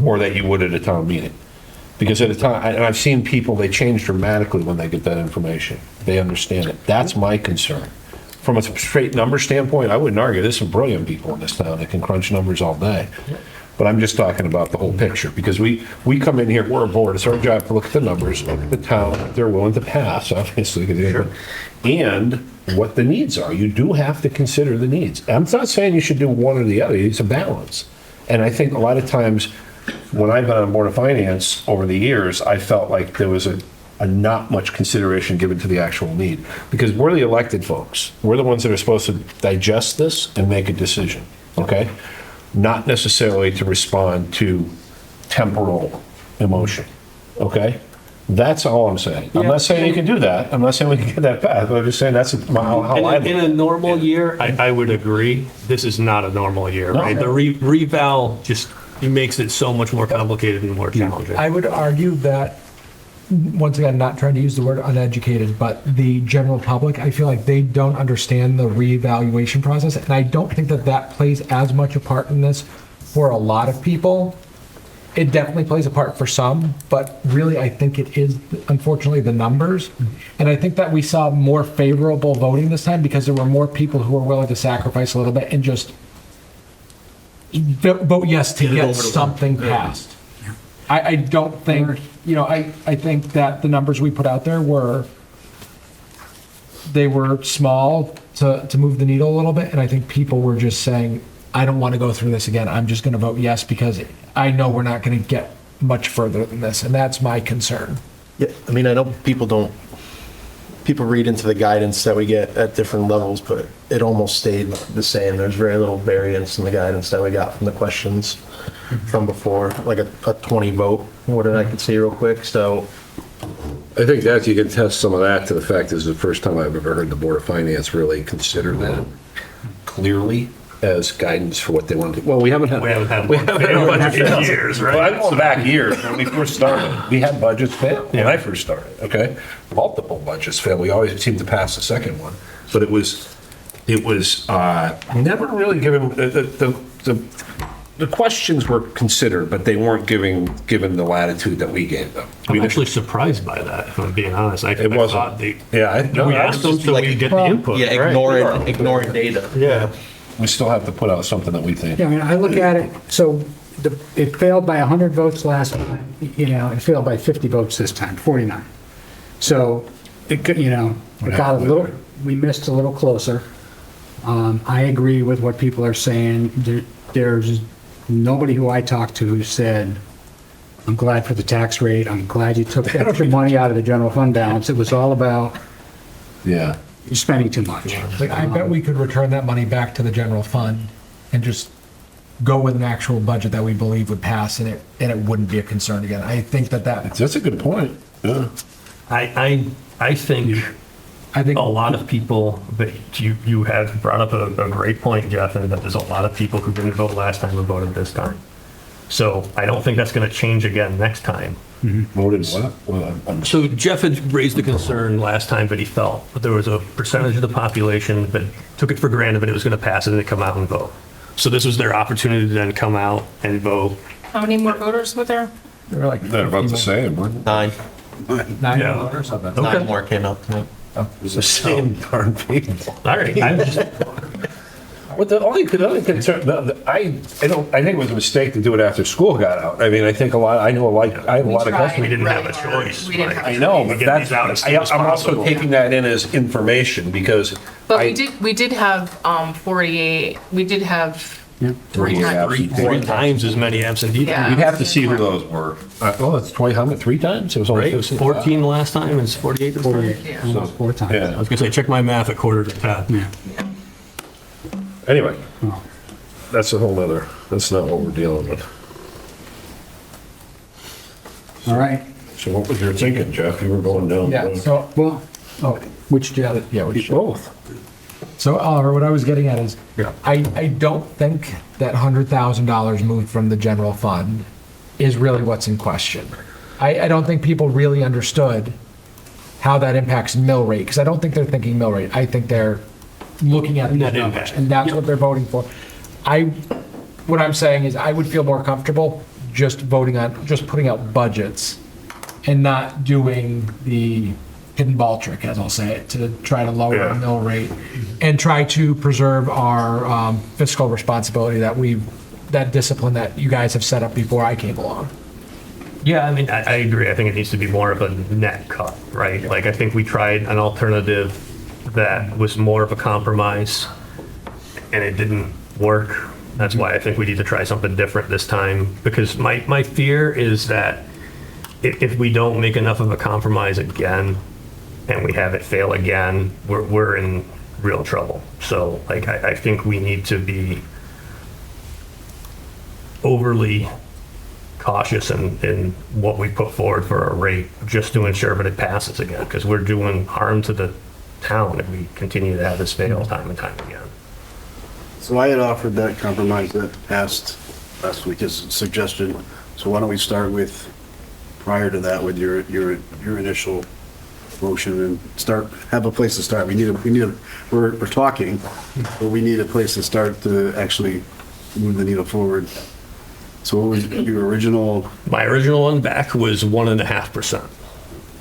or that you would at a town meeting. Because at a time, and I've seen people, they change dramatically when they get that information. They understand it. That's my concern. From a straight number standpoint, I wouldn't argue. There's some brilliant people in this town that can crunch numbers all day. But I'm just talking about the whole picture, because we come in here, we're a board, it's our job to look at the numbers, look at the town, what they're willing to pass, obviously, and what the needs are. You do have to consider the needs. I'm not saying you should do one or the other, it's a balance. And I think a lot of times, when I've been on Board of Finance over the years, I felt like there was a not much consideration given to the actual need. Because we're the elected folks. We're the ones that are supposed to digest this and make a decision, okay? Not necessarily to respond to temporal emotion, okay? That's all I'm saying. I'm not saying you can do that. I'm not saying we can get that path, but I'm just saying that's how I look. In a normal year, I would agree. This is not a normal year, No. right? The reval just makes it so much more complicated and more challenging. I would argue that, once again, not trying to use the word uneducated, but the general public, I feel like they don't understand the reevaluation process. And I don't think that that plays as much a part in this for a lot of people. It definitely plays a part for some, but really I think it is, unfortunately, the numbers. And I think that we saw more favorable voting this time because there were more people who were willing to sacrifice a little bit and just vote yes to get something passed. I don't think, I think that the numbers we put out there were small to move the needle a little bit. And I think people were just saying, I don't want to go through this again. I'm just going to vote yes because I know we're not going to get much further than this. And that's my concern. Yeah, I mean, I know people read into the guidance that we get at different levels, but it almost stayed the same. There's very little variance in the guidance that we got from the questions from before, like a 20 vote. What did I could see real quick? So I think that you can test some of that to the fact this is the first time I've ever heard the Board of Finance really consider that clearly as guidance for what they want to do. Well, we haven't had a budget in years, right? Well, I'm going back years when we first started. We had budgets fail when I first started, okay? Multiple budgets failed. We always seemed to pass the second one. But it was never really given, the questions were considered, but they weren't given the latitude that we gave them. I'm actually surprised by that, if I'm being honest. It wasn't. We asked them so we get the input. yeah, ignoring data. Yeah. We still have to put out something that we think. Yeah, I mean, I look at it, so it failed by 100 votes last time, it failed by 50 votes this time, 49. So, it got a little, we missed a little closer. I agree with what people are saying. There's nobody who I talked to who said, I'm glad for the tax rate, I'm glad you took extra money out of the general fund balance. It was all about you're spending too much. Like, I bet we could return that money back to the general fund and just go with an actual budget that we believe would pass and it wouldn't be a concern again. I think that's a good point. Yeah. I think a lot of people, that you have brought up a great point, Jeff, and that there's a lot of people who didn't vote last time who voted this time. So I don't think that's going to change again next time. Voted what? Well, So Jeff had raised the concern last time that he felt that there was a percentage of the population that took it for granted that it was going to pass and then come out and vote. So this was their opportunity to then come out and vote. How many more voters were there? They were like They're about the same, weren't Nine. 9 Yeah. voters of it. Okay. Nine more came out tonight. It's the same darn people. All right. I'm just, What the only concern, I think it was a mistake to do it after school got out. I mean, I think I have a lot of customers. we didn't have a choice. We didn't have a I know, We but get that's, these out as soon as I'm also possible. taking that in as information because. But I- we did have 48, we did have three times. three times as many absentee. Yeah. We'd have to see who those were. Well, it's 20, how many, 3 times? It was only Right? 14 last time, it's 48 this time. 48, almost 4 times. I Yeah, was gonna say, check my math at 9:45. Yeah. anyway, Oh. that's a whole nother, that's not what we're dealing with. All right. So what was your thinking, Jeff? You were going down. Yeah, so, Well, oh, which, yeah, which. Both. So, Oliver, what I was getting at is, Yeah. I don't think that $100,000 moved from the general fund is really what's in question. I don't think people really understood how that impacts mill rate, because I don't think they're thinking mill rate. I think they're looking at Net net numbers, impact. and that's what they're voting for. What I'm saying is, I would feel more comfortable just putting out budgets and not doing the hidden ball trick, as I'll say it, to try to lower Yeah. the mill rate and try to preserve our fiscal responsibility that discipline that you guys have set up before I came along. Yeah, I mean, I agree. I think it needs to be more of a net cut, right? Like, I think we tried an alternative that was more of a compromise, and it didn't work. That's why I think we need to try something different this time, because my fear is that if we don't make enough of a compromise again, and we have it fail again, we're in real trouble. So, like, I think we need to be overly cautious in what we put forward for a rate, just to ensure that it passes again, because we're doing harm to the town if we continue to have this fail time and time again. So I had offered that compromise that passed last week as a suggestion. So why don't we start with, prior to that, with your initial motion and have a place to start. We're talking, but we need a place to start to actually move the needle forward. So what was your original? My original one back was 1.5%.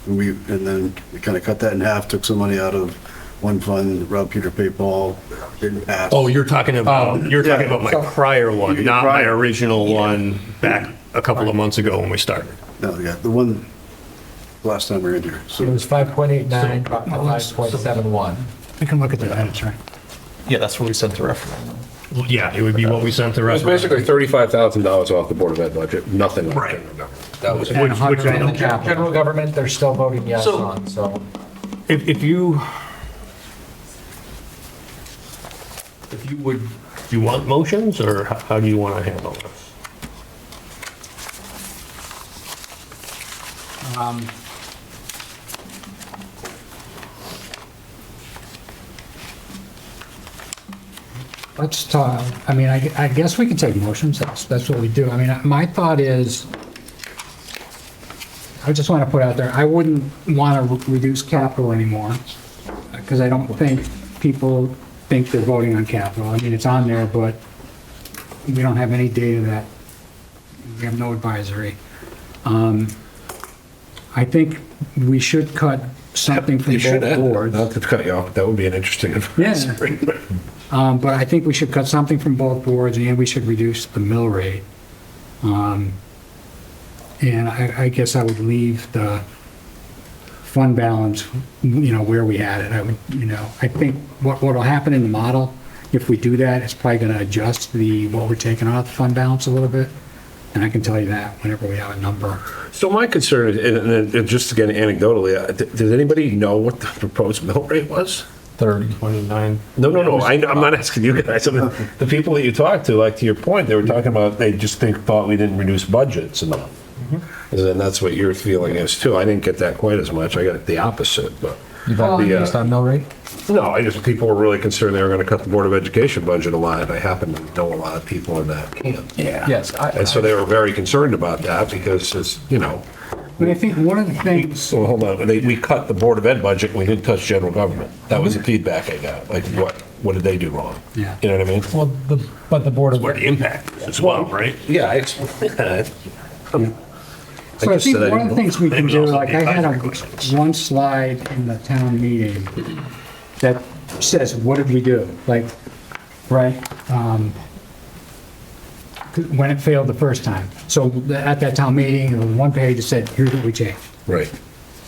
And then we kind of cut that in half, took some money out of one fund, Rob Peter paid Paul, didn't pass. Oh, you're talking about my prior one, not my original one back a couple of months ago when we started. No, yeah, the one last time we were in here. It So was 5.89, dropped to 5.71. We can look at the minutes, right? Yeah, that's where we sent the referendum. Yeah, it would be what we sent the It was rest of basically $35,000 off the Board of Ed budget, nothing. like Right. That was. And Which 100 I in the don't- general government, they're still voting yes So- on, so. If you would, do you want motions, or how do you want to handle this? Let's talk, I mean, I guess we can take motions, that's what we do. I mean, my thought is, I just want to put out there, I wouldn't want to reduce capital anymore, because I don't think people think they're voting on capital. I mean, it's on there, but we don't have any data that, we have no advisory. I think we should cut something from You should both add, boards. not to cut you off, that would be an interesting. But I think we should cut something from both boards, and we should reduce the mill rate. And I guess I would leave the fund balance, where we had it. I think what'll happen in the model, if we do that, it's probably gonna adjust what we're taking off the fund balance a little bit. And I can tell you that whenever we have a number. So my concern is, and just again anecdotally, does anybody know what the proposed mill rate was? 30. 29. No, I'm not asking you guys. I mean, the people that you talked to, like to your point, they were talking about, they just thought we didn't reduce budgets enough. And that's what your feeling is too. I didn't get that quite as much. I got the opposite, but. You've had The, based on mill rate? No, I just, people were really concerned they were gonna cut the Board of Education budget a lot, and I happen to know a lot of people in that camp. Yeah. Yes, And so they were very concerned about that because it's, you know, But I think one of the things, so hold on, we cut the Board of Ed budget, we didn't touch general government. That was the feedback I got, like, what did they do wrong? Yeah. You know what I mean? well, but the Board of, Where the impact is as well, right? Yeah, I so I just think said I one of the didn't things we can was do, also like I the had advisory question. one slide in the town meeting that says, what did we do? Like, right? When it failed the first time. So at that town meeting, there was one page that said, here's what we changed. Right.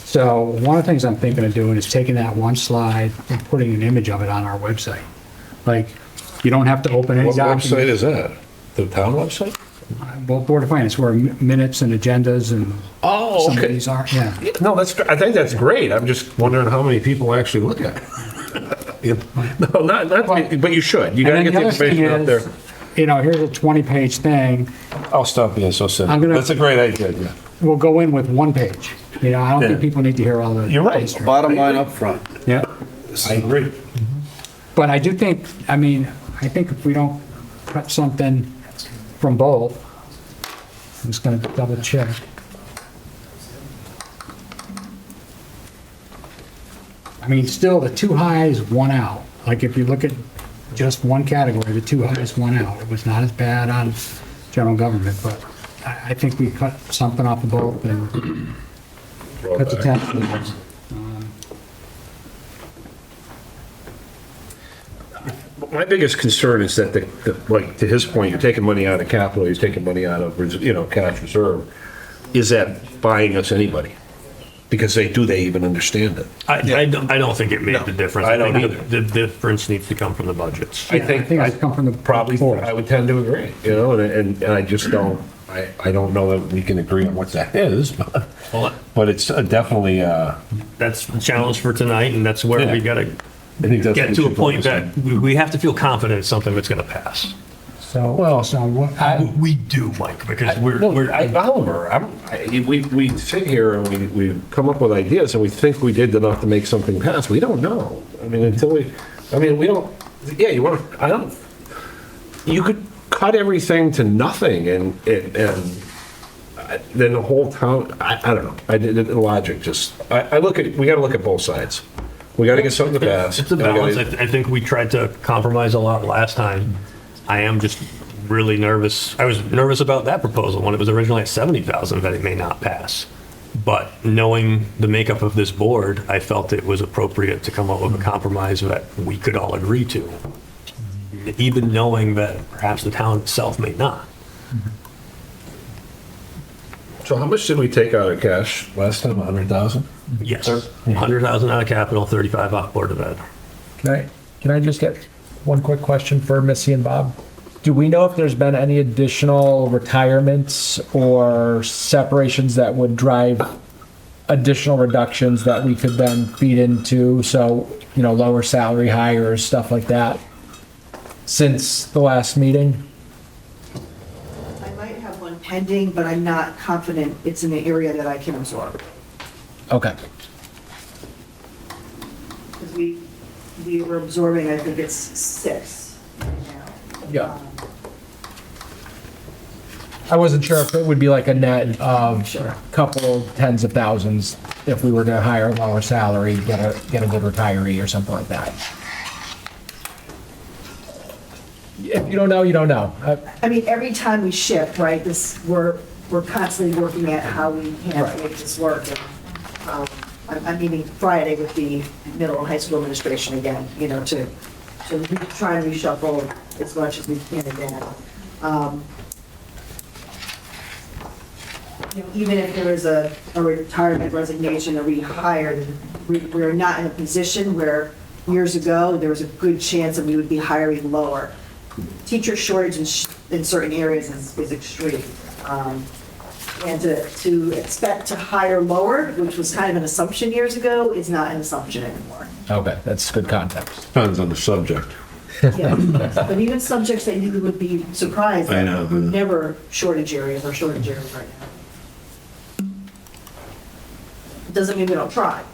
So one of the things I'm thinking of doing is taking that one slide and putting an image of it on our website. Like, you don't have to open any What document. website is that? The town website? Well, Board of Finance, where minutes and agendas and Oh, some of okay. these are, yeah. No, I think that's great. I'm just wondering how many people actually look at it. No, not, but you should. You gotta And get then the other thing information out there. is, you know, here's a 20-page thing. I'll stop being so I'm cynical. gonna- That's a great idea, yeah. We'll go in with one page. You know, I don't think Yeah. people need to hear all the. You're right. history. Bottom line up front. Yeah. I agree. But I do think, I mean, I think if we don't cut something from both, I'm just gonna double check. I mean, still, the two highs, one out. Like, if you look at just one category, the two highs, one out. It was not as bad on general government, but I think we cut something off of both and cut the tax. My biggest concern is that, like, to his point, you're taking money out of capital, you're taking money out of, cash reserve. Is that buying us anybody? Because they even understand it? I don't think it made the difference. I don't think either. The difference needs to come from the budgets. I think it's come from the probably, board. I would tend to agree, and I just don't, I don't know that we can agree on what that is, but it's definitely, That's the challenge for tonight, and that's where Yeah. we gotta I think that's get what to we a should point focus that we have to feel confident it's something that's gonna pass. So, so what, We do, Mike, because we're, Oliver, we sit here and we come up with ideas and we think we did enough to make something pass. We don't know. I mean, we don't, yeah, you could cut everything to nothing and then the whole town, I don't know. The logic just, we gotta look at both sides. We gotta get something to pass. it's a balance. I think we tried to compromise a lot last time. I am just really nervous. I was nervous about that proposal when it was originally at 70,000 that it may not pass. But knowing the makeup of this board, I felt it was appropriate to come up with a compromise that we could all agree to, even knowing that perhaps the town itself may not. So how much did we take out of cash last time? 100,000? Yes, 100,000 out of capital, 35 off Board of Ed. can I just get one quick question for Missy and Bob? Do we know if there's been any additional retirements or separations that would drive additional reductions that we could then feed into? So, lower salary hires, stuff like that, since the last meeting? I might have one pending, but I'm not confident it's in the area that I can absorb. Okay. Because we were absorbing, I think it's 6 right now. Yeah. I wasn't sure if it would be like a net of a couple tens of thousands if we were to hire a lower salary, get a good retiree or something like that. If you don't know, you don't know. I mean, every time we shift, right, we're constantly working at how we can make this work. And, I'm meeting Friday with the middle and high school administration again, to try and reshuffle as much as we can again. Even if there is a retirement, resignation, a rehire, we're not in a position where years ago, there was a good chance that we would be hiring lower. Teacher shortage in certain areas is extreme. And to expect to hire lower, which was kind of an assumption years ago, is not an assumption anymore. Okay, that's good context. Depends on the subject. Yeah. But even subjects that you would be surprised I at know. were never shortage areas or shortage areas right now. Doesn't mean we don't try,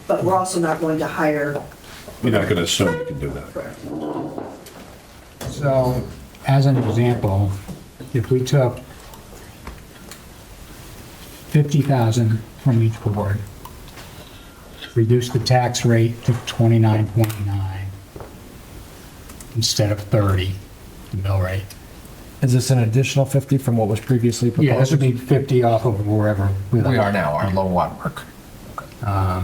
but we're also not going to hire You're not gonna assume you can do that. So, as an example, if we took 50,000 from each board, reduce the tax rate to 29.9 instead of 30, the mill rate. Is this an additional 50 from what was previously proposed? Yeah, this would be 50 off of wherever. We are now, our low water mark.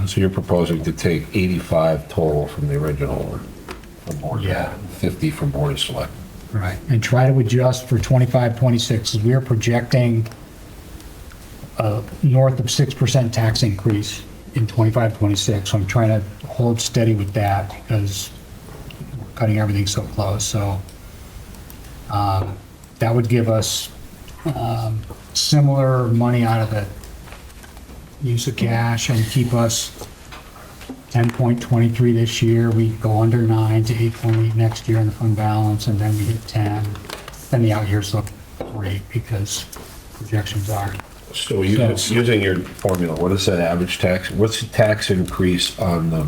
So you're proposing to take 85 total from the original one? From board, Yeah. 50 from board of select. Right, and try to adjust for 25, 26, as we're projecting north of 6% tax increase in 25, 26. So I'm trying to hold steady with that because we're cutting everything so close. So that would give us similar money out of the use of cash and keep us 10.23 this year. We go under 9 to 8.8 next year in the fund balance, and then we hit 10. Then the out years look great because projections are. So using your formula, what is that average tax? What's the tax increase on the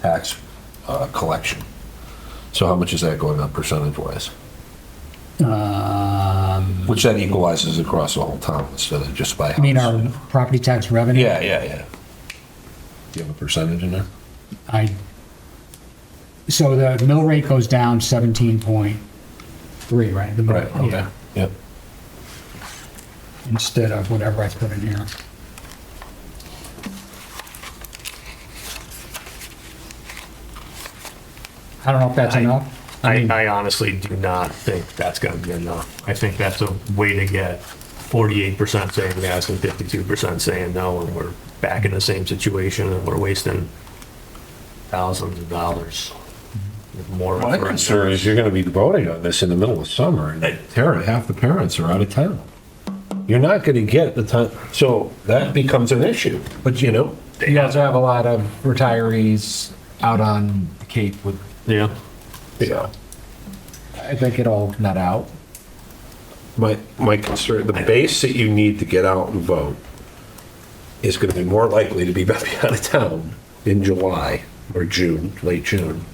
tax collection? So how much is that going up percentage-wise? Which that equalizes across the whole town instead of just by house. I mean, our property tax revenue? Yeah. Do you have a percentage in there? So the mill rate goes down 17.3, right? The mill- Right, okay, yeah. yep. Instead of whatever I put in here. I don't know if that's enough. I honestly do not think that's gonna be enough. I think that's a way to get 48% saying yes and 52% saying no, and we're back in the same situation, and we're wasting thousands of dollars. More. My concern is you're gonna be voting on this in the middle of summer, and half the parents are out of town. You're not gonna get the time, so that becomes an issue, but you know. You also have a lot of retirees out on the Cape with, Yeah. Yeah. I think it'll net out. My concern, the base that you need to get out and vote is gonna be more likely to be out of town in July or June, late June,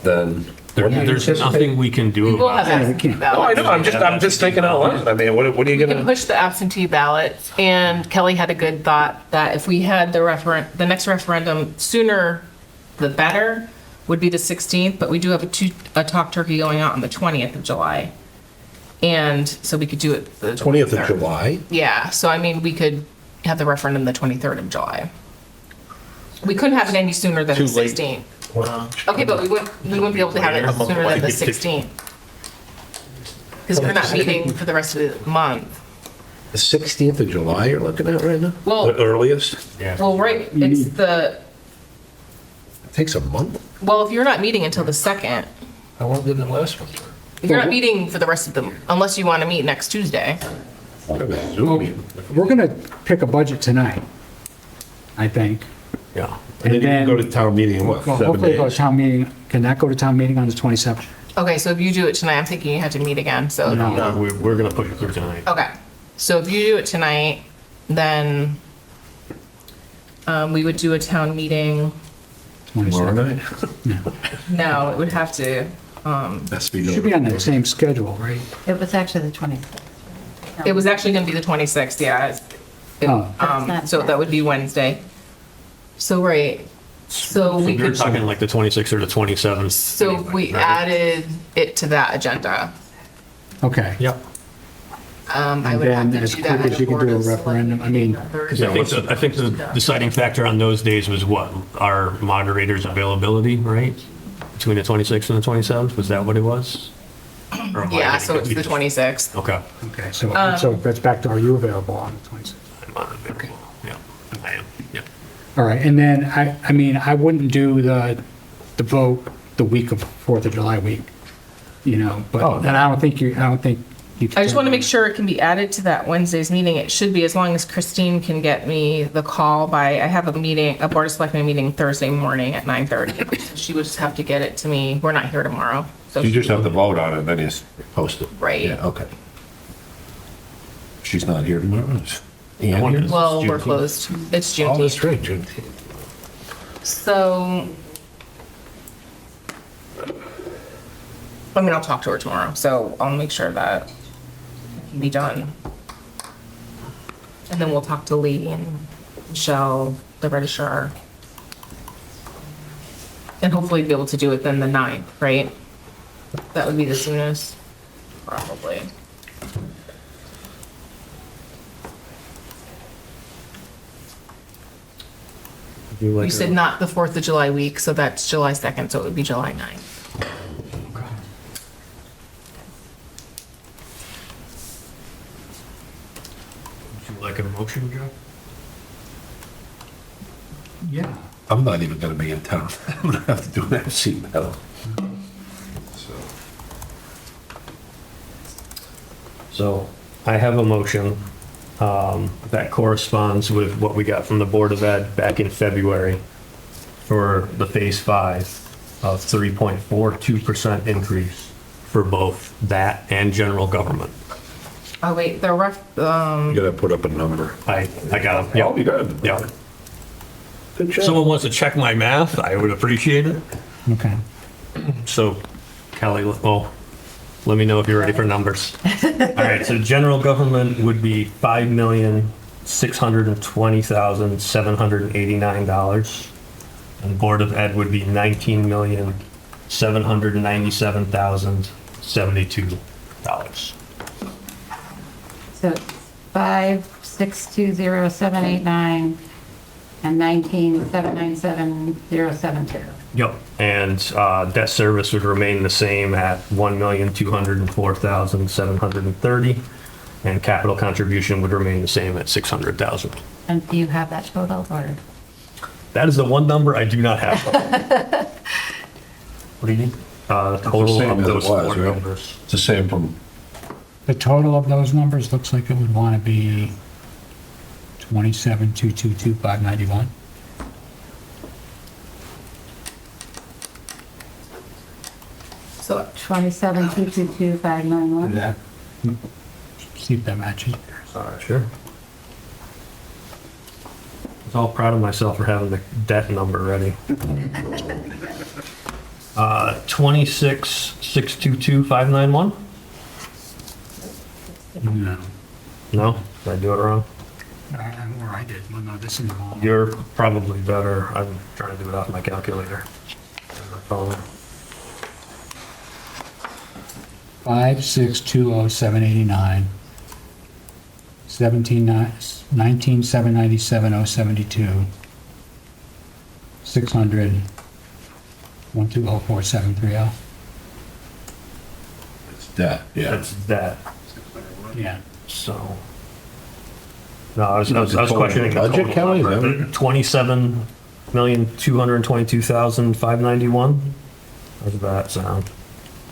than. There's nothing we can do We will about have it. absentee Oh, I ballots. know, I'm just thinking out loud. I mean, what are you We can gonna? push the absentee ballots, and Kelly had a good thought that if we had the next referendum sooner, the better, would be the 16th, but we do have a talk turkey going out on the 20th of July. And so we could do it the 20th of 23rd. July? Yeah, so I mean, we could have the referendum the 23rd of July. We couldn't have it any sooner than the Too late. 16th. Okay, but we wouldn't be able to have it sooner than the 16th. Because we're not meeting for the rest of the month. The 16th of July you're looking at right now? Well- The earliest? Well, right, it's It takes a month. well, if you're not meeting until the 2nd, How long did it last one? if you're not meeting for the rest of the, unless you want to meet next Tuesday. We're gonna pick a budget tonight, I think. Yeah. And then you can go to town meeting in what, Well, 7 hopefully go to days? town meeting. Can that go to town meeting on the 27th? Okay, so if you do it tonight, I'm thinking you have to meet again, so. No, we're gonna push it through tonight. Okay, so if you do it tonight, then we would do a town meeting. Tomorrow night? No, it would have to, Should be on that same schedule, right? It was actually the 26th. it was actually gonna be the 26th, yeah. Oh. So that would be Wednesday. So, right, so we You're could, talking like the 26th or the 27th. so we added it to that agenda. Okay. Yep. I And would have then to as do quick that as you can do a referendum, I mean, I think the deciding factor on those days was what? Our moderator's availability, right? Between the 26th and the 27th, was that what it was? Or am I Yeah, getting so it's the confused? 26th. Okay. okay, so that's back to, are you available on the 26th? I'm on it. Okay. Yeah, I am, yeah. All right, and then, I mean, I wouldn't do the vote the week of 4th of July week, you know, but then I don't think you can. I just want to make sure it can be added to that Wednesday's meeting. It should be, as long as Christine can get me the call by, I have a meeting, a Board of Selectmen meeting Thursday morning at 9:30. She would just have to get it to me. We're not here tomorrow. So You just have to vote on it, then you post it. Right. Yeah, okay. She's not here tomorrow? Is Ann here? Well, we're Juneteenth? closed. It's Oh, that's Juneteenth. right, Juneteenth. So, I mean, I'll talk to her tomorrow, so I'll make sure that it can be done. And then we'll talk to Lee and Michelle, the registrar. And hopefully be able to do it then the 9th, right? That would be the soonest, probably. You said not the 4th of July week, so that's July 2nd, so it would be July 9th. Would you like a motion, Joe? Yeah. I'm not even gonna be in town. I'm gonna have to do an MC medal. So I have a motion that corresponds with what we got from the Board of Ed back in February for the Phase 5 of 3.42% increase for both that and general government. Oh, wait, the ref, You gotta put up a number. I got them. Oh, you got it. Yeah. Good If job. someone wants to check my math, I would appreciate it. Okay. So Kelly, well, let me know if you're ready for numbers. All right, so general government would be $5,620,789. And Board of Ed would be $19,797,072. So 5,620,789 and 19,797,072. Yep. And debt service would remain the same at $1,204,730, and capital contribution would remain the same at $600,000. And do you have that total or? That is the one number I do not have. What do you need? Total same of as it those was, four right? numbers. It's the same from, The total of those numbers looks like it would want to be 27,222,591. so 27,222,591. Yeah. See if that matches. Sure. I was all proud of myself for having the debt number ready. 26,622,591? No. No? Did I do it wrong? Or I did. Well, no, this is wrong. You're probably better. I'm trying to do it off my calculator. On my phone. 5,620,789. 19,797,072. 600. 120,4,730. it's debt, yeah. That's that. Yeah. So. No, I was The total questioning the budget, total Kelly? Is number. that what- 27,222,591. How does that sound?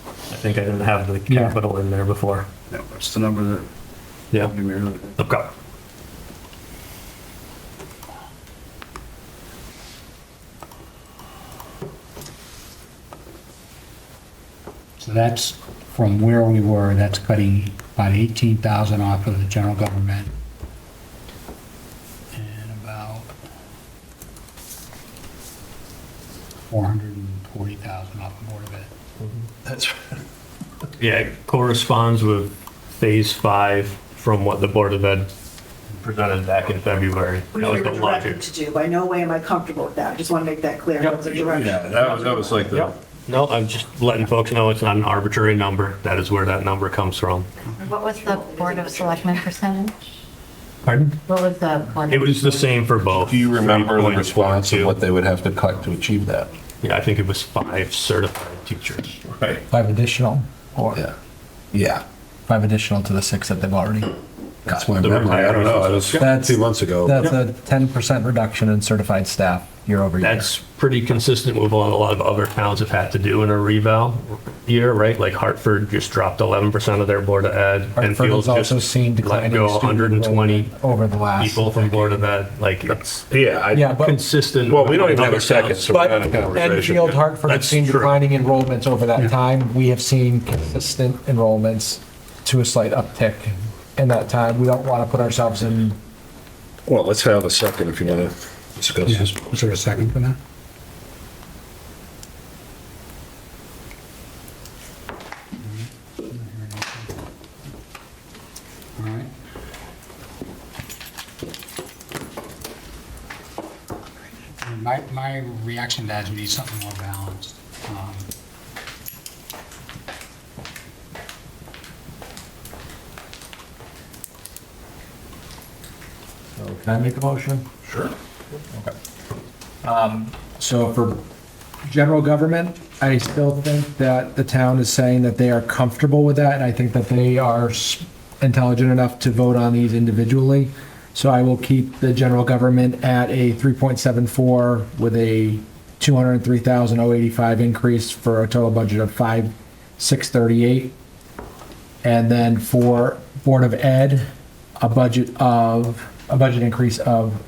I think I didn't have the Yeah. capital in there before. Yeah, what's the number that? Yeah. Give me a minute. Okay. So that's from where we were, that's cutting about 18,000 off of the general government. And about 440,000 off the Board of Ed. That's, Yeah, it corresponds with Phase 5 from what the Board of Ed presented back in February. That was the logic. To do. By no way am I comfortable with that. I just want to make that clear. That was a direction. yeah, that was like the, Yep. No, I'm just letting folks know it's not an arbitrary number. That is where that number comes from. What was the Board of Selectmen percentage? Pardon? What was the Board of? It was the same for both. do you remember the response of 3.42. what they would have to cut to achieve that? Yeah, I think it was 5 certified teachers. Right. 5 additional, or Yeah. Yeah. 5 additional to the 6 that they've already. That's my memory. I don't know. It was That's- 2 months ago. That's a 10% reduction in certified staff year over year. That's pretty consistent with what a lot of other towns have had to do in a reval year, right? Like Hartford just dropped 11% of their Board of Ed. Hartford Enfield's has also just seen let declining go student 120 enrollment over the last. people from Board of Ed. Like it's Yeah, Yeah, but consistent. well, we don't with even have other a second, towns. so we're But not in a conversation. Enfield, Hartford have That's seen true. declining enrollments over that time. We have seen consistent enrollments to a slight uptick in that time. We don't want to put ourselves in, Well, let's have a second if you want to discuss Yeah. this. Is there a second for that? my reaction to that is we need something more balanced. So can I make a motion? Sure. So for general government, I still think that the town is saying that they are comfortable with that, and I think that they are intelligent enough to vote on these individually. So I will keep the general government at a 3.74 with a 203,085 increase for a total budget of 5,638. And then for Board of Ed, a budget increase of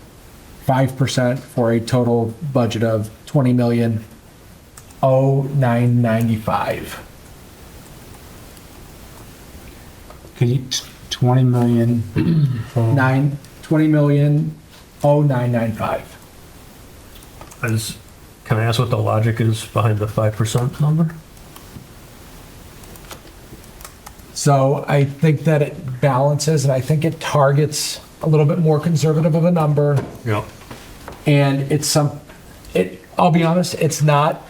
5% for a total budget of 20,0995. Can you, 20 million? 20,0995. Can I ask what the logic is behind the 5% number? So I think that it balances, and I think it targets a little bit more conservative of a number. Yeah. And I'll be honest, it's not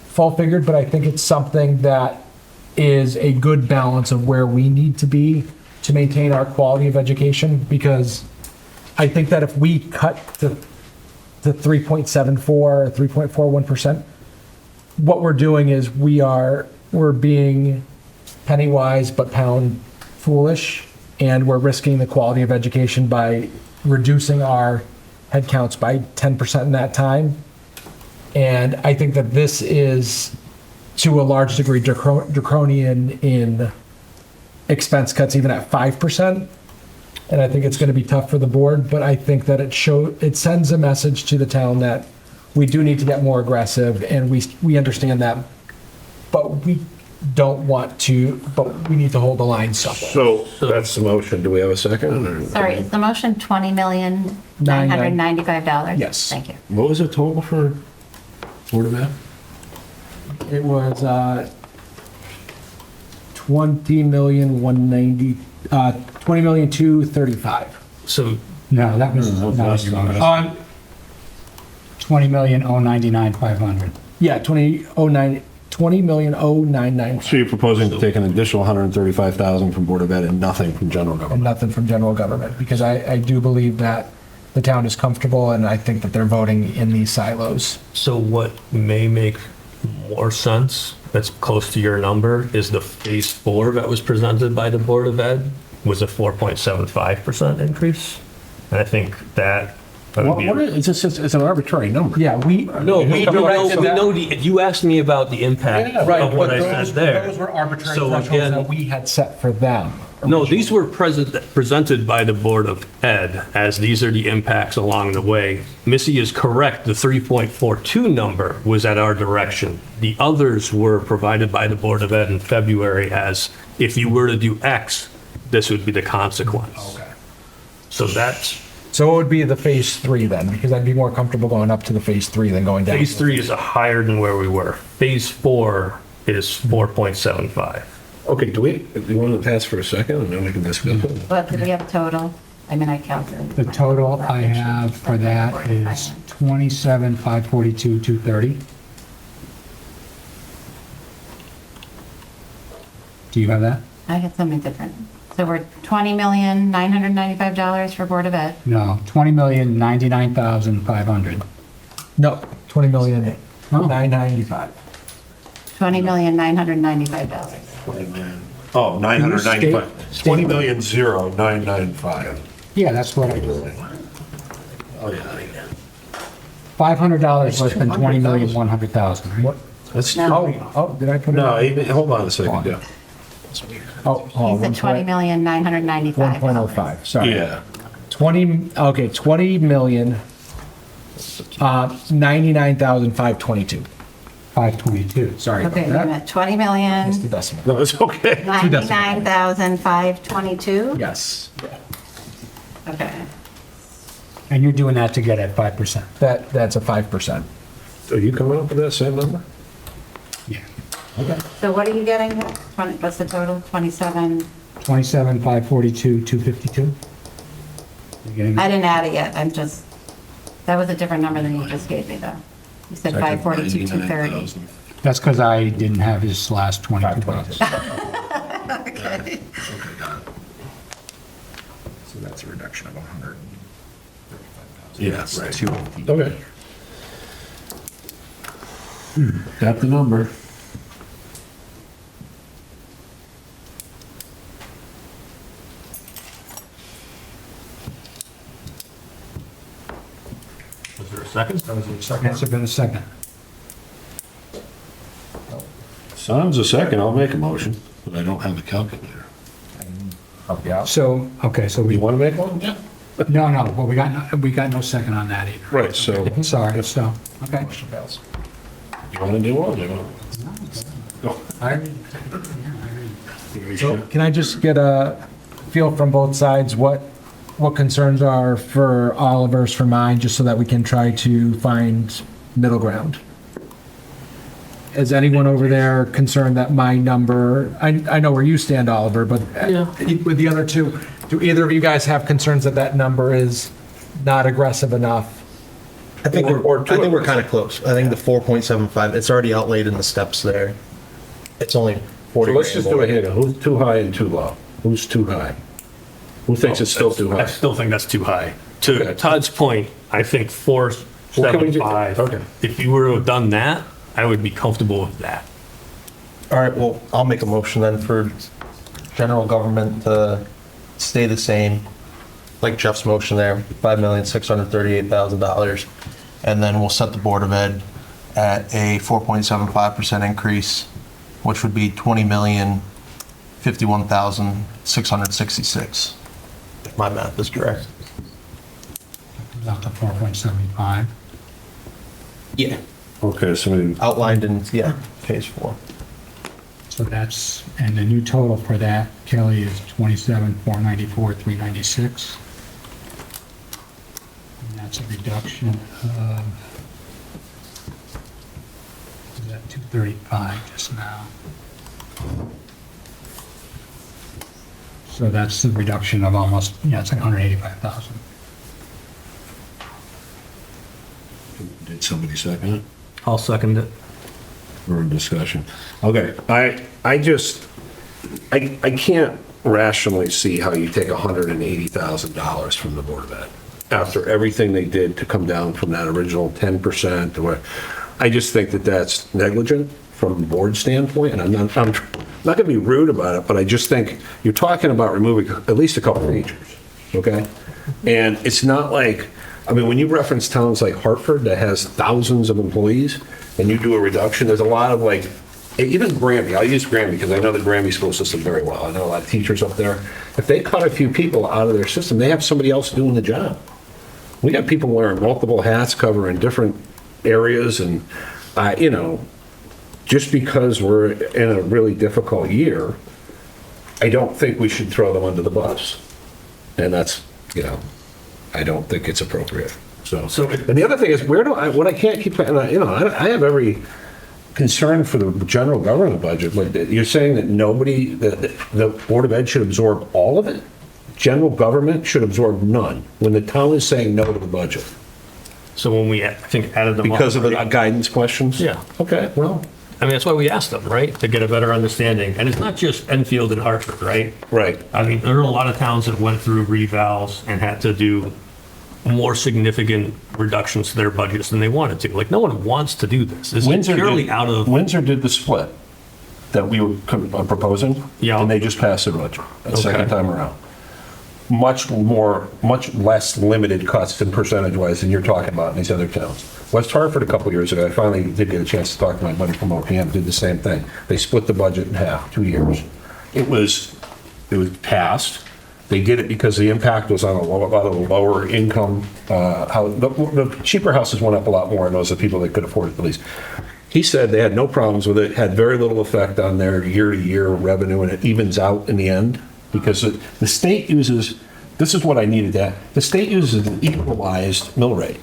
full figured, but I think it's something that is a good balance of where we need to be to maintain our quality of education, because I think that if we cut to 3.74 or 3.41%, what we're doing is we're being penny wise but pound foolish, and we're risking the quality of education by reducing our headcounts by 10% in that time. And I think that this is, to a large degree, draconian in expense cuts, even at 5%. And I think it's going to be tough for the board, but I think that it sends a message to the town that we do need to get more aggressive, and we understand that, but we don't want to, but we need to hold the line somewhere. So that's the motion. Do we have a second? or- Sorry, is the motion $20,995? Yes. Thank you. What was the total for Board of Ed? It was 20,235. So No, that was, no, that's wrong. 20,099,500. Yeah, 20,099. So you're proposing to take an additional 135,000 from Board of Ed and nothing from general And government? nothing from general government, because I do believe that the town is comfortable, and I think that they're voting in these silos. So what may make more sense, that's close to your number, is the phase 4 that was presented by the Board of Ed was a 4.75% increase. And I I think that would be. It's an arbitrary number. Yeah, No, we know, you asked me about the impact of what I said there. Those were arbitrary So thresholds again- that we had set for them. No, these were presented by the Board of Ed as these are the impacts along the way. Missy is correct, the 3.42 number was at our direction. The others were provided by the Board of Ed in February as, if you were to do X, this would be the consequence. Okay. So that's, So it would be the phase 3 then, because I'd be more comfortable going up to the phase 3 than going down. phase 3 is higher than where we were. Phase 4 is 4.75. Okay, do you want to pass for a second and then we can discuss it? What did we have total? I mean, I calculated. The total I have for that is 27,542,230. Do you have that? I had something different. So we're $20,995 for Board of Ed. No, 20,099,500. No, 20,995. $20,995. Oh, 995, 20,00995. Yeah, that's what I did. Oh, yeah. $500 less than 20,100,000, right? That's, Oh, did I put it? no, hold on a second, yeah. Oh, He said $20,995. 1.05, sorry. Yeah. 20 million, 99,522. 522. Sorry about Okay, wait a that. minute, 20 million, It's the decimal. No, it's okay. 99,522? Yes. Okay. And you're doing that to get at 5%. That's a 5%. Are you coming up with that same number? Yeah. So what are you getting? What's the total? 27? 27,542,252. You getting I that? didn't add it yet, that was a different number than you just gave me though. You said 542, 230. That's because I didn't have his last 22 bucks. Okay. So that's a reduction of 100. Yes, right. Okay. Got the number. Was there a second? Has there been a second? Sounds a second, I'll make a motion, but I don't have a calculator. Help you out. So, okay, so You we, want to make one? Yeah. no, well, we got no second on that either. Right, so, Sorry, so, okay. Motion fails. you want to do one? You want? So can I just get a feel from both sides what concerns are for Oliver's, for mine, just so that we can try to find middle ground? Is anyone over there concerned that my number, I know where you stand, Oliver, but with the other two, do either of you guys have concerns that that number is not aggressive enough? I think we're kind of close. I think the 4.75, it's already outlaid in the steps there. It's only 40 So let's just grand do a more. hit. Who's too high and too low? Who's too high? Who thinks it's still too I high? still think that's too high. Okay. To Todd's point, I think What can we do? 475. Okay. If you were to have done that, I would be comfortable with that. All right, well, I'll make a motion then for general government to stay the same, like Jeff's motion there, $5,638,000. And then we'll set the Board of Ed at a 4.75% increase, which would be $20,051,666. If my math is correct. Comes out to 4.75. Yeah. Okay, so Outlined in, page 4. So that's, and the new total for that, Kelly, is 27,494,396. And that's a reduction of, was that 235 just now? So that's the reduction of almost, it's like 185,000. did somebody second it? I'll second it. We're in discussion. Okay, I can't rationally see how you take $180,000 from the Board of Ed after everything they did to come down from that original 10% to what. I just think that that's negligent from the board standpoint, and I'm not going to be rude about it, but I just think you're talking about removing at least a couple features, okay? And it's not like, I mean, when you reference towns like Hartford that has thousands of employees and you do a reduction, there's a lot of like, even Granby, I'll use Granby because I know the Granby school system very well. I know a lot of teachers up there. If they cut a few people out of their system, they have somebody else doing the job. We got people wearing multiple hats, covering different areas, and, just because we're in a really difficult year, I don't think we should throw them under the bus. And that's, I don't think it's appropriate. So, and the other thing is, what I can't keep, and I have every concern for the general government budget, but you're saying that the Board of Ed should absorb all of it? General government should absorb none, when the town is saying no to the budget? So when we, I think, added them up. Because of the guidance questions? Yeah. Okay, well. I mean, that's why we asked them, right? To get a better understanding. And it's not just Enfield and Hartford, right? Right. I mean, there are a lot of towns that went through revals and had to do more significant reductions to their budgets than they wanted to. Like, no one wants to do this. This is purely out of... Windsor did the split that we were proposing. Yeah. And they just passed their budget, that Okay. second time around. Much less limited cuts than percentage-wise than you're talking about in these other towns. West Hartford, a couple years ago, I finally did get a chance to talk to my buddy from OPM, did the same thing. They split the budget in half, 2 years. It was passed. They did it because the impact was on a lot of the lower income, the cheaper houses went up a lot more, and those are the people that could afford it the least. He said they had no problems with it, had very little effect on their year-to-year revenue, and it evens out in the end, because the state uses, this is what I needed to, the state uses an equalized mill rate.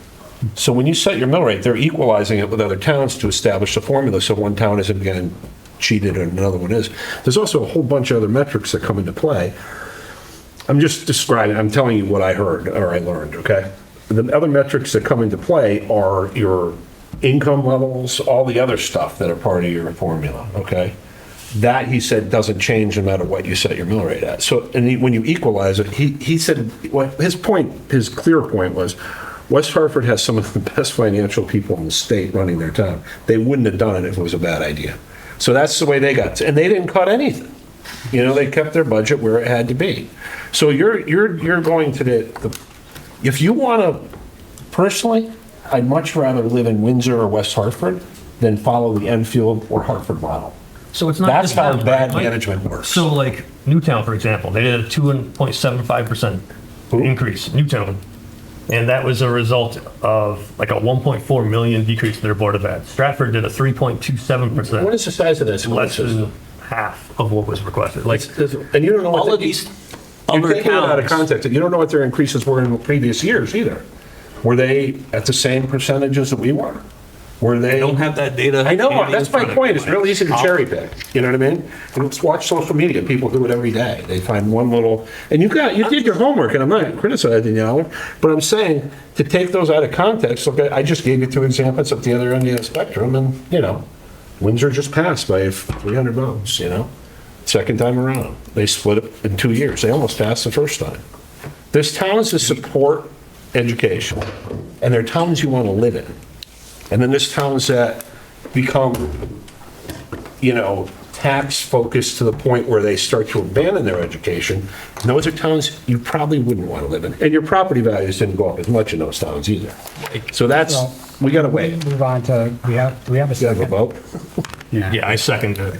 So when you set your mill rate, they're equalizing it with other towns to establish a formula so one town isn't getting cheated and another one is. There's also a whole bunch of other metrics that come into play. I'm just describing, I'm telling you what I heard or I learned, okay? The other metrics that come into play are your income levels, all the other stuff that are part of your formula, okay? That, he said, doesn't change no matter what you set your mill rate at. So, and when you equalize it, he said, well, his clear point was, West Hartford has some of the best financial people in the state running their town. They wouldn't have done it if it was a bad idea. So that's the way they got, and they didn't cut anything. You know, they kept their budget where it had to be. So you're going to if you want to, personally, I'd much rather live in Windsor or West Hartford than follow the Enfield or Hartford model. So it's not That's just how that, bad right? management works. So like Newtown, for example, they did a 2.75% increase, Newtown. And that was a result of like a 1.4 million decrease in their Board of Ed. Stratford did a 3.27%. What is the size of this? Less than half of what was requested. Like, And you don't know what all of these you're other taking it out of towns. context. You don't know what their increases were in previous years either. Were they at the same percentages that we were? Were they? I don't have that data. I know, handy that's in my front of point. me. It's real easy to cherry pick. You know what I mean? And let's watch social media. People do it every day. They find one little, and you did your homework, and I'm not criticizing you, but I'm saying to take those out of context. Look, I just gave you 2 examples at the other end of the spectrum, and, you know, Windsor just passed by 300 votes, you know? Second time around. They split it in 2 years. They almost passed the first time. There's towns that support education, and there are towns you want to live in. And then there's towns that become, you know, tax-focused to the point where they start to abandon their education. And those are towns you probably wouldn't want to live in. And your property values didn't go up as much in those towns either. So we got to wait. Move on to, do we have a You have a second? vote? Yeah, I second it.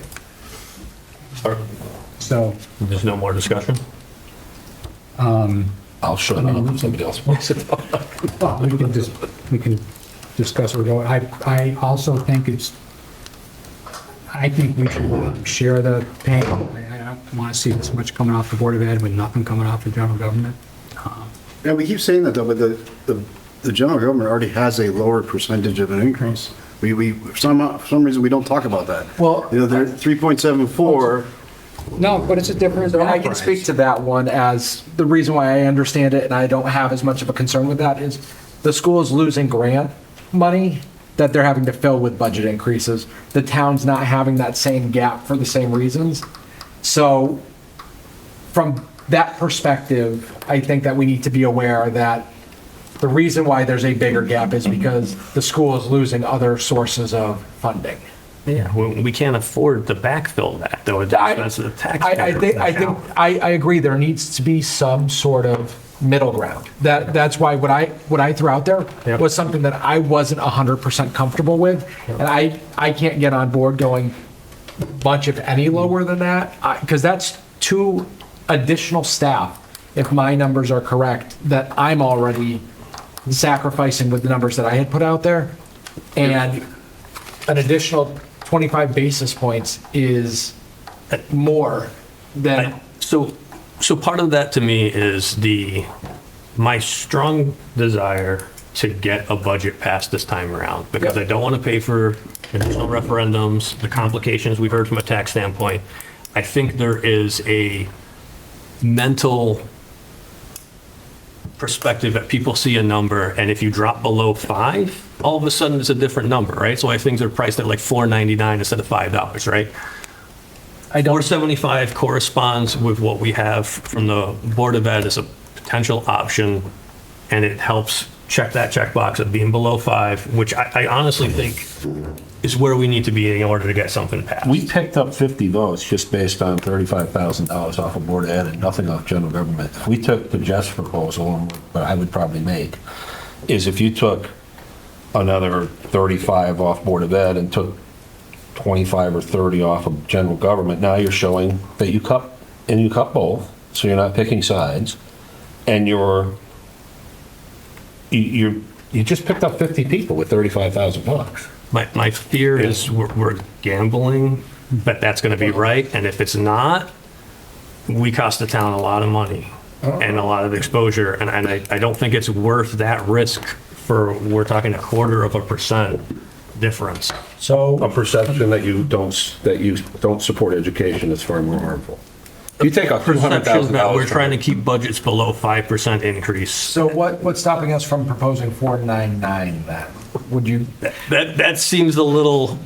So, There's no more discussion? I'll shut up. Somebody else wants it. well, we can discuss where we're going. I also think I think we should share the pain. I don't want to see this much coming off the Board of Ed with nothing coming off the general government. Yeah, we keep saying that though, but the general government already has a lower percentage of an increase. For some reason, we don't talk about that. Well- You know, they're 3.74. No, but it's a different, I can speak to that one as the reason why I understand it and I don't have as much of a concern with that is the school is losing grant money that they're having to fill with budget increases. The town's not having that same gap for the same reasons. So from that perspective, I think that we need to be aware that the reason why there's a bigger gap is because the school is losing other sources of funding. Yeah, we can't afford to backfill that, though, at the expense of the taxpayer. I agree, there needs to be some sort of middle ground. That's why what I threw out there was something that I wasn't 100% comfortable with, and I can't get on board going much, if any, lower than that, because that's 2 additional staff, if my numbers are correct, that I'm already sacrificing with the numbers that I had put out there, and an additional 25 basis points is more than. So part of that to me is my strong desire to get a budget passed this time around, because I don't want to pay for additional referendums, the complications we've heard from a tax standpoint. I think there is a mental perspective that people see a number, and if you drop below 5, all of a sudden it's a different number, right? So why things are priced at like $4.99 instead of $5, right? $4.75 corresponds with what we have from the Board of Ed as a potential option, and it helps check that checkbox of being below 5, which I honestly think is where we need to be in order to get something passed. We picked up 50 votes just based on $35,000 off of Board of Ed and nothing off general government. If we took the Jeff's proposal, and what I would probably make, is if you took another 35 off Board of Ed and took 25 or 30 off of general government, now you're showing that you cut both, so you're not picking sides, and you just picked up 50 people with $35,000. My fear is we're gambling, but that's going to be right. And if it's not, we cost the town a lot of money and a lot of exposure. And I don't think it's worth that risk we're talking 0.25% difference. So a perception that you don't support education is far more harmful. You take a perception that $200,000 we're trying to keep budgets below 5% increase. So what's stopping us from proposing 499 then? Would you, That seems a little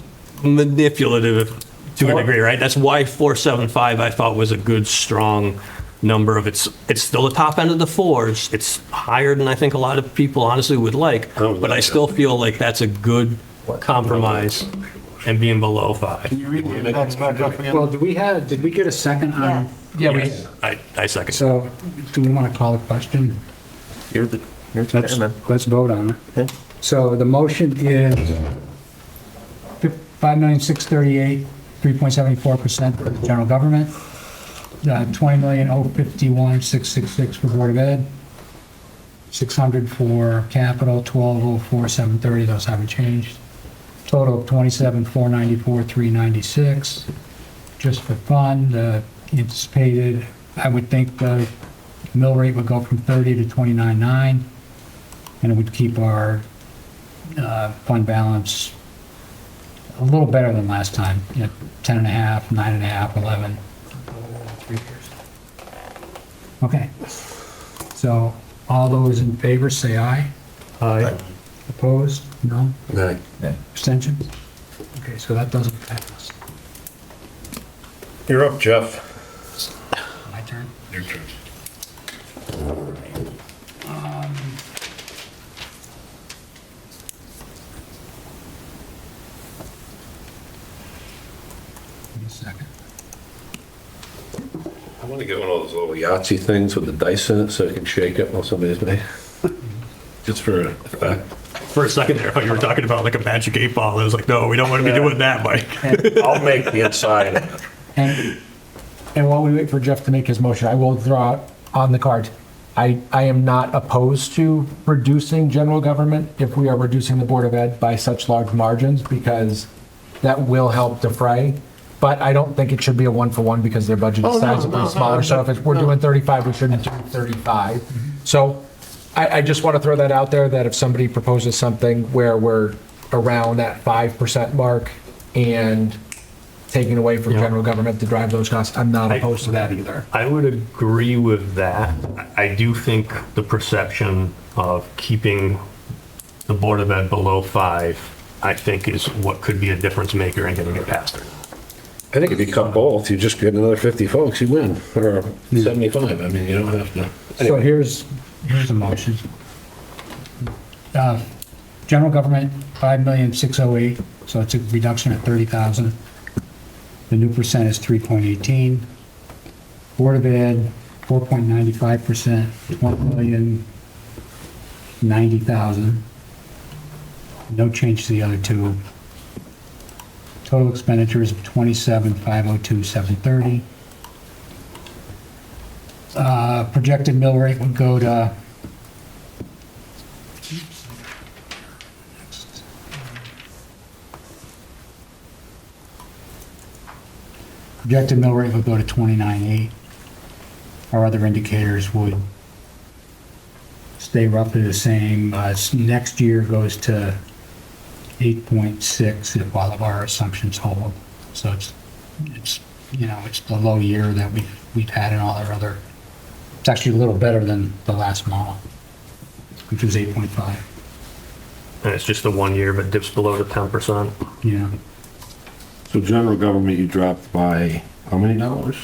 manipulative to a degree, right? That's why 475 I thought was a good, strong number of it's still the top end of the fours. It's higher than I think a lot of people honestly would like, but I still feel like that's a good compromise and being below 5. Well, did we get a second on? yeah, I second. So, do we want to call a question? You're the chairman. Let's vote on it. So the motion is 5,638,000, 3.74% for the general government, 20,051,666 for Board of Ed, 600 for capital, 12,04730, those haven't changed. Total of 27,494,396. Just for fun, anticipated, I would think the mill rate would go from 30 to 29.9, and it would keep our fund balance a little better than last time, 10.5, 9.5, 11. 3 years. Okay. So all those in favor say aye. Aye. Opposed? No? Aye. Abstentions? Okay, so that doesn't pass. You're up, Jeff. My turn. Your turn. Give me a second. I want to get one of those little Yahtzee things with the dice in it so I can shake it while somebody's me. Just for effect. For a second there, I thought you were talking about like a magic 8 ball. I was like, no, we don't want to be doing that, Mike. I'll make the inside. and while we wait for Jeff to make his motion, I will throw out on the card. I am not opposed to reducing general government if we are reducing the Board of Ed by such large margins, because that will help defray. But I don't think it should be a 1-for-1 because their budget is sizably smaller. So if we're doing 35, we shouldn't do 35. So I just want to throw that out there, that if somebody proposes something where we're around that 5% mark and taking away from general government to drive those costs, I'm not opposed to that either. I would agree with that. I do think the perception of keeping the Board of Ed below 5, I think is what could be a difference maker in getting it passed. I think if you cut both, you just get another 50 folks, you win, or 75. I mean, you don't have to. So here's a motion. General government, 5,608,000, so it's a reduction of 30,000. The new percent is 3.18. Board of Ed, 4.95%, 1,090,000. No change to the other two. Total expenditures of 27,502,730. Projected mill rate would go to projected mill rate would go to 29.8. Our other indicators would stay roughly the same. Next year goes to 8.6 if all of our assumptions hold. So it's the low year that we've had in all our other. It's actually a little better than the last model, which was 8.5. And it's just the 1 year, but dips below the 10%. Yeah, So general government, you dropped by how many dollars?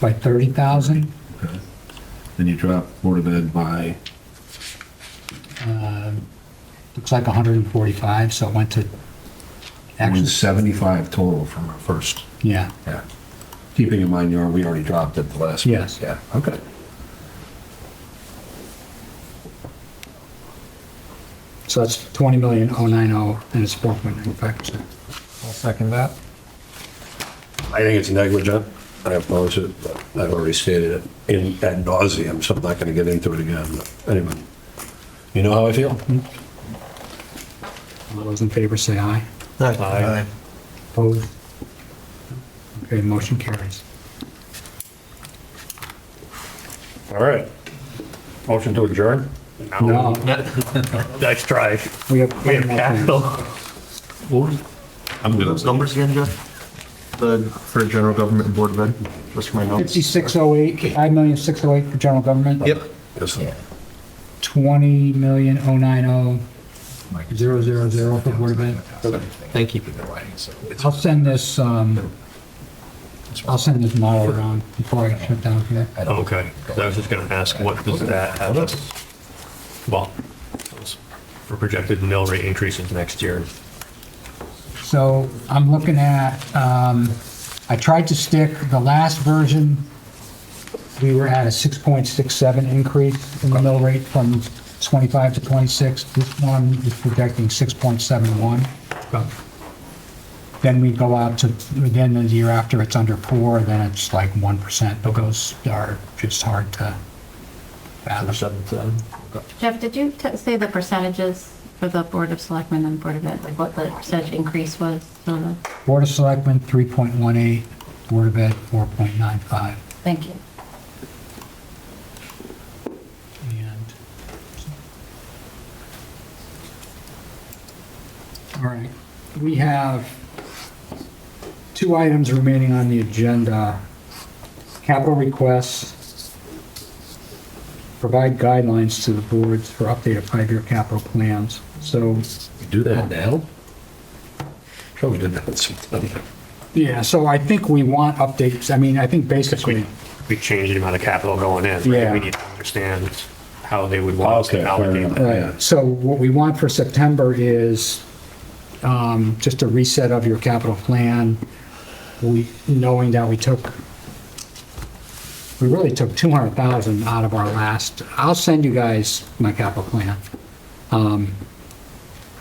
by 30,000. Okay. Then you dropped Board of Ed by, Looks like 145, so it went to actually 75 total from our first. Yeah. Yeah. Keeping in mind, we already dropped it the last. Yes. Yeah, okay. So that's 20,090,090, and it's 4.95%. I'll second that. I think it's negligent. I oppose it, but I've already stated it ad nauseum, so I'm not going to get into it again. But anyway, you know how I feel? All those in favor say aye. Aye. Opposed? Okay, motion carries. All right. Motion to adjourn? No. Nice try. We have capital. I'm good. Those numbers again, Jeff? for general government and board of ed? Just for my notes. 5608, 5,608,000 for general government. Yep. Yes. 20,090,000 for board of ed. Thank you. I'll send this, model around before I shut down here. Okay. I was just gonna ask, what does that have us, well, for projected mill rate increases next year? So I'm looking at, I tried to stick, the last version, we were at a 6.67 increase in the mill rate from 25 to 26. This one is projecting 6.71. Then we go out to, again, the year after, it's under 4, then it's like 1%. Those are just hard to fathom. Jeff, did you say the percentages for the Board of Selectmen and Board of Ed, like what the percentage increase was? Board of Selectmen, 3.18, Board of Ed, 4.95. Thank you. And, all right, we have 2 items remaining on the agenda. Capital requests, provide guidelines to the boards for update of 5-year capital plans. So, We do that now? Probably did that sometime. yeah, so I think we want updates. I mean, I think basically, We change the amount of capital going in. right? Yeah. We need to understand how they would want us to Okay, fair allocate enough. that. right, so what we want for September is just a reset of your capital plan. Knowing that we really took 200,000 out of our last, I'll send you guys my capital plan.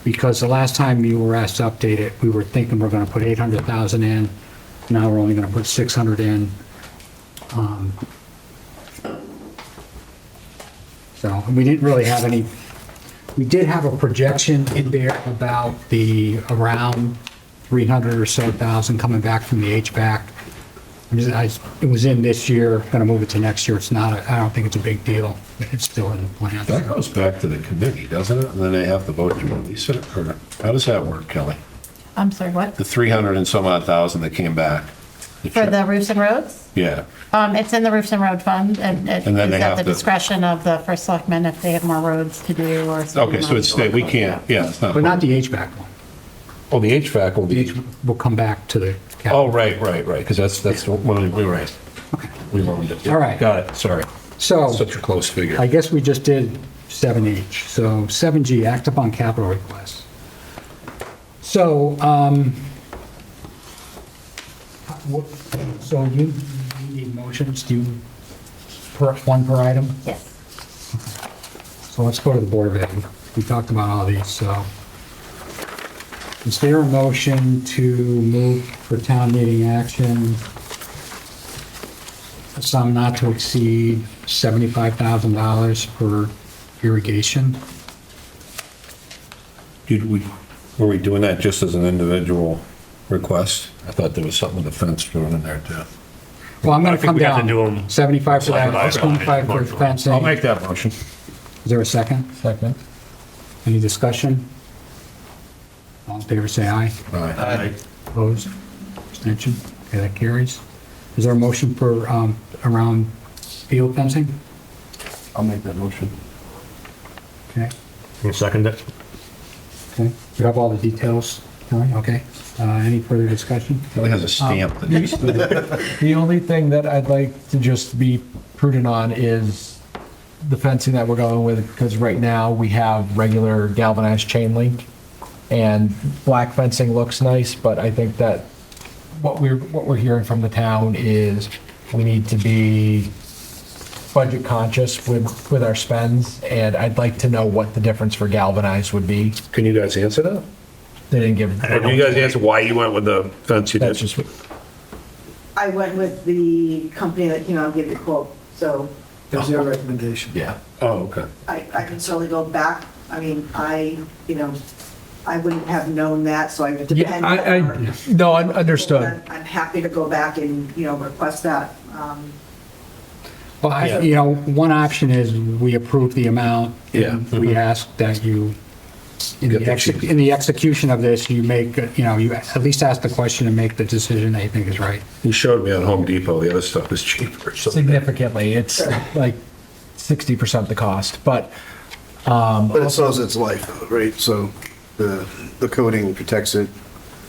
Because the last time you were asked to update it, we were thinking we're gonna put 800,000 in. Now we're only gonna put 600 in. So we didn't really have any, we did have a projection in there about around 300 or so thousand coming back from the HVAC. It was in this year, gonna move it to next year. It's not, I don't think it's a big deal. It's still in the plan. That goes back to the committee, doesn't it? And then they have to vote to release it, or how does that work, Kelly? I'm sorry, what? The 300 and some odd thousand that came back? For the roofs and roads? Yeah, It's in the roofs and road fund, and it And then is they at have the to- discretion of the first selectman if they have more roads to do or. okay, so it's, we can't, yeah, it's not. But not the HVAC one. Oh, the HVAC will be, We'll come back to the oh, capital. right, because that's one, we were right. We loaned it. All right. Got it, sorry. So Such a close figure. I guess we just did 7H. So 7G, act upon capital requests. So, so you need motions, one per item? Yes. So let's go to the Board of Ed. We talked about all these, so. Is there a motion to move for town meeting action, a sum not to exceed $75,000 for irrigation? Were we doing that just as an individual request? I thought there was something with the fence thrown in there too. Well, I'm I gonna think come we have to down, do 'em 75 for side by that, side. 25 for fencing. I'll make that motion. Is there a second? Second. Any discussion? All in favor, say aye. Aye. Opposed? Abstention? Okay, that carries. Is there a motion for, around field fencing? I'll make that motion. Okay, You second it? okay. You have all the details, Kelly? Okay. Any further discussion? Kelly has a stamp that needs to The only thing that I'd like to just be prudent on is the fencing that we're going with, because right now we have regular galvanized chain link, and black fencing looks nice, but I think that what we're hearing from the town is we need to be budget conscious with our spends, and I'd like to know what the difference for galvanized would be. Can you guys answer that? They didn't give. Can you guys answer why you went with the fence you did? That's just, I went with the company that came out and gave the quote, so That was their recommendation. yeah. Oh, okay. I can certainly go back. I mean, I wouldn't have known that, so I would depend. No, I understood. I'm happy to go back and, request that. Well, one option is we approve the amount. Yeah. And we ask that you in Get the the cheap- in the execution of this, you make, you at least ask the question and make the decision that you think is right. You showed me on Home Depot, the other stuff is cheaper, so. Significantly, it's like 60% the cost, but But it says it's life, right? So the coating protects it.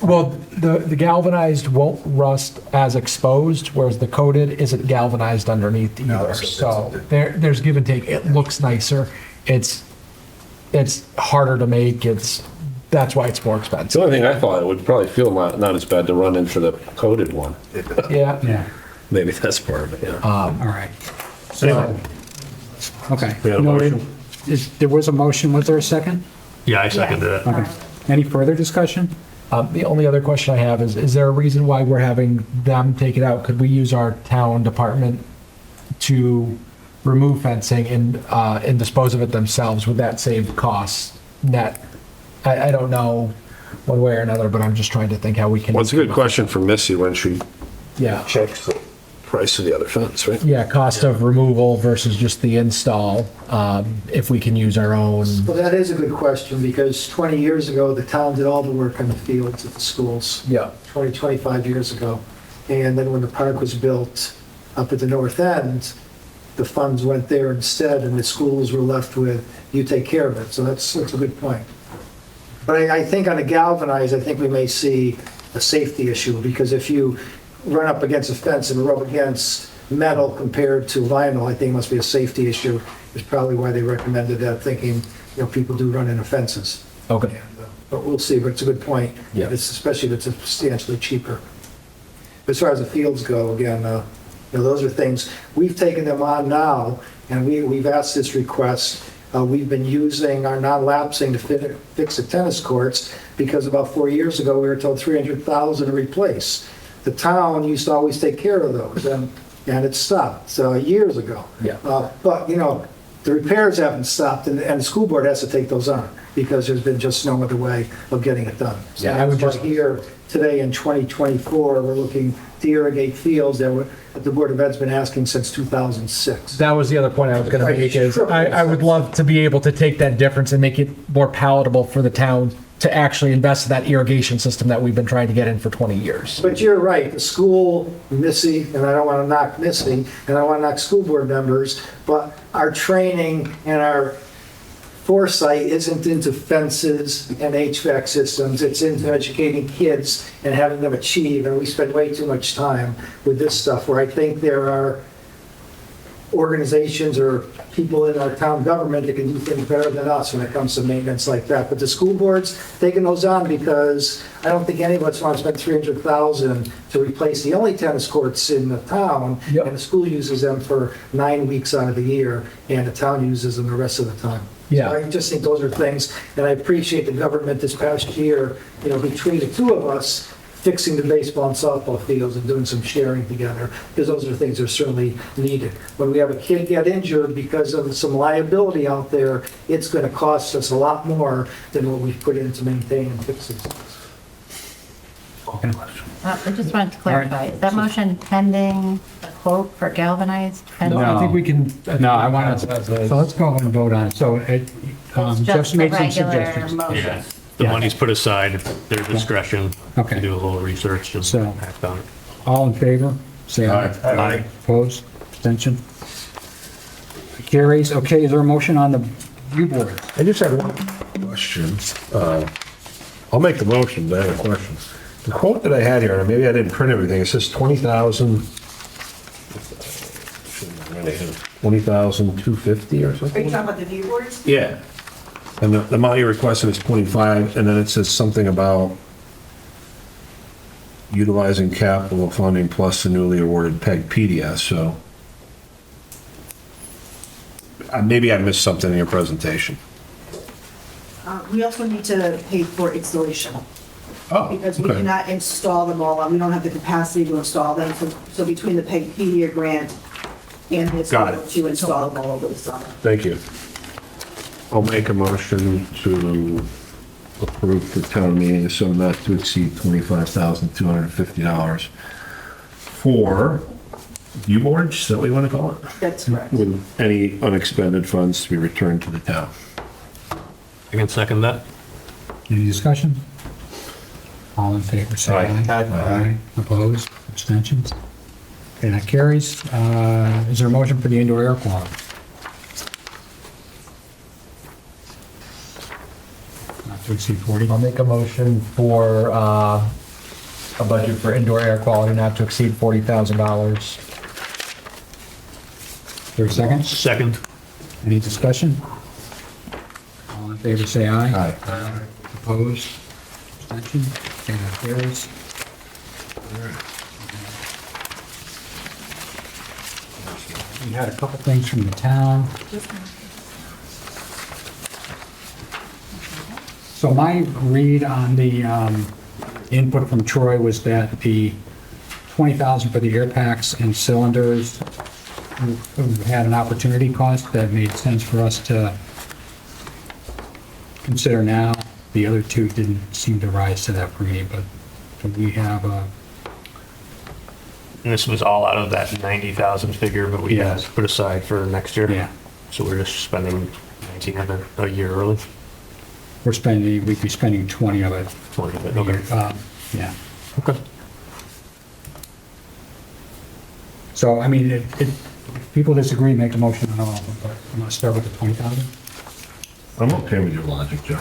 well, the galvanized won't rust as exposed, whereas the coated isn't galvanized underneath either. So there's give and take. It looks nicer. It's harder to make. That's why it's more The expensive. only thing I thought, it would probably feel not as bad to run into the coated one. Yeah. Yeah. Maybe that's part of it, yeah. All right. So, okay. We had a Noted. motion? There was a motion. Was there a second? Yeah, I seconded it. Okay. Any further discussion? The only other question I have is there a reason why we're having them take it out? Could we use our town department to remove fencing and dispose of it themselves? Would that save costs net? I don't know one way or another, but I'm just trying to think how we can. Well, it's a good question for Missy when she Yeah. checks the price of the other fence, right? Yeah, cost of removal versus just the install, if we can use our own. Well, that is a good question, because 20 years ago, the town did all the work on the fields at the schools. Yeah. 25 years ago. And then when the park was built up at the north end, the funds went there instead, and the schools were left with, you take care of it. So that's a good point. But I think on a galvanized, I think we may see a safety issue, because if you run up against a fence and rub against metal compared to vinyl, I think it must be a safety issue. It's probably why they recommended that, thinking, people do run into fences. Okay. But we'll see, but it's a good point. Yeah. Especially if it's substantially cheaper. As far as the fields go, again, those are things, we've taken them on now, and we've asked this request. We've been using our non-lapsing to fix the tennis courts, because about 4 years ago, we were told $300,000 to replace. The town used to always take care of those, and it stopped years ago. Yeah. But, the repairs haven't stopped, and the school board has to take those on, because there's been just no other way of getting it done. So Yeah, I would that's just- why here, today in 2024, we're looking to irrigate fields that the Board of Ed's been asking since 2006. That was the other point I was going to make is I would love to be able to take that difference and make it more palatable for the town to actually invest in that irrigation system that we've been trying to get in for 20 years. But you're right, the school, Missy, and I don't want to knock Missy, and I don't want to knock school board members, but our training and our foresight isn't into fences and HVAC systems, it's into educating kids and having them achieve, and we spend way too much time with this stuff, where I think there are organizations or people in our town government that can do things better than us when it comes to maintenance like that. But the school board's taking those on, because I don't think any of us want to spend $300,000 to replace the only tennis courts in the town. Yep. And the school uses them for 9 weeks out of the year, and the town uses them the rest of the time. Yeah. So I just think those are things, and I appreciate the government this past year, between the two of us, fixing the baseball and softball fields and doing some sharing together, because those are things that are certainly needed. When we have a kid get injured because of some liability out there, it's going to cost us a lot more than what we've put in to maintain and fix these things. I just wanted to clarify, is that motion pending a quote for galvanized? No, I think we can. No, I want to, so let's go and vote on it. So Jeff's Just made the some regular suggestions. Yeah, motion. the Yeah. money's put aside, their discretion Okay. to do a little research and So- act on it. All in favor? Say aye. Aye. Opposed? Abstention? Carries. Okay, is there a motion on the view board? I just had one question. I'll make the motion, but I have a question. The quote that I had here, and maybe I didn't print everything, it says 20,250 or something? Are you talking about the view boards? Yeah. And the amount you're requesting is 25, and then it says something about utilizing capital funding plus the newly awarded PEG PDS, so maybe I missed something in your presentation. We also need to pay for installation. Oh, Because we okay. cannot install them all, we don't have the capacity to install them, so between the PEG grant and this, Got it. to install them all over the summer. Thank you. I'll make a motion to approve the town meeting, so not to exceed $25,250 for view boards, is that what you want to call it? That's correct. With any unexpended funds to be returned to the town. I can second that. Any discussion? All in favor, say aye. Aye. Opposed? Abstentions? Okay, that carries. Is there a motion for the indoor air quality? Not to exceed 40? I'll make a motion for a budget for indoor air quality not to exceed $40,000. Is there a second? Second. Any discussion? All in favor, say aye. Aye. Opposed? Abstention? Okay, that carries. We had a couple things from the town. So my read on the input from Troy was that the 20,000 for the air packs and cylinders had an opportunity cost that made sense for us to consider now. The other two didn't seem to rise to that for me, but we have a, And this was all out of that 90,000 figure, but we had Yes. put aside for next year. yeah, So we're just spending 19 of it a year early. we'd be spending 20 of it. 20 of it, okay. Yeah. Okay. So, I mean, if people disagree, make a motion on all of them, but I'm gonna start with the 20,000. I'm okay with your logic, Joe.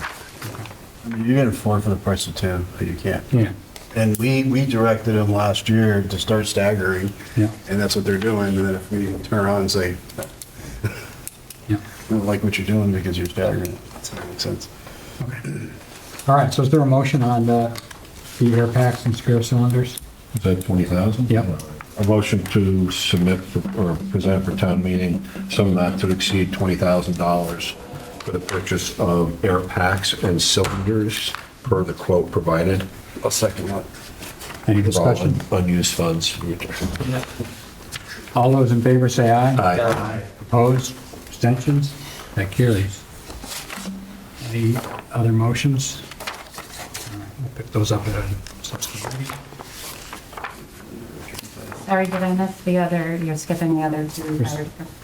I mean, you're getting 4 for the price of 2, but you can't. Yeah, And we directed them last year to start staggering, yeah, and that's what they're doing. And then if we turn around and say, yeah. we don't like what you're doing because you're staggering, that doesn't make sense. All right, so is there a motion on the air packs and spare cylinders? Is that 20,000? Yep. A motion to submit or present for town meeting some not to exceed $20,000 for the purchase of air packs and cylinders per the quote provided. I'll second that. Any discussion? Unused funds. All those in favor say aye. Aye. Opposed? Abstentions? That carries. Any other motions? All right, we'll pick those up at a subsequent meeting. Sorry, did I miss the other, you're skipping the other two?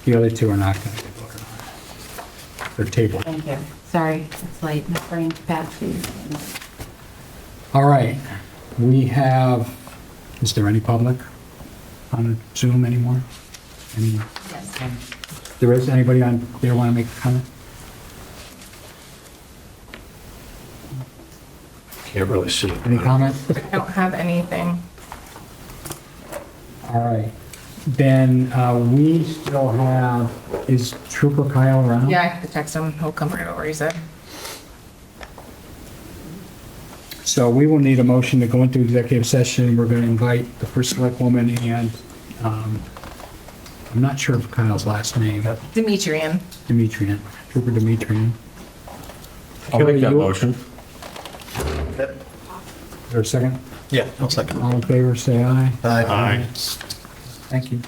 The other two are not going to be voted on. They're tabled. Thank you. Sorry, it's late, my brain capacity. All right, we have, is there any public on Zoom anymore? Any? Yes. There is, anybody on there want to make a comment? Can't really see. Any comment? I don't have anything. All right, then we still have, is Trooper Kyle around? Yeah, I have to text him. He'll come right over, he said. So we will need a motion to go into executive session. We're going to invite the first select woman and, I'm not sure of Kyle's last name, Demetrian. Demetrian, Trooper Demetrian. I'll make that motion. Is there a second? Yeah, I'll second. All in favor, say aye. Aye. Aye. Thank you.